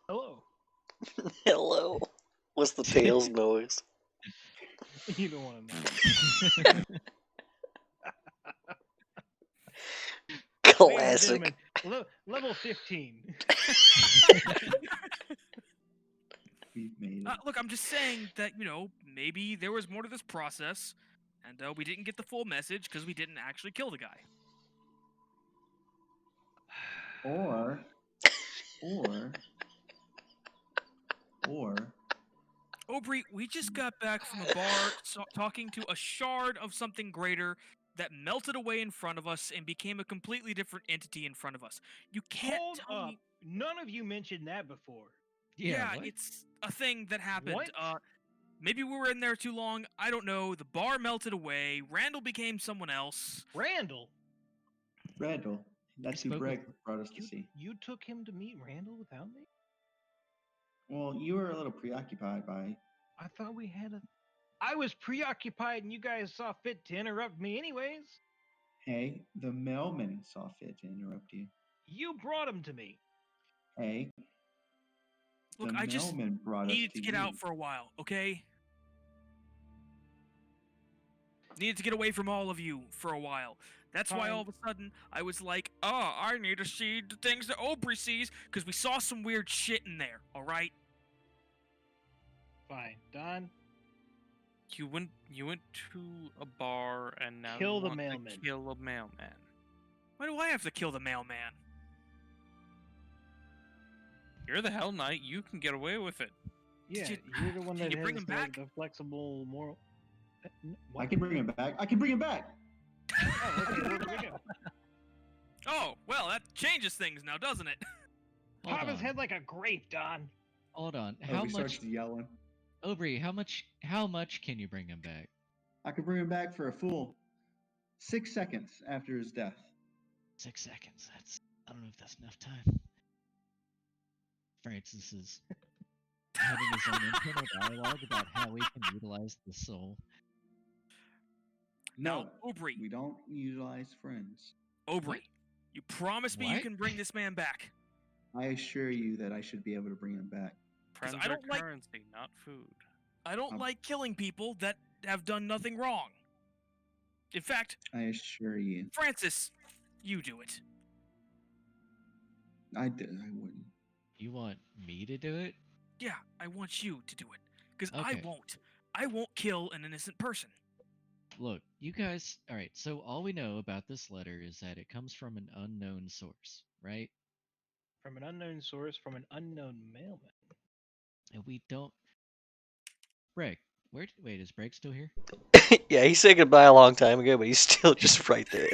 Hello. Hello. What's the tails noise? You don't want to know. Ladies and Classic. gentlemen, level 15. We've made it. Look, I'm just saying that, maybe there was more to this process, and we didn't get the full message because we didn't actually kill the guy. Or Aubrey, we just got back from a bar talking to a shard of something greater that melted away in front of us and became a completely different entity in front of us. You can't Hold tell up. me. None of you mentioned that before. Yeah, what? it's a thing that happened. What? Maybe we were in there too long. I don't know. The bar melted away. Randall became someone else. Randall. Randall. That's who spoke Greg brought us to You, see. you took him to meet Randall without me? Well, you were a little preoccupied by. I thought we had a. I was preoccupied and you guys saw fit to interrupt me, anyways. Hey, the mailman saw fit to interrupt you. You brought him to me. Hey, Look, the I just mailman brought us needed to get you. out for a while, okay? Needed to get away from all of you for a while. That's why Fine. all of a sudden I was like, oh, I need to see the things that Aubrey sees, because we saw some weird shit in there, alright? Fine. Don, You went to a bar and now Kill you the want mailman. to kill a mailman. Why do I have to kill the mailman? You're the Hell Knight. You can get away with it. yeah, you- you're the one can that you bring has him back? the flexible moral. I What? can bring him back. I can bring him back. Oh, okay, well, there we go. Oh, well, that changes things now, doesn't it? Hold Pop his on. head like a grape, Don. Hold on. Oh, How he much, starts yelling. Aubrey? How much can you bring him back? I can bring him back for a full 6 seconds after his death. 6 seconds. I don't know if that's enough time. Francis is having his own internal dialogue about how we can utilize the soul. No, Now, Aubrey, we don't utilize friends. Aubrey, you promise me you What? can bring this man back. I assure you that I should be able to bring him back. 'Cause Friends I are don't like- currency, not food. I don't Um, like killing people that have done nothing wrong. In fact, I assure you. Francis, you do it. I wouldn't. You want me to do it? Yeah, I want you to do it. Because I Okay. won't. I won't kill an innocent person. Look, you guys. All right. So all we know about this letter is that it comes from an unknown source, right? From an unknown source, from an unknown mailman. And we don't. Breg, wait, is Breg still here? Yeah, he said goodbye a long time ago, but he's still just right there.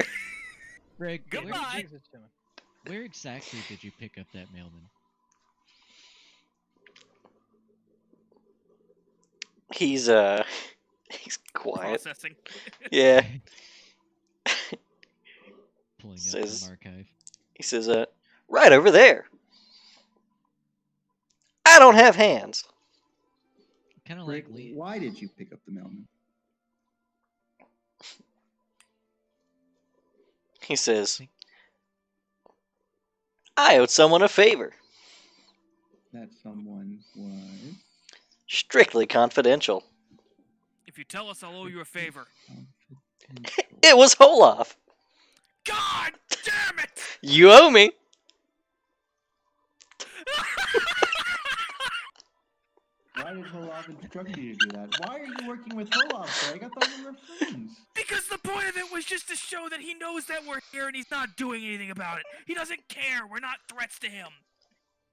Breg, Yeah, Goodbye. he thinks it's chilling. where exactly did you pick up that mailman? He's he's quiet. Processing. Yeah. Pulling up Says- some archive. He says, right over there. I don't have hands. Kind of Rick, like Lee. why did you pick up the mailman? He says, Think- I owed someone a favor. that someone was Strictly confidential. If you tell us, I'll owe you a favor. confidential. It was Olaf. God damn it! You owe me. Why did Olaf instruct you to do that? Why are you working with Olaf, Greg? I thought we were friends. Because the point of it was just to show that he knows that we're here and he's not doing anything about it. He doesn't care. We're not threats to him.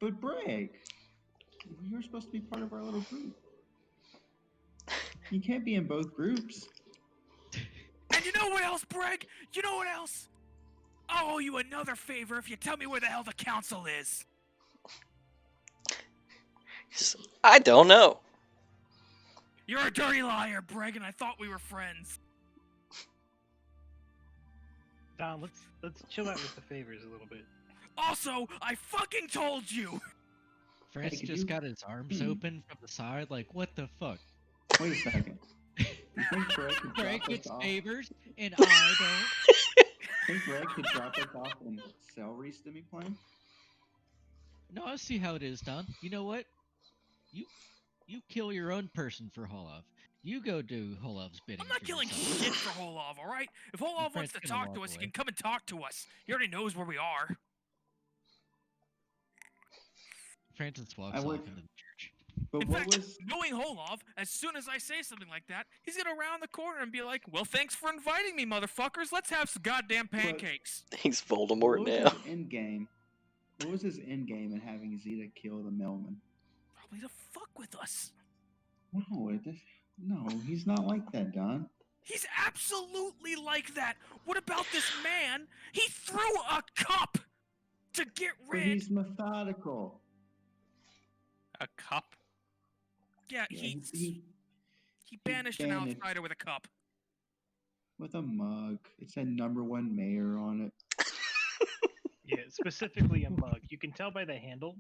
But Greg, you're supposed to be part of our little group. You can't be in both groups. And you know what else, Breg? You know what else? I'll owe you another favor if you tell me where the hell the council is. I don't know. You're a dirty liar, Breg, and I thought we were friends. Don, let's chill out with the favors a little bit. Also, I fucking told you! France could just you- got his arms open from the side, like, what the fuck? Wait a second. You think Greg could Greg drop us gets off? favors, and I don't. Think Greg could drop us off in celery stimmy plane? No, I see how it is, Don. You know what? You kill your own person for Holov. You go do Holov's bidding. I'm not for killing yourself. shit for Holov, alright? If Holov wants to Fred's gonna talk to walk us, he away. can come and talk to us. He already knows where we are. Francis walks I off would- into the church. But In what fact, was... knowing Holov, as soon as I say something like that, he's gonna round the corner and be like, well, thanks for inviting me, motherfuckers. Let's have some goddamn pancakes. He's What Voldemort was now. his end game? What was his end game in having Zeta kill the mailman? Probably to fuck with us. No, he's not like that, Don. He's absolutely like that. What about this man? He threw a cup to get But rid. he's methodical. A cup? Yeah, Yeah, he banished an banished- outsider with a cup. with a mug. It said #1 mayor on it. Yeah, specifically a mug. You can tell by the handle.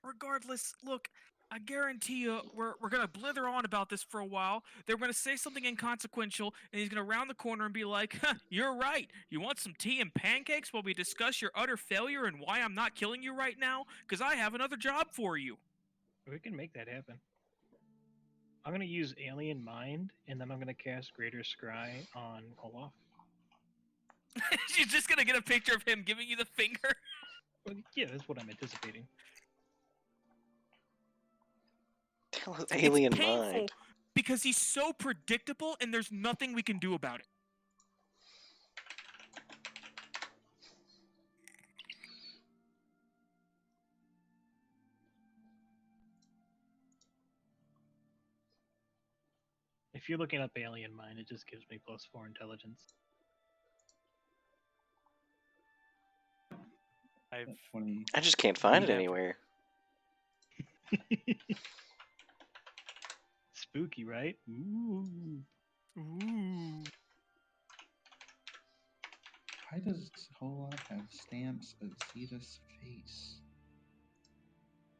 Regardless, look, I guarantee you, we're gonna blither on about this for a while. They're gonna say something inconsequential, and he's gonna round the corner and be like, huh, "You're right. You want some tea and pancakes while we discuss your utter failure and why I'm not killing you right now? Because I have another job for you." We can make that happen. I'm gonna use Alien Mind, and then I'm gonna cast Greater Scry on Olaf. She's just gonna get a picture of him giving you the finger. Well, yeah, that's what I'm anticipating. Hell is It's Alien painful Mind. because he's so predictable, and there's nothing we can do about it. If you're looking up Alien Mind, it just gives me +4 intelligence. I've 20. I just can't find it Yeah. anywhere. Spooky, right? Ooh. Ooh. Why does Olaf have stamps of Zeta's face?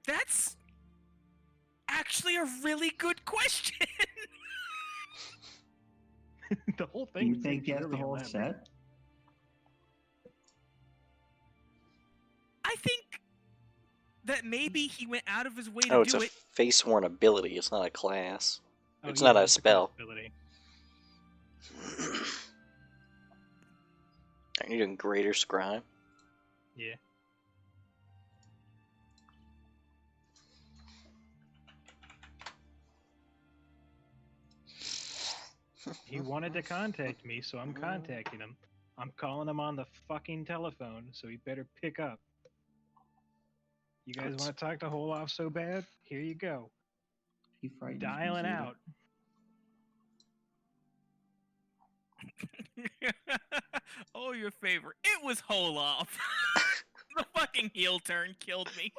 That's actually a really good question. The whole Do thing. you was think he has the really whole elaborate. set? I think that maybe he went out of his way to Oh, it's do a it. face worn ability. It's not a class. Oh, It's yeah, not a that's spell. possibility. Are you doing Greater Scry? Yeah. He wanted to contact me, so I'm contacting him. I'm calling him on the fucking telephone, so he better pick up. You guys That's- want to talk to Olaf so bad? Here you go. He frightens me, Dialing Zeta. out. Oh, your favor. It was Olaf. The fucking heel turn killed me.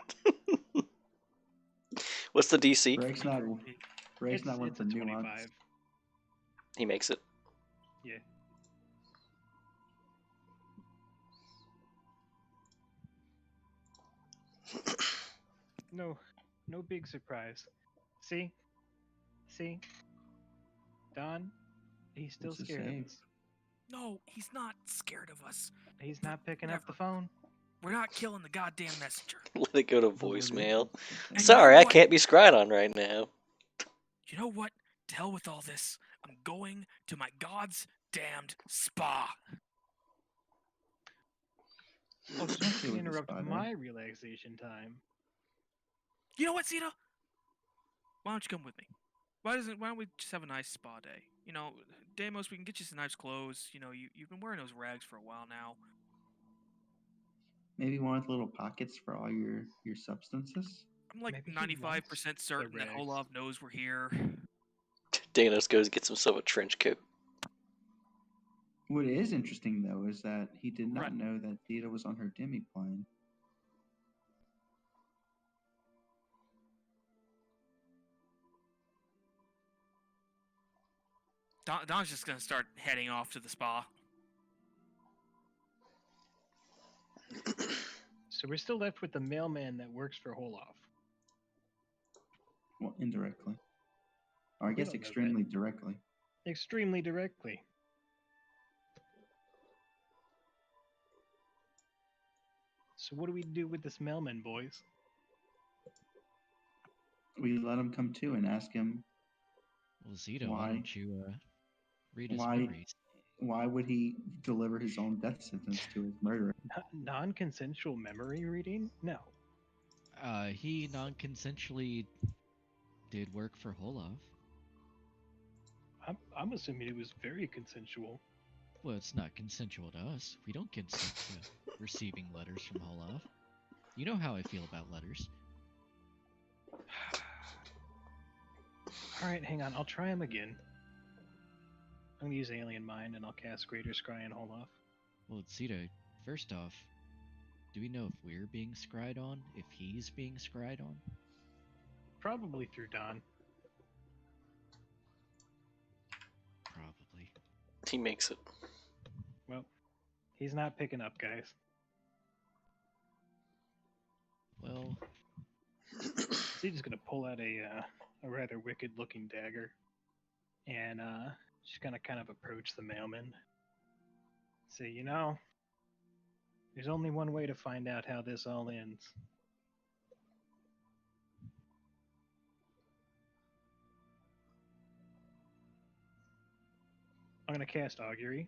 What's the DC? Greg's not one It's for a nuance. 25. He makes it. Yeah. No big surprise. See? Don, he's still It's a scared of save. us. No, he's not scared of us. He's not picking up the phone. We're not killing the goddamn messenger. Let it go to But what is voicemail. it? And Sorry, you know I what? can't be scried on right now. You know what? To hell with all this. I'm going to my god's damned spa. Oh, don't Okay you with the interrupt spa day. my relaxation time. You know what, Zeta? Why don't you come with me? Why don't we just have a nice spa day? You know, Deimos, we can get you some nice clothes. You know, you've been wearing those rags for a while now. Maybe one with little pockets for all your substances. I'm like Maybe he wants 95% certain that rags. Olaf knows we're here. Danos goes and gets himself a trench coat. What is interesting though is that he did not Right. know that Theta was on her demi-plane. Don's just gonna start heading off to the spa. So we're still left with the mailman that works for Holoff. Well, indirectly. Or I We guess don't know that. extremely directly. Extremely directly. So what do we do with this mailman, boys? We let him come to and ask him Well, Zito, Why? why don't you read his why memories? why would he deliver his own death sentence to his murderer? Non-consensual memory reading? No. He non-consensually did work for Holov. I'm assuming it was very consensual. Well, it's not consensual to us. We don't consent to receiving letters from Holov. You know how I feel about letters. Alright, hang on. I'll try him again. I'm gonna use Alien Mind and I'll cast Greater Scry and Holoff. Well, Zito, first off, do we know if we're being scried on? If he's being scried on? Probably through Don. Probably. He makes it. Well, he's not picking up, guys. Well, He's just gonna pull out a rather wicked-looking dagger, and she's gonna kind of approach the mailman. Say, you know, there's only one way to find out how this all ends. I'm gonna cast Augury,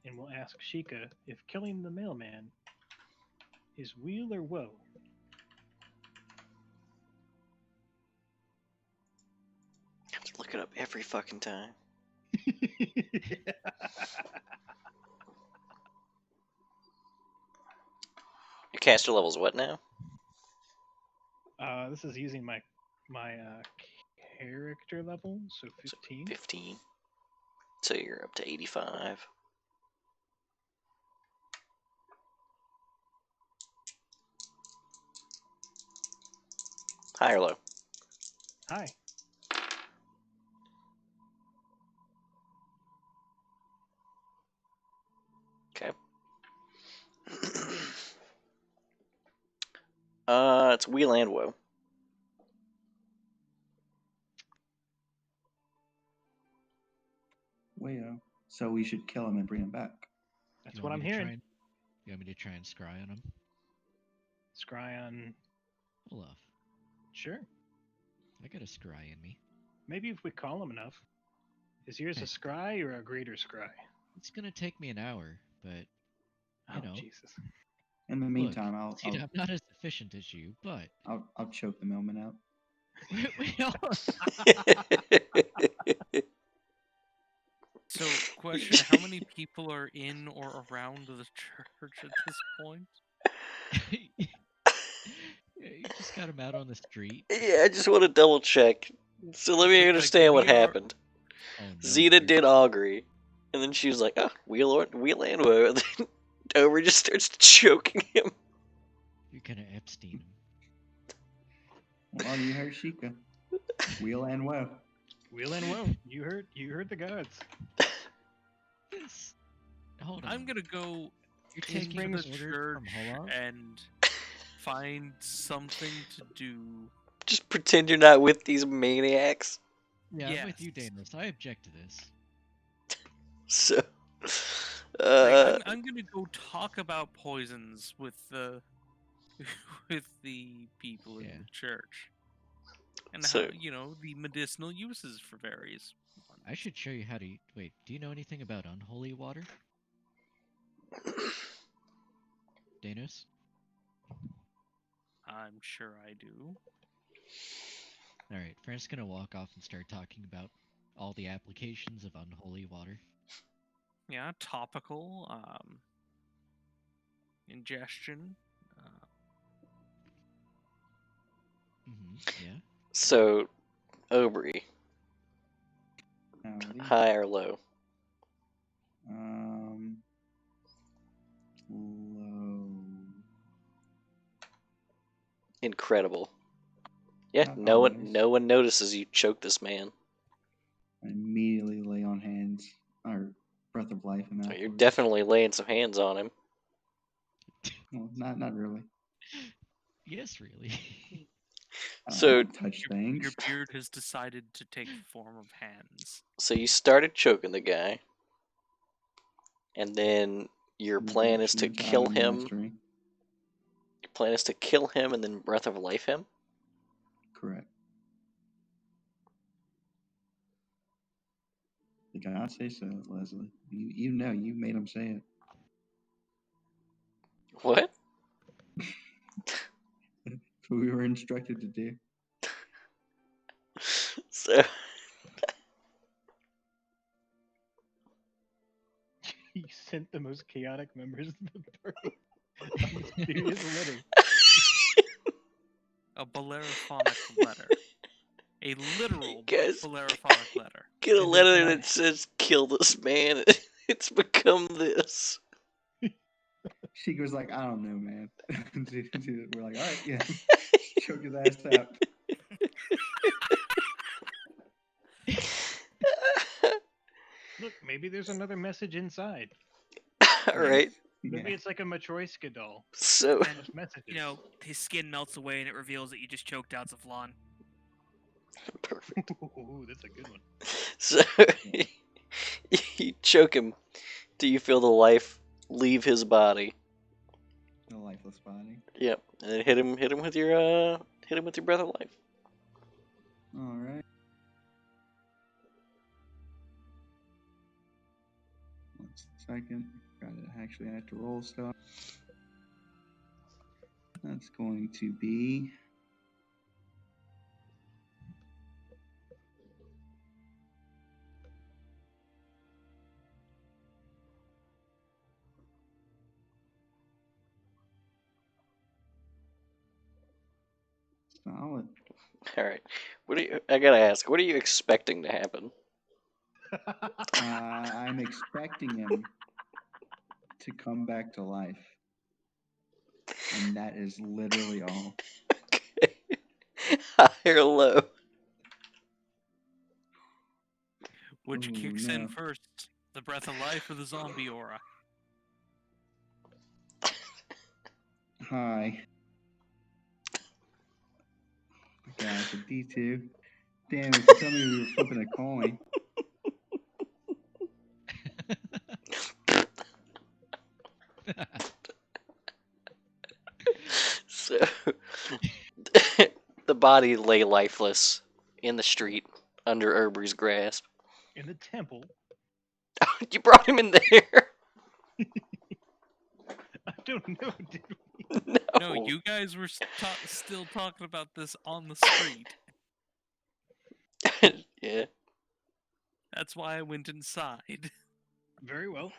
and we'll ask Sheikah if killing the mailman is weal or woe. I have to look it up every fucking time. Your caster level's what now? This is using my character level, so 15. 15. So you're up to 85. High or low? Hi. Okay. It's wheel and woe. Wayo. So we should kill him and bring him back. That's you what want I'm me to hearing. you want me to try and scry on him? Scry on. Olaf, Sure. I got a scry in me. Maybe if we call him enough. Is yours a Hey. scry or a greater scry? It's gonna take me an hour, but Oh, know. Jesus. In the meantime, I'll see, I'm not as efficient as you, but I'll choke the mailman out. we all So, question: how many people are in or around the church at this point? You just got him out on the street. Yeah, I just want to double check. So let me Like, understand what we are- happened. Oh, no, Zeta you're- did augury, and then she was like, "Oh, wheel and woe," and then Dover just starts choking him. You're gonna Epstein him. Well, you heard Sheikah. Wheel and woe. Wheel and woe. You heard the gods. Yes. Hold on. I'm gonna go You're into taking the orders church from Holov? and find something to do. Just pretend you're not with these maniacs. Yeah, I'm with you, Yes. Danos. I object to this. So, I'm gonna go talk about poisons with the with the people in Yeah. the church, and So- how the medicinal uses for various ones. I should show you how to. Wait, do you know anything about unholy water, Danos? I'm sure I do. All right, Frank's gonna walk off and start talking about all the applications of unholy water. Yeah, topical, ingestion. Yeah. So, Aubrey, Howdy. high or low? Low. Incredible. Yeah, Not no one, always. no one notices you choke this man. I immediately lay on hands or breath of life him You're afterwards. definitely laying some hands on him. Well, not really. Yes, really. I So- don't touch things. Your beard has decided to take the form of hands. So you started choking the guy, and then your plan is to Injections, kill auto him. mastery. Your plan is to kill him and then breath of life him. Correct. The gods say so, Leslie. You know, you made him say it. What? That's what we were instructed to do. So You sent the most chaotic members of the party on this serious letter. A Bellerophonic letter. A literal guys Bellerophonic letter. get a And letter it's that says "kill this man." It's become this. She was like, I don't know, man. We're like, all right, yeah. Choke his ass out. Look, maybe there's another message inside. All right. Maybe Yeah. it's like a Matryoshka doll. So And, With messages. his skin melts away and it reveals that you just choked out Zaflan. perfect. Ooh, that's a good one. So you choke him. Do you feel the life leave his body? The lifeless body. Yep. And then hit him with your breath of life. All right. One second. I have to roll stuff. That's going to be solid. All right. I gotta ask. What are you expecting to happen? I'm expecting him to come back to life. And that is literally all. Okay. High or low? Which Ooh, kicks no. in first? The breath of life or the zombie aura? Hi. Gosh, a D2. Damn, if you tell me we were flipping a coin. So the body lay lifeless in the street under Aubrey's grasp. In the temple. You brought him in there. I don't know, did we? No. No, you guys were still talking about this on the street. Yeah. That's why I went inside. Very well.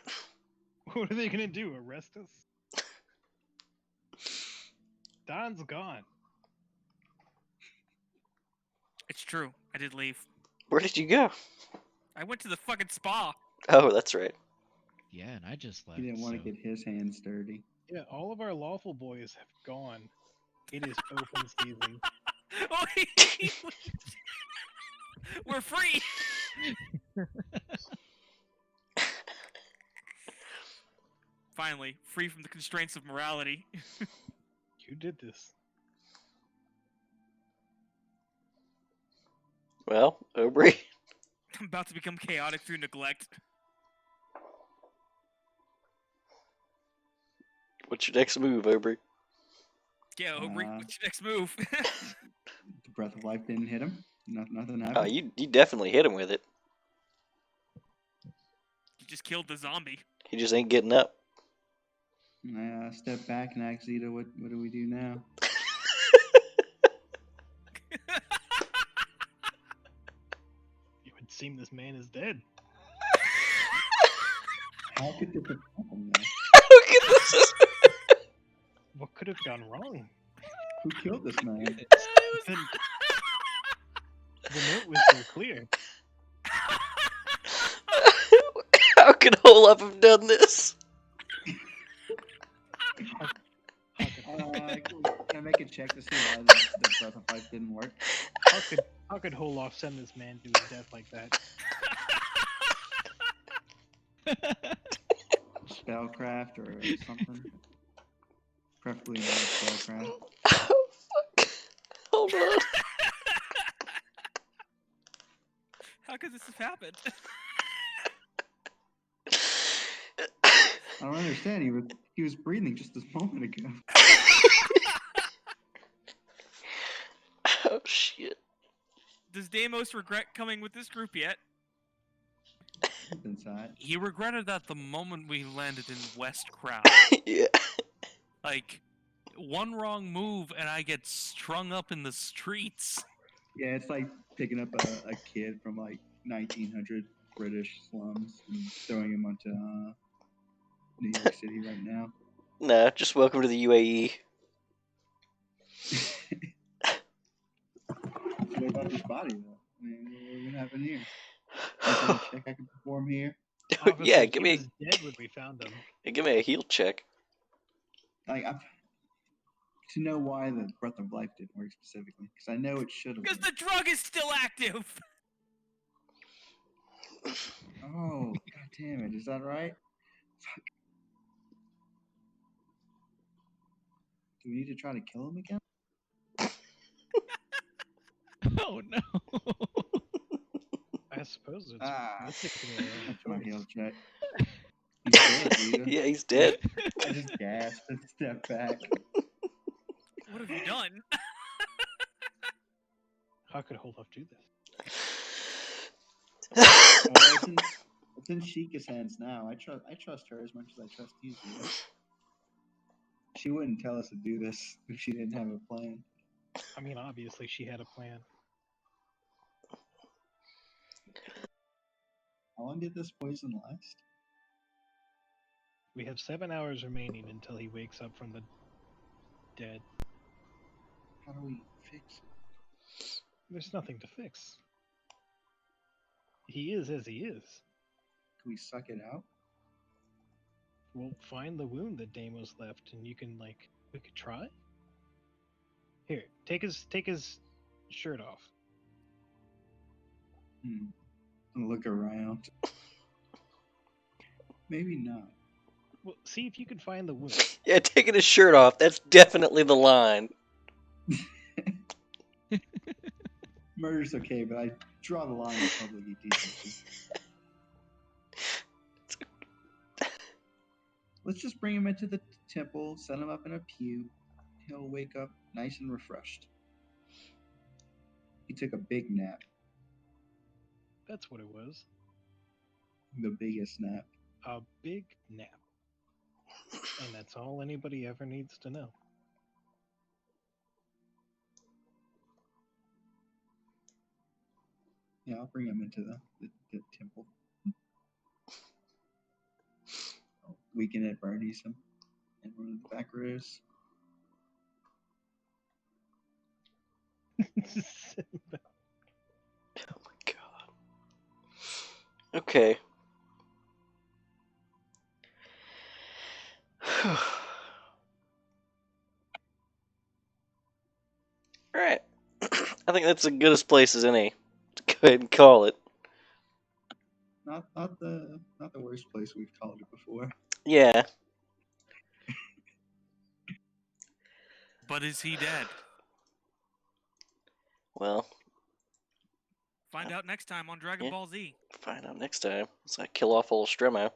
What are they gonna do? Arrest us? Don's gone. It's true. I did leave. Where did you go? I went to the fucking spa. Oh, that's right. Yeah, and I just left. He didn't want to so- get his hands dirty. Yeah, all of our lawful boys have gone. It is open season. We're free. Finally, free from the constraints of morality. You did this. Well, Aubrey. I'm about to become chaotic through neglect. What's your next move, Aubrey? Yeah, Aubrey, what's your next move? The breath of life didn't hit him. Nothing Oh, happened. you definitely hit him with it. You just killed the zombie. He just ain't getting up. I step back and ask Zeta, what do we do now? It would seem this man is dead. How could this have happened, though? How could this? What could have gone wrong? Who killed this man? The note was so clear. How could Olaf have done this? Can I make a check to see why the breath of life didn't work? How could Olaf send this man to his death like that? Spellcraft or something? Preferably not spellcraft. Oh, fuck. Hold on. How could this have happened? I don't understand. He was breathing just this moment ago. Oh, shit. Does Deimos regret coming with this group yet? Inside. He regretted that the moment we landed in West Crowd. Yeah. Like, one wrong move and I get strung up in the streets. Yeah, it's like picking up a kid from like 1900 British slums and throwing him onto New York City right now. Nah, just welcome to the UAE. What about his body, though? I mean, what happen here? Anything check I can perform here? Yeah, Officer, give he me was dead when we found him. give me a heal check. Like, to know why the breath of life didn't work specifically, because I know it should have. Because the drug is still active! Oh, god damn it! Is that right? Fuck. Do we need to try to kill him again? Oh no. I suppose it's Ah, realistically that's my a heal choice. check. He's dead, Zeta. Yeah, he's dead. I just gasped and stepped back. What have you done? How could Olaf do this? Well, it's in Sheikah's hands now. I trust her as much as I trust you, Zeta. She wouldn't tell us to do this if she didn't have a plan. I mean, obviously she had a plan. How long did this poison last? We have 7 hours remaining until he wakes up from the dead. How do we fix it? There's nothing to fix. He is as he is. Can we suck it out? We'll find the wound that Deimos left, and you can we could try. Here, take his shirt off. Look around. Maybe not. Well, see if you can find the wound. Yeah, taking his shirt off, that's definitely the line. Murder's okay, but I draw the line at public decency. Let's just bring him into the temple, set him up in a pew. He'll wake up nice and refreshed. He took a big nap. That's what it was. The biggest nap. A big nap. And that's all anybody ever needs to know. Yeah, I'll bring him into the temple. I'll weaken at Bernie's him and one of the back rows. Oh my god. Okay. Alright. I think that's as good a place as any to go ahead and call it. Not the worst place we've called it before. Yeah. But is he dead? Well, Find out next time on Dragon Yeah. Ball Z. find out next time. It's like kill off old Stremo.